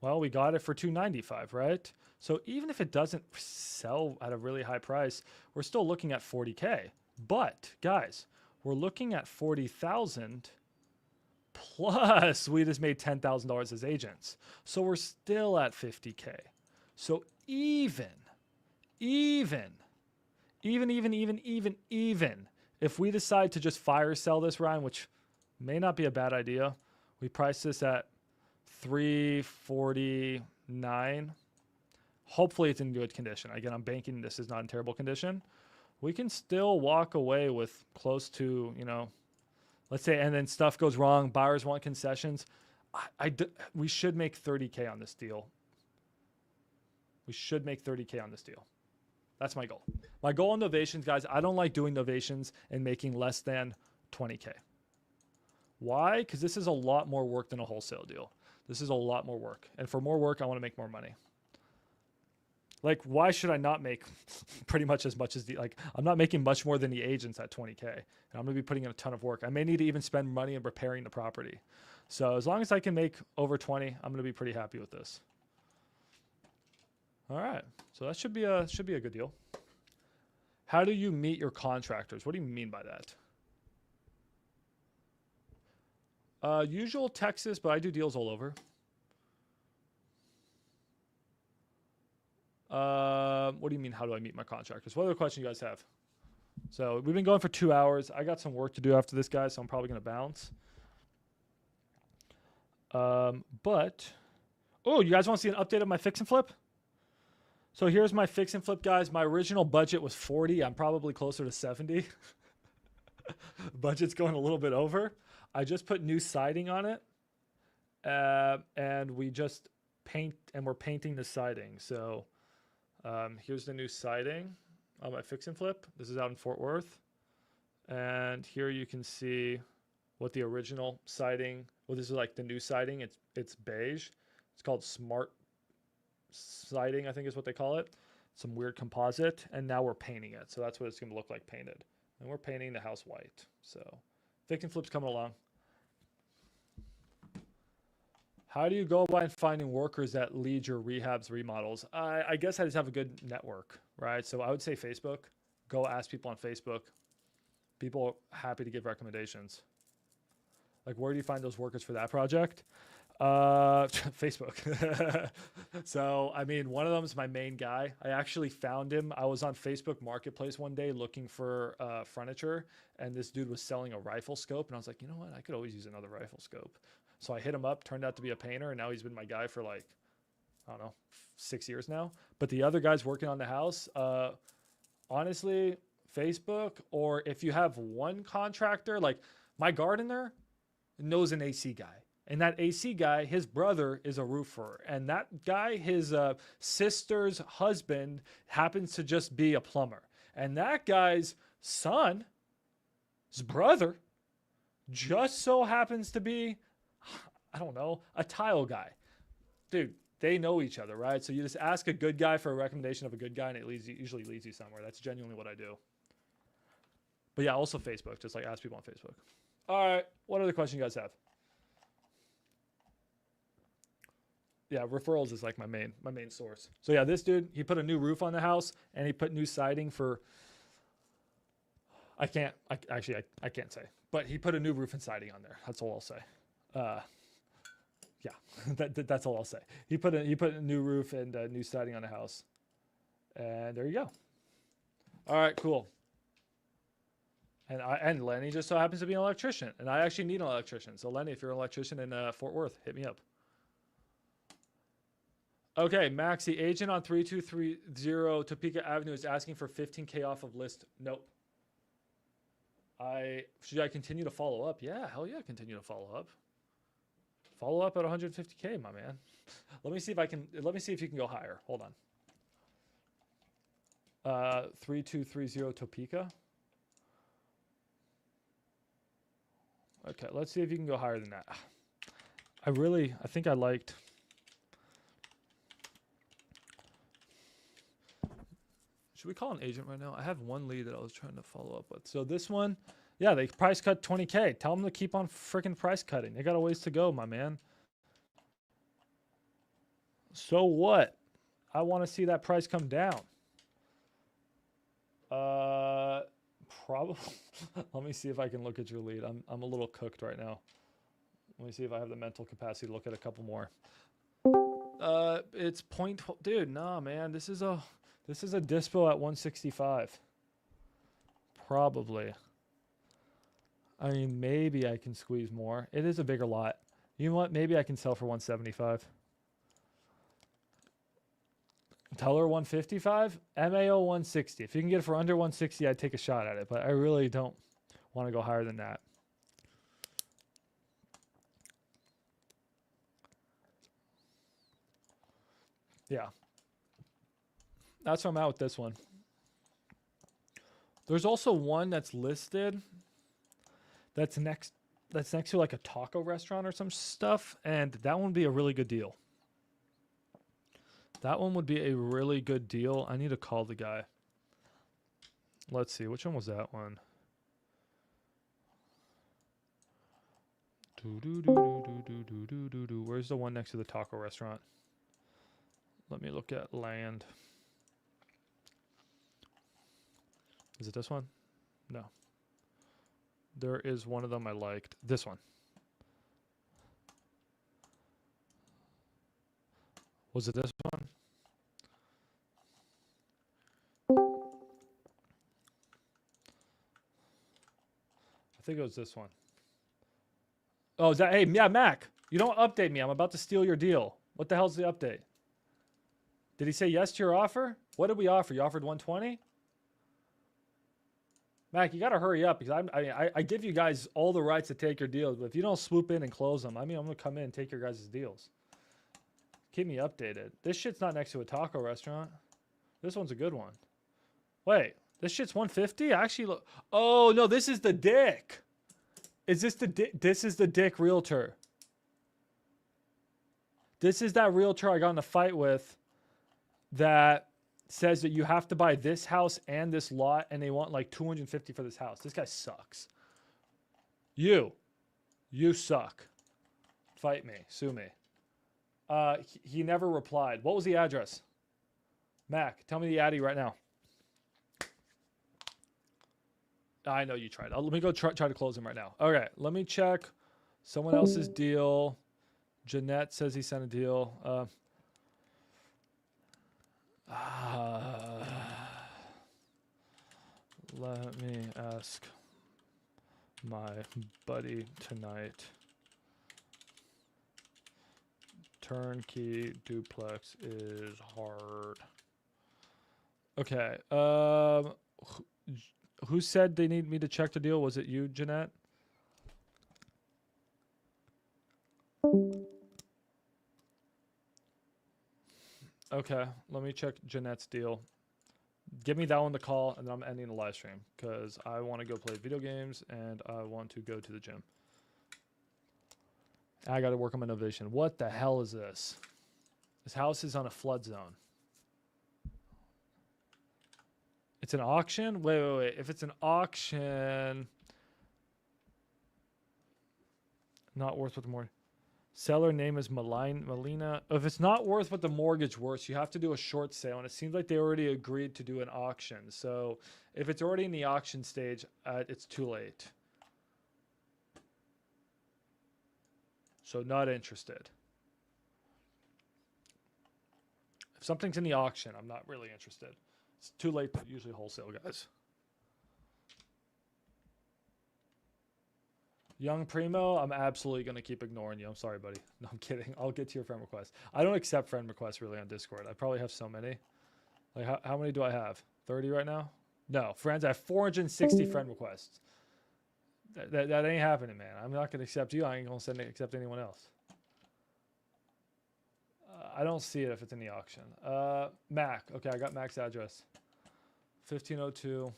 Well, we got it for 295, right? So even if it doesn't sell at a really high price, we're still looking at 40K. But guys, we're looking at 40,000 plus we just made $10,000 as agents. So we're still at 50K. So even if we decide to just fire sell this, Ryan, which may not be a bad idea, we price this at 349. Hopefully it's in good condition. Again, I'm banking this is not in terrible condition. We can still walk away with close to, you know, let's say, and then stuff goes wrong, buyers want concessions. We should make 30K on this deal. We should make 30K on this deal. That's my goal. My goal on novations, guys, I don't like doing novations and making less than 20K. Why? Because this is a lot more work than a wholesale deal. This is a lot more work. And for more work, I want to make more money. Like, why should I not make pretty much as much as I'm not making much more than the agents at 20K. And I'm going to be putting in a ton of work. I may need to even spend money in repairing the property. So as long as I can make over 20, I'm going to be pretty happy with this. All right. So that should be a good deal. How do you meet your contractors? What do you mean by that? Usual Texas, but I do deals all over. What do you mean, how do I meet my contractors? What other question you guys have? So we've been going for 2 hours. I got some work to do after this, guy, so I'm probably going to bounce. But, oh, you guys want to see an update of my fix and flip? So here's my fix and flip, guys. My original budget was 40. I'm probably closer to 70. Budget's going a little bit over. I just put new siding on it. And we just we're painting the siding. So here's the new siding on my fix and flip. This is out in Fort Worth. And here you can see what the original siding, well, this is like the new siding. It's beige. It's called Smart Siding, I think is what they call it. Some weird composite. And now we're painting it. So that's what it's going to look like painted. And we're painting the house white. So fix and flip's coming along. How do you go about finding workers that lead your rehabs, remodels? I guess I just have a good network, right? So I would say Facebook. Go ask people on Facebook. People are happy to give recommendations. Like, where do you find those workers for that project? Facebook. So, I mean, one of them is my main guy. I actually found him. I was on Facebook Marketplace one day looking for furniture, and this dude was selling a rifle scope. And I was like, you know what? I could always use another rifle scope. So I hit him up, turned out to be a painter, and now he's been my guy for like, I don't know, 6 years now. But the other guy's working on the house. Honestly, Facebook, or if you have one contractor, like my gardener knows an AC guy. And that AC guy, his brother is a roofer. And that guy, his sister's husband, happens to just be a plumber. And that guy's son, his brother, just so happens to be, I don't know, a tile guy. Dude, they know each other, right? So you just ask a good guy for a recommendation of a good guy, and it usually leads you somewhere. That's genuinely what I do. But yeah, also Facebook. Just like ask people on Facebook. All right, what other question you guys have? Yeah, referrals is like my main source. So yeah, this dude, he put a new roof on the house, and he put new siding for, I can't say, but he put a new roof and siding on there. That's all I'll say. Yeah, that's all I'll say. He put a new roof and new siding on the house, and there you go. All right, cool. And Lenny just so happens to be an electrician, and I actually need an electrician. So Lenny, if you're an electrician in Fort Worth, hit me up. Okay, Max, the agent on 3230 Topeka Avenue is asking for 15K off of list. Nope. Should I continue to follow up? Yeah, hell yeah, continue to follow up. Follow up at 150K, my man. Let me see if you can go higher. Hold 3230 Topeka. Okay, let's see if you can go higher than that. I think I liked. Should we call an agent right now? I have one lead that I was trying to follow up with. So this one, yeah, they price cut 20K. Tell them to keep on freaking price cutting. They got a ways to go, my man. So what? I want to see that price come down. Probably. Let me see if I can look at your lead. I'm a little cooked right now. Let me see if I have the mental capacity to look at a couple more. It's 0.12. Dude, nah, man. This is a dispo at 165. Probably. I mean, maybe I can squeeze more. It is a bigger lot. You know what? Maybe I can sell for 175. Teller 155, MAO 160. If you can get it for under 160, I'd take a shot at it, but I really don't want to go higher than that. Yeah. That's where I'm at with this one. There's also one that's listed that's next to like a taco restaurant or some stuff, and that one would be a really good deal. That one would be a really good deal. I need to call the guy. Let's see. Which one was that one? Where's the one next to the taco restaurant? Let me look at land. Is it this one? No. There is one of them I liked. This one. Was it this one? I think it was this one. Oh, is that? Hey, yeah, Mac. You don't update me. I'm about to steal your deal. What the hell's the update? Did he say yes to your offer? What did we offer? You offered 120? Mac, you got to hurry up because I give you guys all the rights to take your deals, but if you don't swoop in and close them, I mean, I'm going to come in and take your guys' deals. Keep me updated. This shit's not next to a taco restaurant. This one's a good one. Wait, this shit's 150? I actually look. Oh, no, this is the dick. Is this the dick? This is the dick realtor. This is that realtor I got in a fight with that says that you have to buy this house and this lot, and they want like 250 for this house. This guy sucks. You suck. Fight me. Sue me. He never replied. What was the address? Mac, tell me the Addy right now. I know you tried. Let me go try to close him right now. Okay, let me check someone else's deal. Jeanette says he sent a deal. Let me ask my buddy tonight. Turnkey duplex is hard. Okay. Who said they need me to check the deal? Was it you, Jeanette? Okay, let me check Jeanette's deal. Give me that one to call, and then I'm ending the live stream because I want to go play video games and I want to go to the gym. I got to work on my innovation. What the hell is this? This house is on a flood zone. It's an auction? Wait. If it's an auction, not worth what the mortgage. Seller name is Melina. If it's not worth what the mortgage worth, you have to do a short sale. And it seems like they already agreed to do an auction. So if it's already in the auction stage, it's too late. So not interested. If something's in the auction, I'm not really interested. It's too late to usually wholesale, guys. Young Primo, I'm absolutely going to keep ignoring you. I'm sorry, buddy. No, I'm kidding. I'll get to your friend request. I don't accept friend requests really on Discord. I probably have so many. Like, how many do I have? 30 right now? No, friends, I have 460 friend requests. That ain't happening, man. I'm not going to accept you. I ain't going to accept anyone else. I don't see it if it's in the auction. Mac. Okay, I got Mac's address. 1502.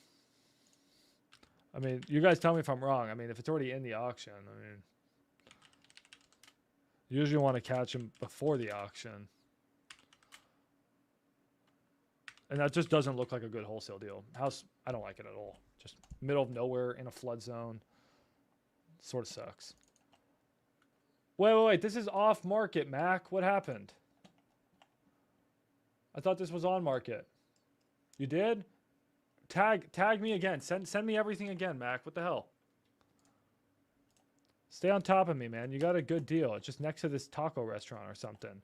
I mean, you guys tell me if I'm wrong. I mean, if it's already in the auction, I mean, you usually want to catch them before the auction. And that just doesn't look like a good wholesale deal. House, I don't like it at all. Just middle of nowhere in a flood zone. Sort of sucks. Wait. This is off market, Mac. What happened? I thought this was on market. You did? Tag me again. Send me everything again, Mac. What the hell? Stay on top of me, man. You got a good deal. It's just next to this taco restaurant or something.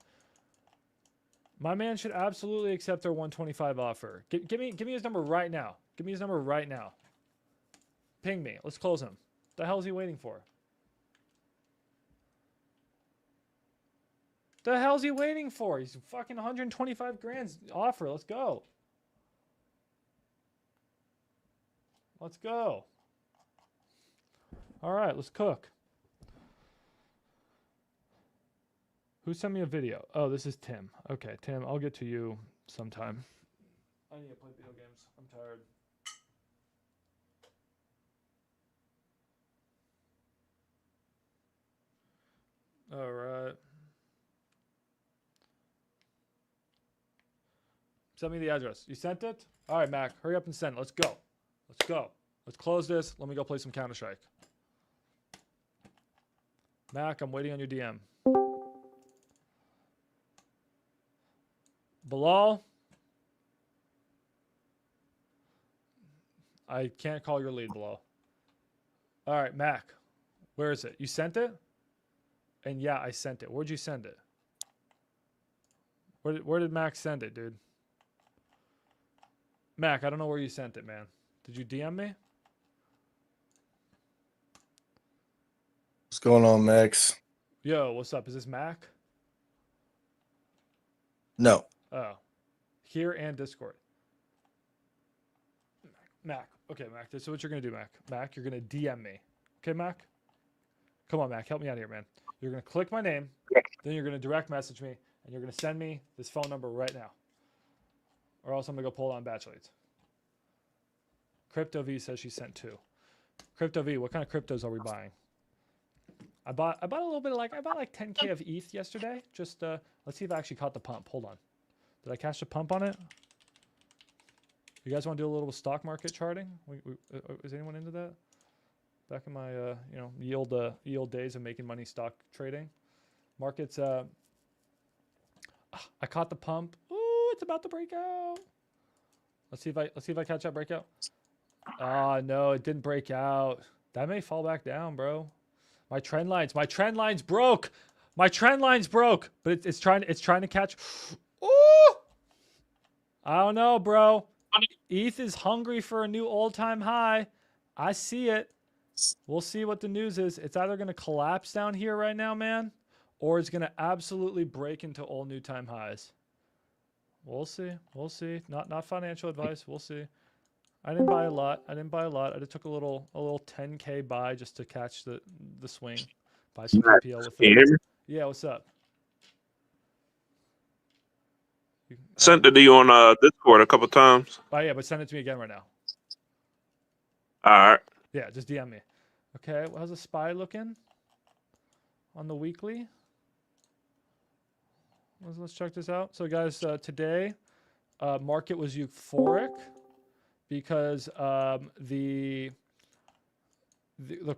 My man should absolutely accept their 125 offer. Give me his number right now. Give me his number right now. Ping me. Let's close him. The hell is he waiting for? The hell's he waiting for? He's fucking 125 grand offer. Let's go. Let's go. All right, let's cook. Who sent me a video? Oh, this is Tim. Okay, Tim, I'll get to you sometime. I need to play video games. I'm tired. All right. Send me the address. You sent it? All right, Mac. Hurry up and send it. Let's go. Let's go. Let's close this. Let me go play some Counter-Strike. Mac, I'm waiting on your DM. Bilal? I can't call your lead, Bilal. All right, Mac. Where is it? You sent it? And yeah, I sent it. Where'd you send it? Where did Mac send it, dude? Mac, I don't know where you sent it, man. Did you DM me? What's going on, Max? Yo, what's up? Is this Mac? No. Oh. Here and Discord. Mac. Okay, Mac. This is what you're going to do, Mac. Mac, you're going to DM me. Okay, Mac? Come on, Mac. Help me out here, man. You're going to click my name. Then you're going to direct message me. And you're going to send me this phone number right now. Or else I'm going to go pull it on batch leads. Crypto V says she sent 2. Crypto V, what kind of cryptos are we buying? I bought a little bit of I bought like 10K of ETH yesterday. Just let's see if I actually caught the pump. Hold on. Did I catch the pump on it? You guys want to do a little stock market charting? Is anyone into that? Back in my yield days of making money stock trading. Markets I caught the pump. Ooh, it's about to break out. Let's see if I catch that breakout. Ah, no, it didn't break out. That may fall back down, bro. My trend lines broke. My trend lines broke, but it's trying to catch. Ooh! I don't know, bro. ETH is hungry for a new all-time high. I see it. We'll see what the news is. It's either going to collapse down here right now, man, or it's going to absolutely break into all new time highs. We'll see. We'll see. Not financial advice. We'll see. I didn't buy a lot. I just took a little 10K buy just to catch the swing. Buy some PPL with it. Yeah, what's up? Sent it to you on Discord a couple times. Oh yeah, but send it to me again right now. All right. Yeah, just DM me. Okay, how's the SPY looking on the weekly? Let's check this out. So guys, today market was euphoric because the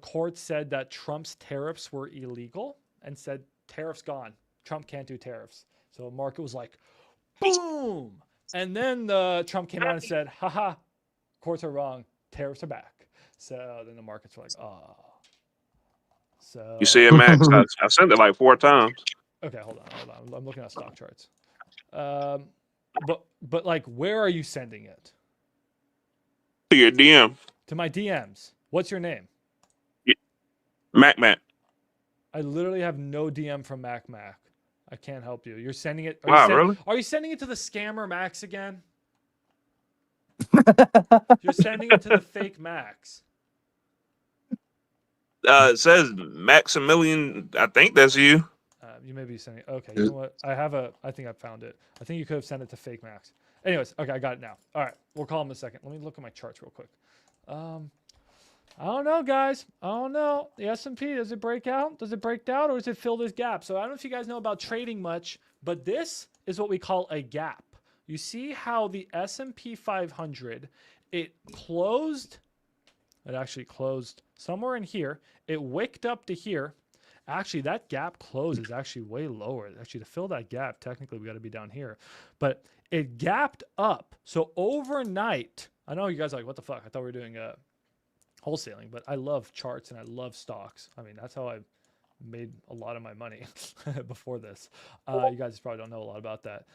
court said that Trump's tariffs were illegal and said tariffs gone. Trump can't do tariffs. So market was like, boom. And then Trump came out and said, haha, courts are wrong. Tariffs are back. So then the markets were like, oh. So You see it, Max? I sent it like 4 times. Okay, hold on. I'm looking at stock charts. But like, where are you sending it? To your DM. To my DMs. What's your name? Mac. I literally have no DM from Mac. I can't help you. You're sending it. Really? Are you sending it to the scammer Max again? You're sending it to the fake Max. It says Maximilian. I think that's you. You may be sending. Okay, you know what? I think I found it. I think you could have sent it to fake Max. Anyways, okay, I got it now. All right, we'll call him in a second. Let me look at my charts real quick. I don't know, guys. I don't know. The S&P, does it break out? Does it break out, or does it fill this gap? So I don't know if you guys know about trading much, but this is what we call a gap. You see how the S&P 500, it actually closed somewhere in here. It wicked up to here. Actually, that gap close is actually way lower. Actually, to fill that gap, technically, we got to be down here. But it gapped up. So overnight, I know you guys are like, what the fuck? I thought we were doing wholesaling, but I love charts and I love stocks. I mean, that's how I made a lot of my money before this. You guys probably don't know a lot about that.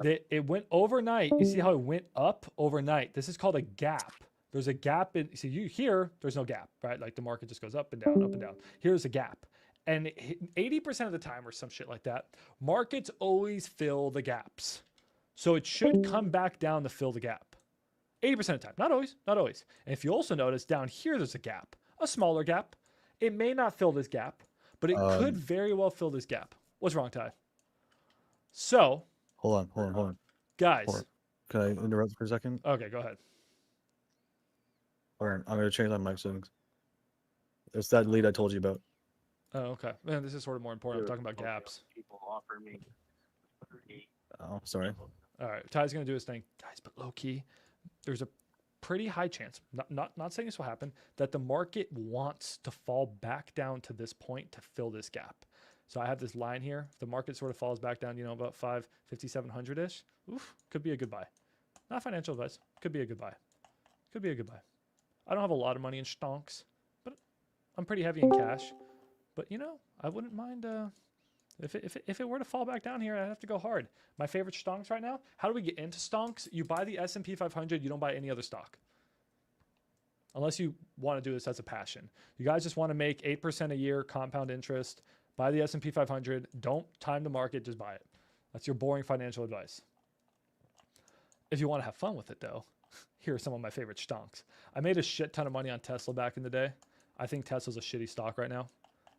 It went overnight. You see how it went up overnight? This is called a gap. There's a gap in, see you here, there's no gap, right? Like the market just goes up and down, up and down. Here's a gap. And 80% of the time or some shit like that, markets always fill the gaps. So it should come back down to fill the gap. 80% of the time, not always, not always. And if you also notice down here, there's a gap, a smaller gap. It may not fill this gap, but it could very well fill this gap. What's wrong, Ty? So. Hold on. Guys. Hold on. Can I interrupt for a second? Okay, go ahead. All right, I'm going to change my mic settings. It's that lead I told you about. Oh, okay. Man, this is sort of more important. I'm talking about gaps. Oh, sorry. All right, Ty's going to do his thing. Guys, but low key, there's a pretty high chance, not saying this will happen, that the market wants to fall back down to this point to fill this gap. So I have this line here. If the market sort of falls back down, you know, about 557-ish, oof, could be a good buy. Not financial advice. Could be a good buy. Could be a good buy. I don't have a lot of money in stonks, but I'm pretty heavy in cash. But, you know, I wouldn't mind if it were to fall back down here, I'd have to go hard. My favorite stonks right now, how do we get into stonks? You buy the S&P 500, you don't buy any other stock. Unless you want to do this as a passion. You guys just want to make 8% a year compound interest. Buy the S&P 500. Don't time the market, just buy it. That's your boring financial advice. If you want to have fun with it, though, here are some of my favorite stonks. I made a shit ton of money on Tesla back in the day. I think Tesla's a shitty stock right now.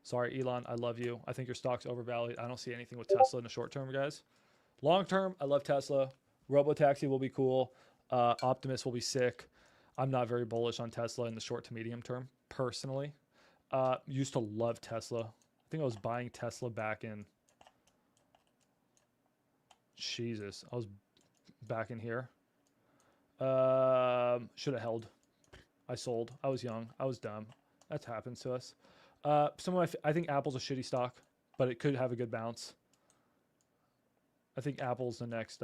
Sorry, Elon, I love you. I think your stock's overvalued. I don't see anything with Tesla in the short term, guys. Long term, I love Tesla. Robotaxi will be cool. Optimus will be sick. I'm not very bullish on Tesla in the short to medium term, personally. Used to love Tesla. I think I was buying Tesla back in... Jesus, I was back in here. Should have held. I sold. I was young. I was dumb. That's happens to us. I think Apple's a shitty stock, but it could have a good bounce. I think Apple's the next.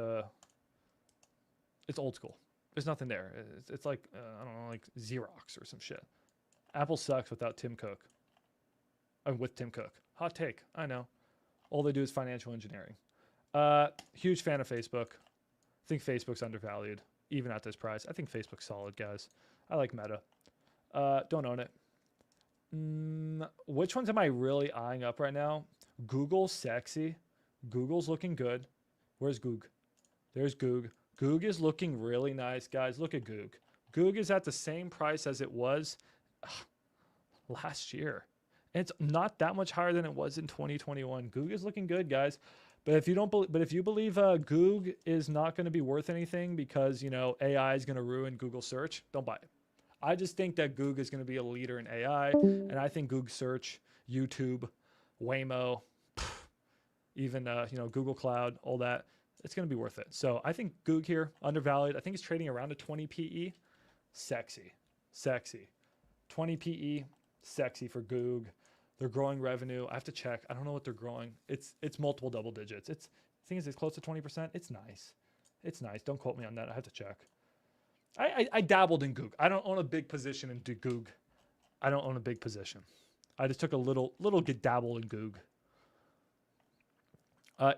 It's old school. There's nothing there. It's like I don't know, like Xerox or some shit. Apple sucks without Tim Cook. With Tim Cook. Hot take. I know. All they do is financial engineering. Huge fan of Facebook. I think Facebook's undervalued, even at this price. I think Facebook's solid, guys. I like Meta. Don't own it. Which ones am I really eyeing up right now? Google's sexy. Google's looking good. Where's Goog? There's Goog. Goog is looking really nice, guys. Look at Goog. Goog is at the same price as it was last year. And it's not that much higher than it was in 2021. Goog is looking good, guys. But if you don't if you believe Goog is not going to be worth anything because, you know, AI is going to ruin Google search, don't buy it. I just think that Goog is going to be a leader in AI, and I think Goog search, YouTube, Waymo, even you know, Google Cloud, all that, it's going to be worth it. So I think Goog here undervalued. I think it's trading around a 20 PE. Sexy. 20 PE, sexy for Goog. They're growing revenue. I have to check. I don't know what they're growing. It's multiple double digits. I think it's close to 20%. It's nice. It's nice. Don't quote me on that. I have to check. I dabbled in Goog. I don't own a big position in Goog. I don't own a big position. I just took a little dabble in Goog.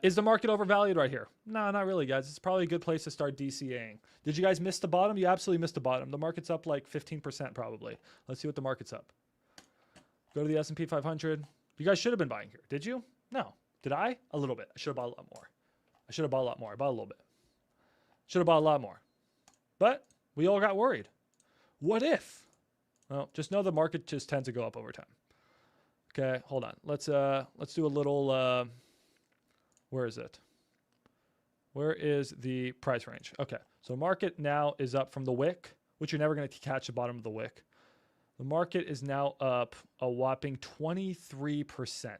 Is the market overvalued right here? No, not really, guys. It's probably a good place to start DCAing. Did you guys miss the bottom? You absolutely missed the bottom. The market's up like 15% probably. Let's see what the market's up. Go to the S&P 500. You guys should have been buying here. Did you? No. Did I? A little bit. I should have bought a lot more. I bought a little bit. Should have bought a lot more. But we all got worried. What if? Well, just know the market just tends to go up over time. Okay, hold on. Let's do a little where is it? Where is the price range? Okay, so market now is up from the wick, which you're never going to catch the bottom of the wick. The market is now up a whopping 23%.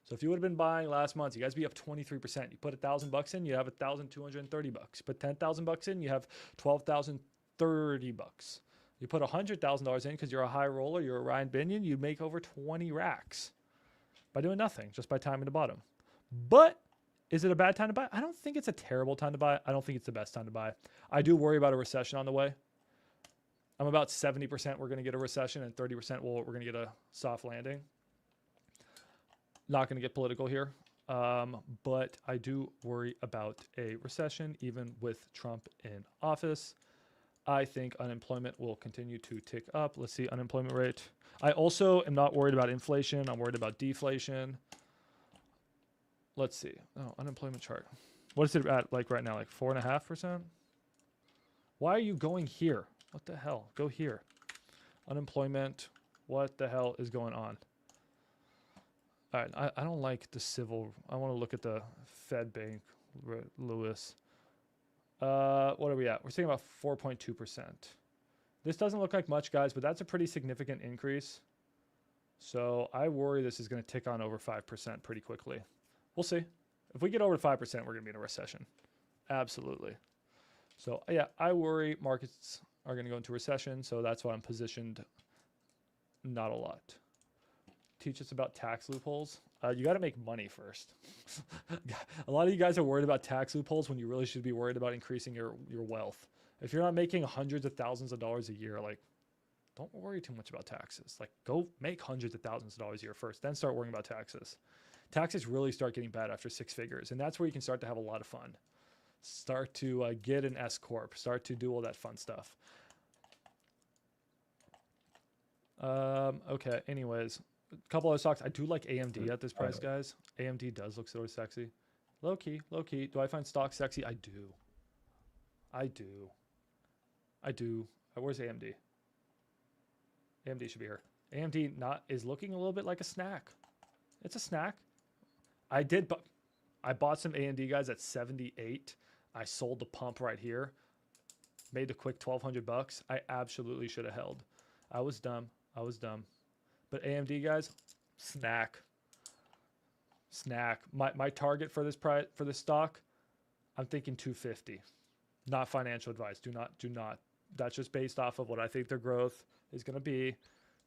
So if you would have been buying last month, you guys be up 23%. You put $1,000 in, you have $1,230. Put $10,000 in, you have $12,030. You put $100,000 in because you're a high roller, you're a Ryan Binion, you make over 20 racks by doing nothing, just by timing the bottom. But is it a bad time to buy? I don't think it's a terrible time to buy. I don't think it's the best time to buy. I do worry about a recession on the way. I'm about 70% we're going to get a recession and 30% we're going to get a soft landing. Not going to get political here, but I do worry about a recession even with Trump in office. I think unemployment will continue to tick up. Let's see, unemployment rate. I also am not worried about inflation. I'm worried about deflation. Let's see. Oh, unemployment chart. What is it at like right now? Like 4.5%? Why are you going here? What the hell? Go here. Unemployment. What the hell is going on? All right. I don't like the civil. I want to look at the Fed Bank, Lewis. What are we at? We're seeing about 4.2%. This doesn't look like much, guys, but that's a pretty significant increase. So I worry this is going to tick on over 5% pretty quickly. We'll see. If we get over 5%, we're going to be in a recession. Absolutely. So yeah, I worry markets are going to go into recession. So that's why I'm positioned not a lot. Teach us about tax loopholes. You got to make money first. A lot of you guys are worried about tax loopholes when you really should be worried about increasing your wealth. If you're not making hundreds of thousands of dollars a year, like, don't worry too much about taxes. Like, go make hundreds of thousands of dollars a year first, then start worrying about taxes. Taxes really start getting bad after 6 figures, and that's where you can start to have a lot of fun. Start to get an S corp. Start to do all that fun stuff. Okay. Anyways, a couple other stocks. I do like AMD at this price, guys. AMD does look sort of sexy. Low key, low key. Do I find stocks sexy? I do. I do. I do. Where's AMD? AMD should be here. AMD is looking a little bit like a snack. It's a snack. I bought some AMD, guys, at 78. I sold the pump right here. Made the quick $1,200. I absolutely should have held. I was dumb. I was dumb. But AMD, guys, snack. Snack. My target for this price for this stock, I'm thinking 250. Not financial advice. Do not. That's just based off of what I think their growth is going to be.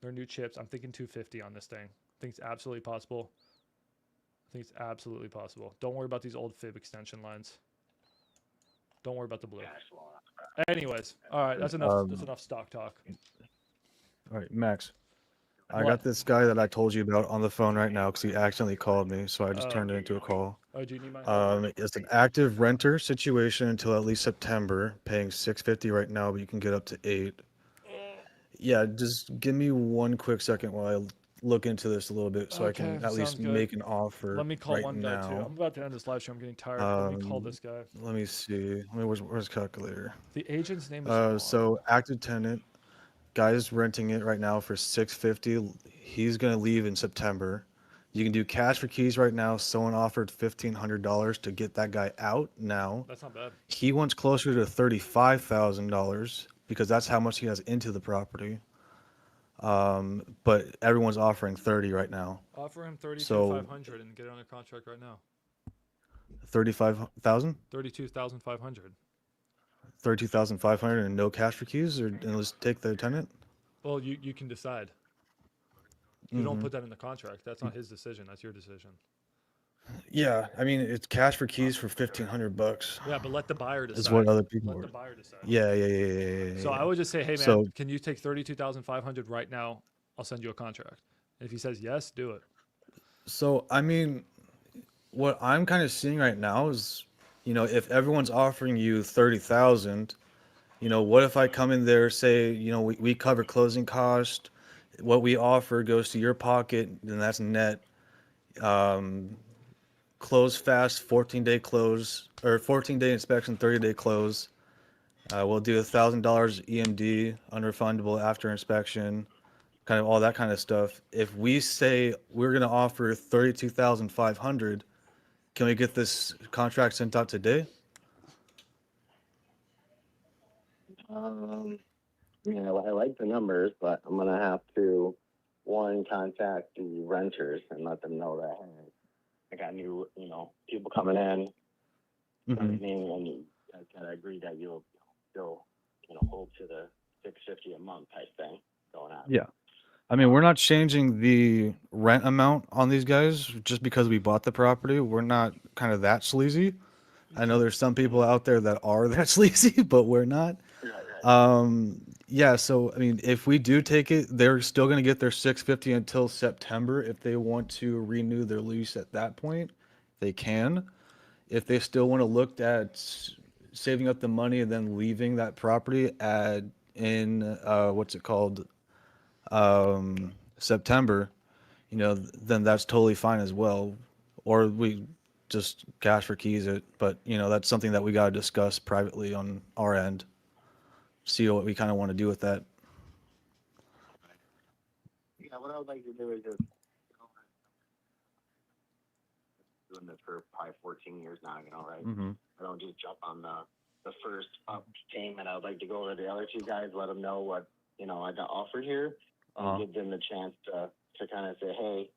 Their new chips. I'm thinking 250 on this thing. I think it's absolutely possible. I think it's absolutely possible. Don't worry about these old fib extension lines. Don't worry about the blue. Anyways, all right, that's enough. That's enough stock talk. All right, Max. I What? got this guy that I told you about on the phone right now because he accidentally called me, so I just turned it into a call. Oh, do you need my? It's an active renter situation until at least September, paying $650 right now, but you can get up to $8. Yeah, just give me one quick second while I look into this a little bit, so I can Okay, at least sounds good. make an offer. Let me call right one guy too. now. I'm about to end this live stream. I'm getting tired. Let me call this guy. Let me see. Where's calculator? The agent's name is. So active tenant, guy's renting it right now for $650. He's gonna leave in September. You can do cash for keys right now. Someone offered $1,500 to get that guy out now. That's not bad. He wants closer to $35,000 because that's how much he has into the property. But everyone's offering 30 right now. Offer him $32,500 and get it on a contract right now. 35,000? 32,500. 32,500 and no cash for keys, and let's take the tenant. Well, you can decide. You don't put that in the contract. That's not his decision. That's your decision. Yeah, I mean it's cash for keys for $1,500. Yeah, but let the buyer decide. Is what other people. Let the buyer decide. Yeah. So I would just say, hey man, So- can you take 32,500 right now? I'll send you a contract. And if he says yes, do it. So I mean, what I'm kind of seeing right now is, if everyone's offering you 30,000, what if I come in there, say, we cover closing cost, what we offer goes to your pocket, then that's net. Close fast, 14-day close, or 14-day inspection, 30-day close. We'll do $1,000 EMD, unrefundable after inspection, kind of all that kind of stuff. If we say we're going to offer $32,500, can we get this contract sent out today? I like the numbers, but I'm gonna have to contact the renters and let them know that hey, I got new people coming in, Mhm. and you guys gotta agree that you'll still hold to the $650 a month type thing going on. Yeah. I mean, we're not changing the rent amount on these guys just because we bought the property. We're not kind of that sleazy. I know there's some people out there that are that sleazy, but we're not. Yeah, so I mean, if we do take it, they're still going to get their 650 until September. If they want to renew their lease at that point, they can. If they still want to look at saving up the money and then leaving that property in what's it called, September, then that's totally fine as well. Or we just cash for keys it, but that's something that we got to discuss privately on our end. See what we kind of want to do with that. Yeah, what I would like to do is just doing this for probably 14 years now, right? Mm-hmm. I don't just jump on the first up team, and I would like to go over to the other two guys, let them know what I got offered here, and give them the chance to kind of say, hey,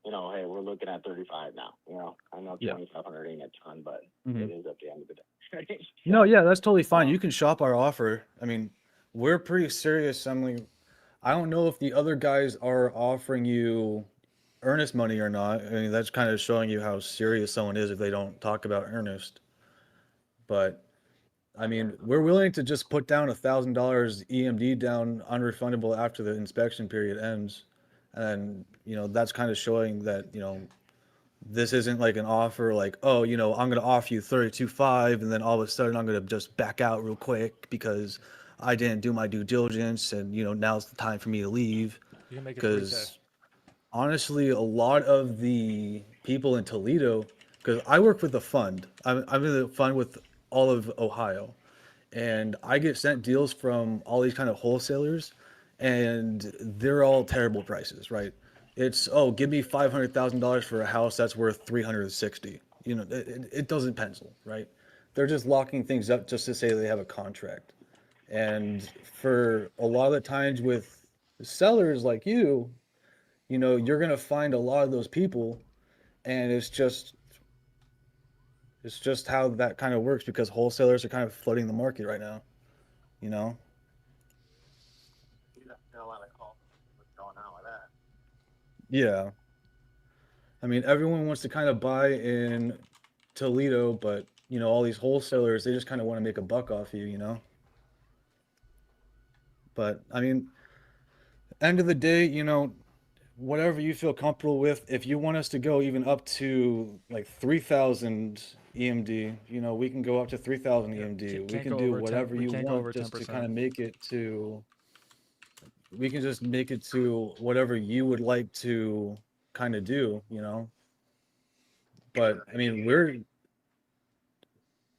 hey, we're looking at 35 now. I know 2,500 ain't a ton, but it is at the end of the day. No, yeah, that's totally fine. You can shop our offer. I mean, we're pretty serious. I mean, I don't know if the other guys are offering you earnest money or not. I mean, that's kind of showing you how serious someone is if they don't talk about earnest. But I mean, we're willing to just put down $1,000 EMD down unrefundable after the inspection period ends. And, that's kind of showing that, this isn't like an offer like, oh, I'm going to offer you 32.5 and then all of a sudden I'm going to just back out real quick because I didn't do my due diligence and, now's the time for me to leave. You can make it 3K. Because honestly, a lot of the people in Toledo, because I work with the fund, I'm in the fund with all of Ohio, and I get sent deals from all these kind of wholesalers, and they're all terrible prices, right? It's, oh, give me $500,000 for a house that's worth 360. It doesn't pencil, right? They're just locking things up just to say they have a contract. And for a lot of the times with sellers like you're going to find a lot of those people, and it's just how that kind of works because wholesalers are kind of flooding the market right now, you know? You got a lot of calls. What's going on with that? Yeah. I mean, everyone wants to kind of buy in Toledo, but, all these wholesalers, they just kind of want to make a buck off you? But, I mean, end of the day, whatever you feel comfortable with. If you want us to go even up to like 3,000 EMD, we can go up to 3,000 EMD. We can do whatever you want just to kind of make it to. We can just make it to whatever you would like to kind of do. But I mean,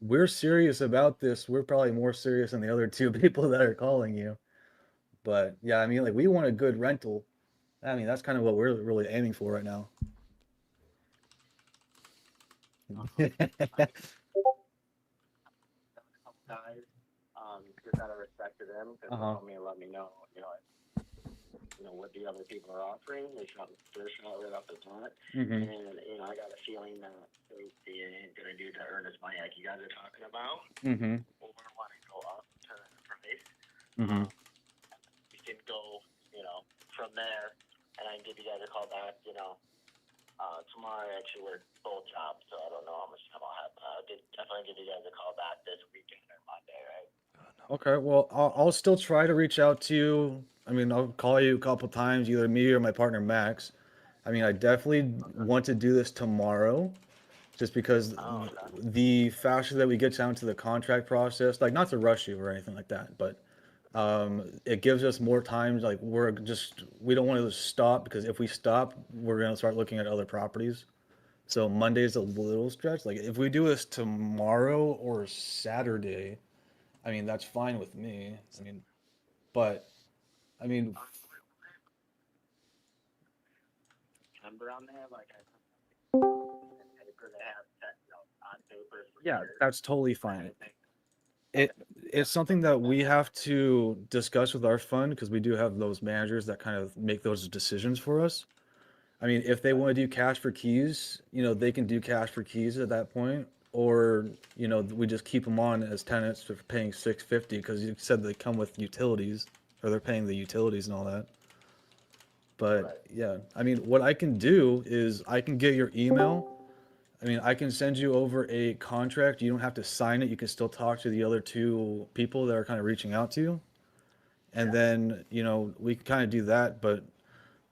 we're serious about this. We're probably more serious than the other two people that are calling you. But yeah, I mean, like we want a good rental. I mean, that's kind of what we're really aiming for right now. Guys, just out of respect to them, because they told me to let me know, what the other people are offering. They're shot right off the bat. Mm-hmm. And, I got a feeling that they ain't going to do the earnest money like you guys are talking about. Mm-hmm. Or want to go up to the price. Mm-hmm. We can go, from there, and I can give you guys a call back, tomorrow I actually work both jobs, so I don't know how much time I'll have. Definitely give you guys a call back this weekend or Monday, right? Okay, well, I'll still try to reach out to you. I mean, I'll call you a couple times, either me or my partner Max. I mean, I definitely want to do this tomorrow, just because the faster that we get down to the contract process, like not to rush you or anything like that, but it gives us more time. Like we don't want to stop because if we stop, we're gonna start looking at other properties. So Monday's a little stretch. Like if we do this tomorrow or Saturday, I mean, that's fine with me. I mean, but I mean, Number on there, like paper they have on paper. yeah, that's totally fine. it's something that we have to discuss with our fund because we do have those managers that kind of make those decisions for us. I mean, if they want to do cash for keys, they can do cash for keys at that point, or we just keep them on as tenants for paying $650 because you said they come with utilities, or they're paying the utilities and all that. But yeah, I mean, what I can do is I can get your email. I mean, I can send you over a contract. You don't have to sign it. You can still talk to the other two people that are kind of reaching out to you. And then, we can kind of do that. But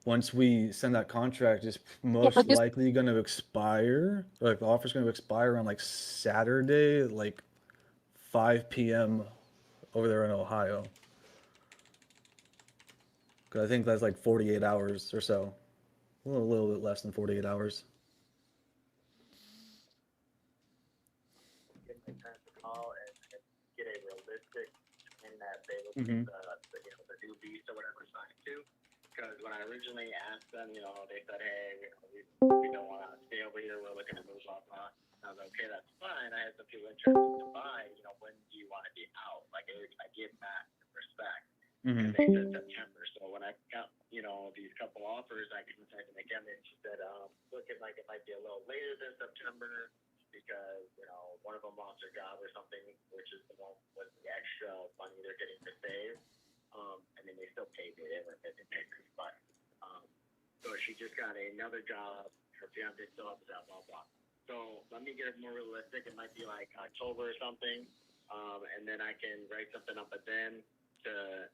once we send that contract, it's most likely going to expire. Like, the offer's going to expire on like Saturday, like 5 p.m. over there in Ohio. Because I think that's like 48 hours or so. A little bit less than 48 hours. Call and get a realistic in that they will Mhm. the new lease or whatever signed to. Because when I originally asked them, they said, hey, we don't want to stay over here. We're looking to move off. And I was like, okay, that's fine. I had some people interested to buy. When do you want to be out? Like, I give back respect. And they said September. So when I got, these couple offers, I contacted again, and she said, looking like it might be a little later than September because, one of them lost their job or something, which is the one with the extra money they're getting to save. I mean, they still paid me. They were getting paid, but so she just got another job. Her fiance still has a job, blah, blah. So let me get it more realistic. It might be like October or something. And then I can write something up then to,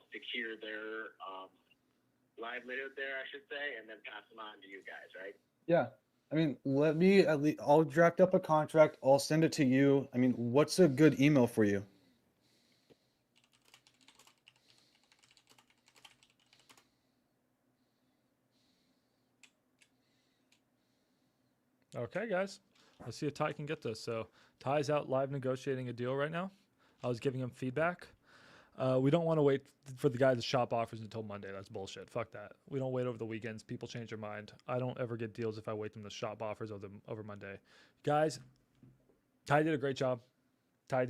secure their livelihood there, I should say, and then pass them on to you guys, right? Yeah. I mean, let me at least, I'll draft up a contract. I'll send it to you. I mean, what's a good email for you? Okay, guys. Let's see if Ty can get this. So Ty's out live negotiating a deal right now. I was giving him feedback. We don't want to wait for the guy to shop offers until Monday. That's bullshit. Fuck that. We don't wait over the weekends. People change their mind. I don't ever get deals if I wait them to shop offers over Monday. Guys, Ty did a great job. I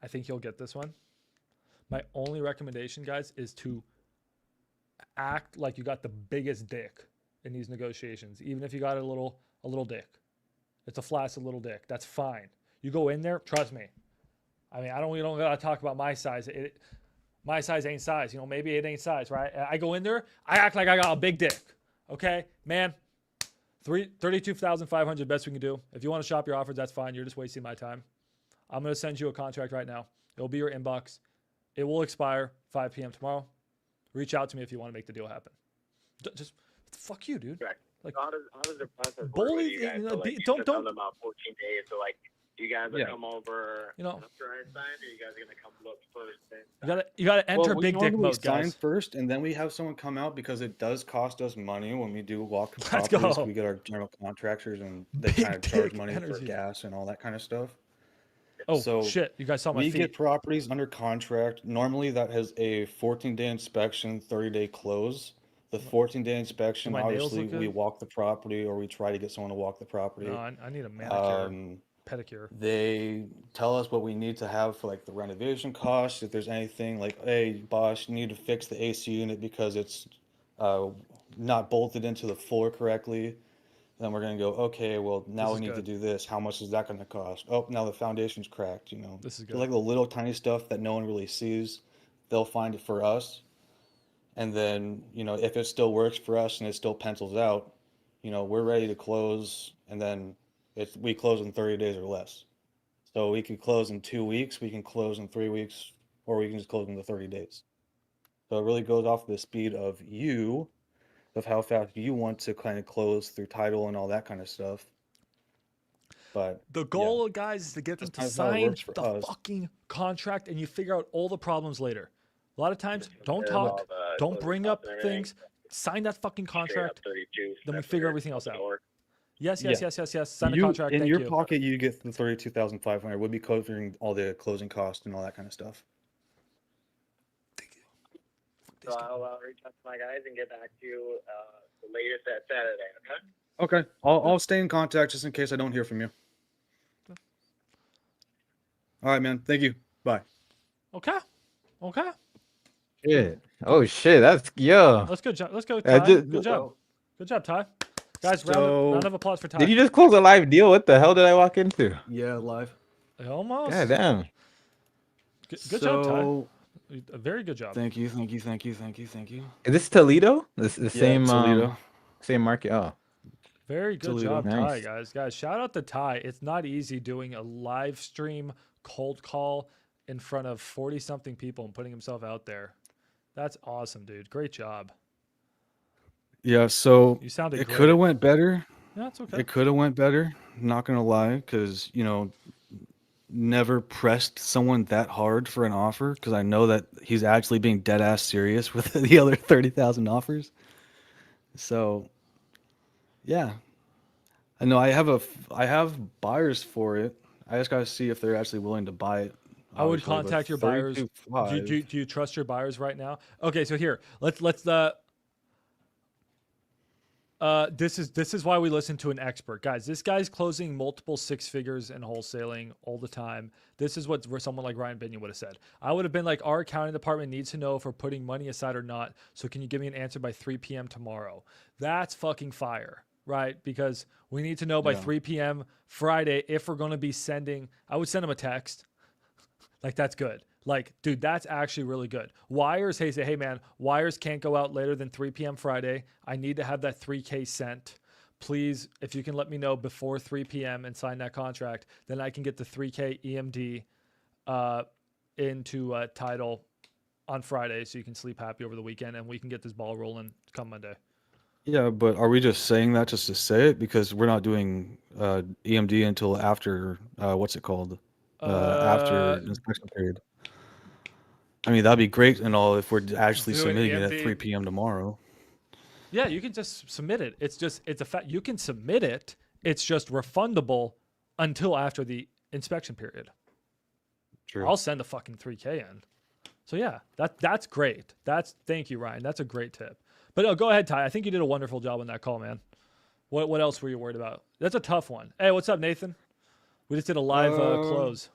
think he'll get this one. My only recommendation, guys, is to act like you got the biggest dick in these negotiations, even if you got a little dick. It's a flaccid little dick. That's fine. You go in there, trust me. I mean, we don't gotta talk about my size. My size ain't size. Maybe it ain't size, right? I go in there, I act like I got a big dick. Okay, man. 32,500 best we can do. If you want to shop your offers, that's fine. You're just wasting my time. I'm gonna send you a contract right now. It'll be your inbox. It will expire 5 p.m. tomorrow. Reach out to me if you want to make the deal happen. Just fuck you, dude. Correct. Like, how does the process bully, work with you guys? So, like, don't you said something about 14 days. So, like, you guys will come over after I sign, or you guys are gonna come look first? You gotta enter Well, big dick mode, sign guys. first, and then we have someone come out because it does cost us money when we do walk the Let's properties. go. We get our general contractors, and they Big kind of charge dick money for energy. gas and all that kind of stuff. Oh, So shit. You guys saw my we feet. get properties under contract. Normally, that has a 14-day inspection, 30-day close. The 14-day inspection, my nails obviously, look good? we walk the property, or we try to get someone to walk the property. No, I need a manicure, pedicure. They tell us what we need to have for like the renovation costs. If there's anything like, hey, boss, you need to fix the AC unit because it's not bolted into the floor correctly. Then we're gonna go, okay, well now we need to do this. How much is that gonna cost? Oh, now the foundation's cracked. This is So good. like the little tiny stuff that no one really sees, they'll find it for us. And then if it still works for us and it still pencils out, we're ready to close. And then we close in 30 days or less. So we can close in 2 weeks, we can close in 3 weeks, or we can just close in the 30 days. So it really goes off the speed of how fast you want to kind of close through title and all that kind of stuff. But the goal, guys, is to get them to sign the fucking contract, and you figure out all the problems later. A lot of times, don't talk, don't bring up things. Sign that fucking contract, then we figure everything else out. Yes. Sign the contract. In Thank your you. pocket, you get the 32,500. We'll be covering all the closing costs and all that kind of stuff. So I'll reach out to my guys and get back to you the latest that Saturday. Okay. Okay, I'll stay in contact just in case I don't hear from you. All right, man. Thank you. Bye. Okay. Okay. Shit. Oh shit. That's yeah. Let's go. Let's go, I Ty. just, Good job. Good job, Ty. Guys, So round of applause for Ty. did you just close a live deal? What the hell did I walk into? yeah, live. Almost. God damn. Good job, Ty. So A very good job. thank you, thank you, thank you, thank you, thank you. Is this Toledo? The Yeah, same Toledo. same market. Oh. Very good Toledo. job, Ty, Nice. guys. Guys, shout out to Ty. It's not easy doing a live stream cold call in front of 40-something people and putting himself out there. That's awesome, dude. Great job. Yeah, so You sounded it great. could have went better. Yeah, it's okay. It could have went better. Not gonna lie, because never pressed someone that hard for an offer because I know that he's actually being dead ass serious with the other 30,000 offers. So, yeah, I know I have buyers for it. I just gotta see if they're actually willing to buy it. I would obviously, but contact your buyers. 32.5 Do you trust your buyers right now? Okay, so here, let's this is why we listen to an expert, guys. This guy's closing multiple six figures in wholesaling all the time. This is what someone like Ryan Binion would have said. I would have been like, our accounting department needs to know if we're putting money aside or not. So can you give me an answer by 3 p.m. tomorrow? That's fucking fire, right? Because we need to know by 3 p.m. Friday if we're going to be sending. I would send him a text. Like, that's good. Like, dude, that's actually really good. Wires, hey man, wires can't go out later than 3 p.m. Friday. I need to have that 3K sent. Please, if you can let me know before 3 p.m. and sign that contract, then I can get the 3K EMD into title on Friday so you can sleep happy over the weekend and we can get this ball rolling come Monday. Yeah, but are we just saying that just to say it? Because we're not doing EMD until after, what's it called? After the inspection period. I mean, that'd be great and all if we're actually Do an submitting it EMD. at 3 p.m. tomorrow. Yeah, you can just submit it. It's a fact. You can submit it. It's just refundable until after the inspection period. True. I'll send the fucking 3K in. So yeah, that's great. Thank you, Ryan. That's a great tip. But go ahead, Ty. I think you did a wonderful job on that call, man. What else were you worried about? That's a tough one. Hey, what's up, Nathan? We just did a live close.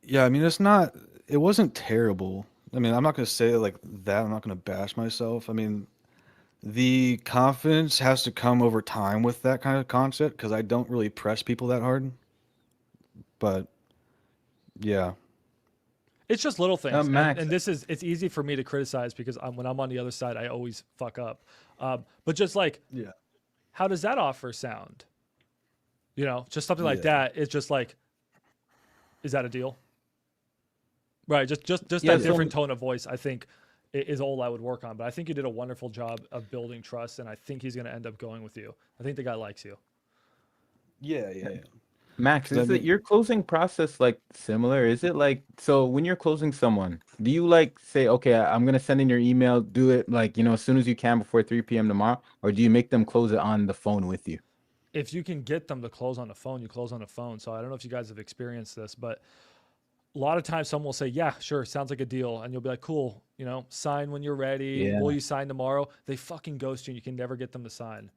Yeah, I mean, it wasn't terrible. I mean, I'm not going to say it like that. I'm not going to bash myself. I mean, the confidence has to come over time with that kind of concept because I don't really press people that hard. But yeah. It's just little things. Max. And it's easy for me to criticize because when I'm on the other side, I always fuck up. But just like, Yeah. how does that offer sound? Just something like that. It's just like, is that a deal? Right. Just that different tone of voice, I think, is all I would work on. But I think you did a wonderful job of building trust, and I think he's going to end up going with you. I think the guy likes you. Yeah. Max, is it your closing process like similar? Is it like, so when you're closing someone, do you like say, okay, I'm gonna send in your email, do it like, as soon as you can before 3 p.m. tomorrow, or do you make them close it on the phone with you? If you can get them to close on the phone, you close on the phone. So I don't know if you guys have experienced this, but a lot of times someone will say, yeah, sure, sounds like a deal. And you'll be like, cool, sign when you're ready. Yeah. Will you sign tomorrow? They fucking ghost you and you can never get them to sign.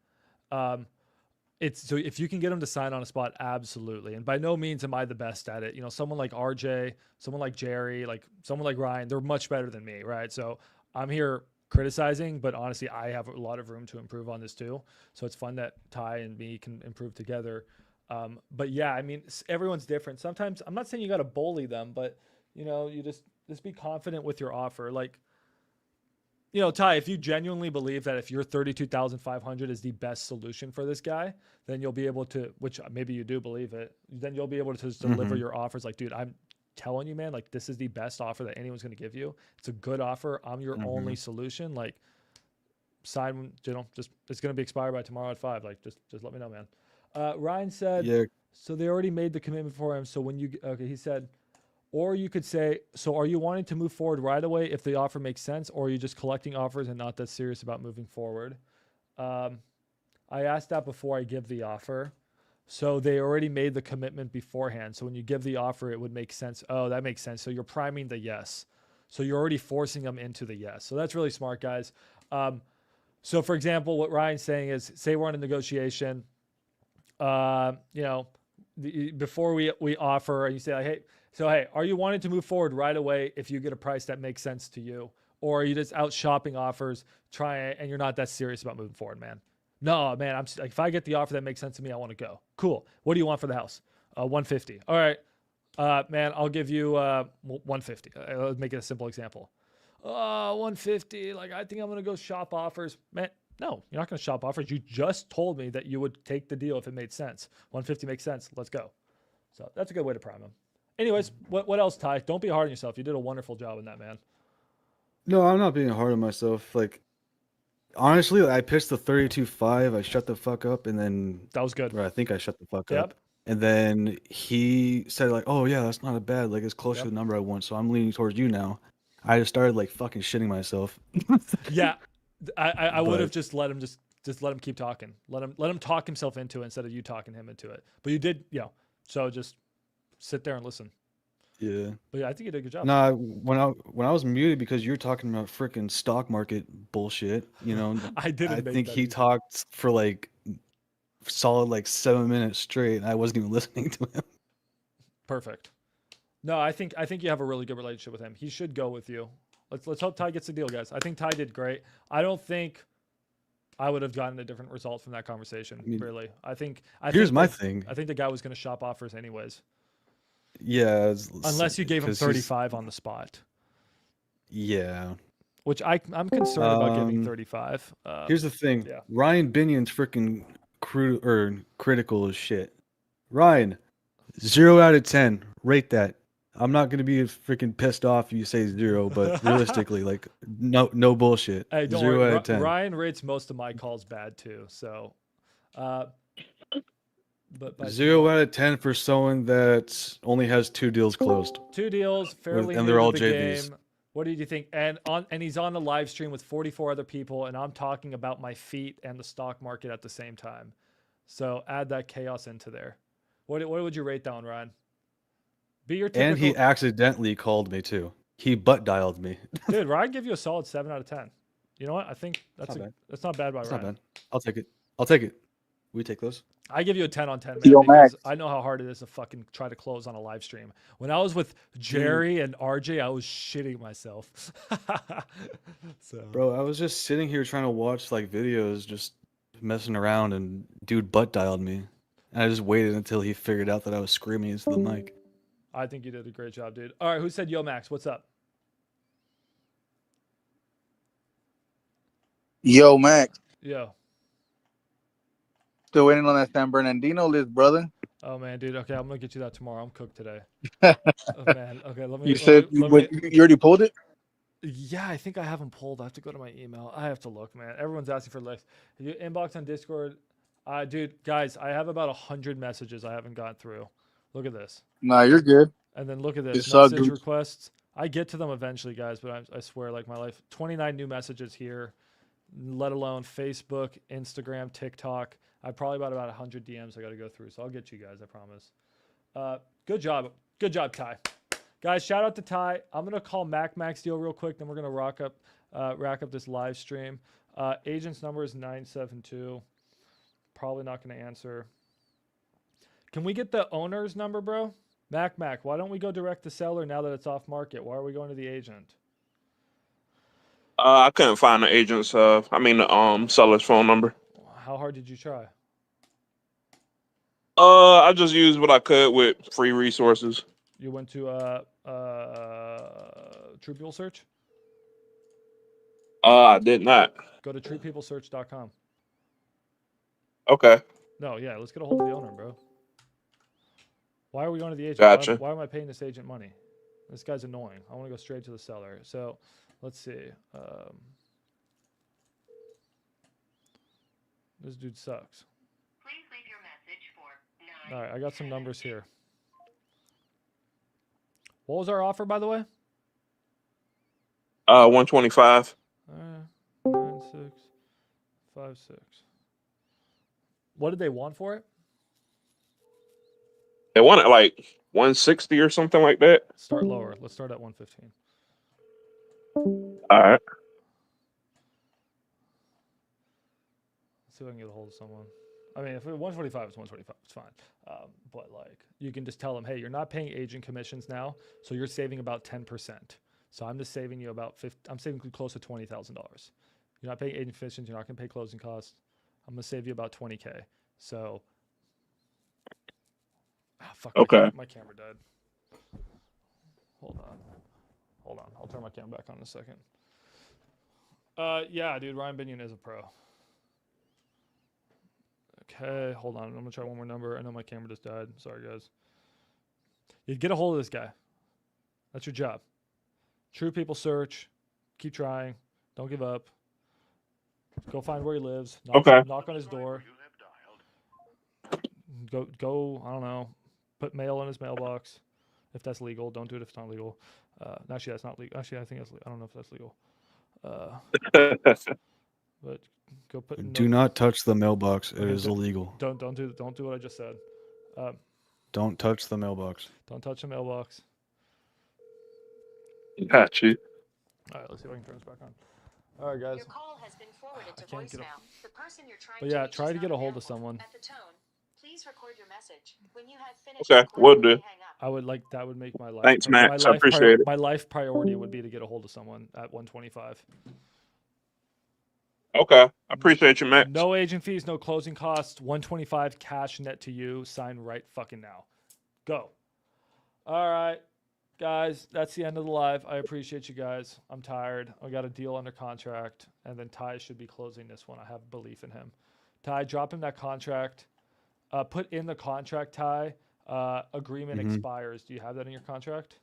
So if you can get them to sign on a spot, absolutely. And by no means am I the best at it. Someone like RJ, someone like Jerry, like someone like Ryan, they're much better than me, right? So I'm here criticizing, but honestly, I have a lot of room to improve on this too. So it's fun that Ty and me can improve together. But yeah, I mean, everyone's different. Sometimes I'm not saying you got to bully them, but you just be confident with your offer. Like, Ty, if you genuinely believe that if your 32,500 is the best solution for this guy, then you'll be able to, which maybe you do believe it, then you'll be able to deliver your offers. Like, dude, I'm telling you, man, like this is the best offer that anyone's going to give you. It's a good offer. I'm your only solution. Like, sign, just it's going to be expired by tomorrow at 5. Like, just let me know, man. Ryan said, so they already made the commitment for him. So he said, or you could say, so are you wanting to move forward right away if the offer makes sense, or are you just collecting offers and not that serious about moving forward? I asked that before I give the offer. So they already made the commitment beforehand. So when you give the offer, it would make sense. Oh, that makes sense. So you're priming the yes. So you're already forcing them into the yes. So that's really smart, guys. So for example, what Ryan's saying is, say we're on a negotiation, before we offer, you say, like, hey, are you wanting to move forward right away if you get a price that makes sense to you? Or are you just out shopping offers, and you're not that serious about moving forward, man? No, man, I'm like, if I get the offer that makes sense to me, I want to go. Cool. What do you want for the house? 150. All right. Man, I'll give you 150. Let's make it a simple example. 150. Like, I think I'm going to go shop offers. Man, no, you're not going to shop offers. You just told me that you would take the deal if it made sense. 150 makes sense. Let's go. So that's a good way to prime him. Anyways, what else, Ty? Don't be hard on yourself. You did a wonderful job in that, man. No, I'm not being hard on myself. Like, honestly, I pitched the 32.5. I shut the fuck up, and then that was good. Or I think I shut the fuck up. And then he said, like, "Oh yeah, that's not a bad. Like, it's close to the number I want. So I'm leaning towards you now." I just started like fucking shitting myself. Yeah, I would have just let him let him keep talking. Let him talk himself into it instead of you talking him into it. But you did, so just sit there and listen. Yeah. But yeah, I think you did a good job. Nah, when I was muted because you were talking about freaking stock market bullshit, I think he talked for like solid like 7 minutes straight, and I wasn't even listening to him. Perfect. No, I think you have a really good relationship with him. He should go with you. Let's hope Ty gets the deal, guys. I think Ty did great. I don't think I would have gotten a different result from that conversation. Really, I think my thing. I think the guy was going to shop offers anyways. Yeah, unless you gave him 35 on the spot. Yeah. Which I'm concerned about giving 35. Here's the thing. Yeah. Ryan Binion's freaking critical as shit. Ryan, 0 out of 10. Rate that. I'm not gonna be freaking pissed off if you say 0, but realistically, like no bullshit. Hey, don't 0 worry. out of 10. Ryan rates most of my calls bad too. So, but 0 out of 10 for someone that only has 2 deals closed. 2 deals, fairly and new they're all to the JVs. game. What did you think? And he's on the live stream with 44 other people, and I'm talking about my feet and the stock market at the same time. So add that chaos into there. What would you rate that one, Ryan? Be your typical. And he accidentally called me too. He butt dialed me. Dude, Ryan give you a solid 7 out of 10. You know what? I think that's not bad by That's Ryan. not bad. I'll take it. We take those. I give you a 10 on 10, man, because I know how hard it is to fucking try to close on a live stream. When I was with Jerry and RJ, I was shitting myself. Bro, I was just sitting here trying to watch like videos, just messing around, and dude butt dialed me. And I just waited until he figured out that I was screaming into the mic. I think you did a great job, dude. All right, who said Yo Max? What's up? Yo, Max. Yo. Still waiting on that San Bernardino list, brother. Oh man, dude. Okay, I'm gonna get you that tomorrow. I'm cooked today. Oh man. Okay, let me. You already pulled it? Yeah, I think I haven't pulled. I have to go to my email. I have to look, man. Everyone's asking for lists. You inbox on Discord. Dude, guys, I have about 100 messages I haven't gotten through. Look at this. Nah, you're good. And then look at this. It's Message good. requests. I get to them eventually, guys, but I swear, like my life, 29 new messages here, let alone Facebook, Instagram, TikTok. I probably about 100 DMs I got to go through. So I'll get you guys, I promise. Good job. Good job, Ty. Guys, shout out to Ty. I'm going to call Max Deal real quick. Then we're going to rack up this live stream. Agent's number is 972. Probably not going to answer. Can we get the owner's number, bro? Mac, why don't we go direct to seller now that it's off market? Why are we going to the agent? I couldn't find the agent's the seller's phone number. How hard did you try? I just used what I could with free resources. You went to True People Search? I did not. Go to truepeoplesearch.com. Okay. No, yeah, let's get a hold of the owner, bro. Why are we going to the agent? Gotcha. Why am I paying this agent money? This guy's annoying. I want to go straight to the seller. So let's see. This dude sucks. Please leave your message for 9. All right, I got some numbers here. What was our offer, by the way? 125. 9656. What did they want for it? They wanted like 160 or something like that. Start lower. Let's start at 115. All right. Let's see if I can get a hold of someone. I mean, if it 125, it's 125. It's fine. But like, you can just tell them, hey, you're not paying agent commissions now, so you're saving about 10%. So I'm just saving you about I'm saving you close to $20,000. You're not paying agent commissions. You're not going to pay closing costs. I'm gonna save you about 20K. So, fuck. Okay. My camera died. Hold on. I'll turn my camera back on in a second. Yeah, dude, Ryan Binion is a pro. Okay, hold on. I'm gonna try one more number. I know my camera just died. Sorry, guys. You get a hold of this guy. That's your job. True people search. Keep trying. Don't give up. Go find where he lives. Knock on his door. Go. I don't know. Put mail in his mailbox, if that's legal. Don't do it if it's not legal. Actually, that's not legal. Actually, I think I don't know if that's legal. But go put. Do not touch the mailbox. It is illegal. Don't do what I just said. Don't touch the mailbox. Don't touch the mailbox. Got you. All right, let's see if I can turn this back on. All right, guys. Your call has been forwarded to voicemail. The person you're trying But yeah, to reach try is to get not a hold of available. someone. At the tone, please record your message. When you have finished Okay, recording, will you do. may hang up. I would like that would make my life. Thanks, Max. I appreciate it. My life priority would be to get a hold of someone at 125. Okay, I appreciate you, Max. No agent fees, no closing costs. 125 cash net to you. Sign right fucking now. Go. All right, guys, that's the end of the live. I appreciate you guys. I'm tired. I got a deal under contract, and then Ty should be closing this one. I have belief in him. Ty, drop him that contract. Put in the contract, Ty. Agreement expires. Do you have that in your contract?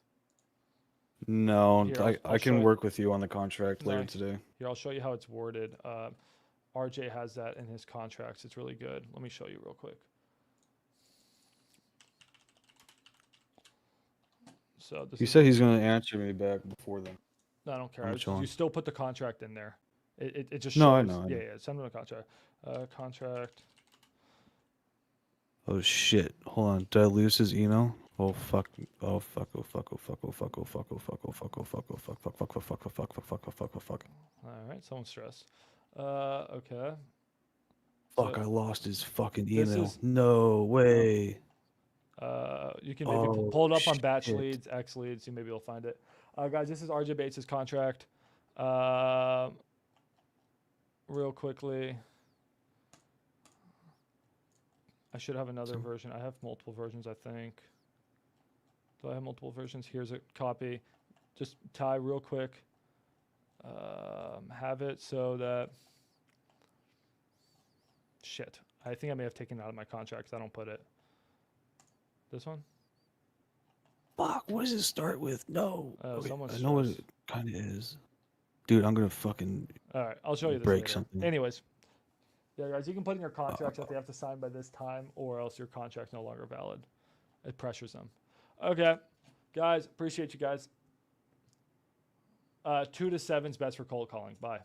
No, Here, I can work with you on the contract later today. Here, I'll show you how it's worded. RJ has that in his contracts. It's really good. Let me show you real quick. So He said he's going to answer me back before then. No, I don't care. You still put the contract in there. It just shows. No, I know. Yeah, send him a contract. Contract. Oh shit! Hold on. Did I lose his email? Oh fuck! Oh fuck! Oh fuck! Oh fuck! Oh fuck! Oh fuck! Oh fuck! Oh fuck! Oh fuck! Oh fuck! Oh fuck! Oh fuck! Oh fuck! Oh fuck! Oh fuck! Oh fuck! Oh fuck! All right, someone's stressed. Okay. Fuck! I lost his fucking email. No way. You can maybe pull it up on batch leads, X leads. You maybe you'll find it. Guys, this is RJ Bates' contract. Real quickly. I should have another version. I have multiple versions, I think. Do I have multiple versions? Here's a copy. Just Ty real quick. Have it so that... Shit. I think I may have taken it out of my contract because I don't put it. This one? Fuck, what does it start with? No. Okay, I know what it kind of is. Dude, I'm going to fucking all right, I'll show you this break later. something. Anyways. Yeah, guys, you can put in your contracts that they have to sign by this time or else your contract's no longer valid. It pressures them. Okay. Guys, appreciate you guys. 2 to 7 is best for cold calling. Bye.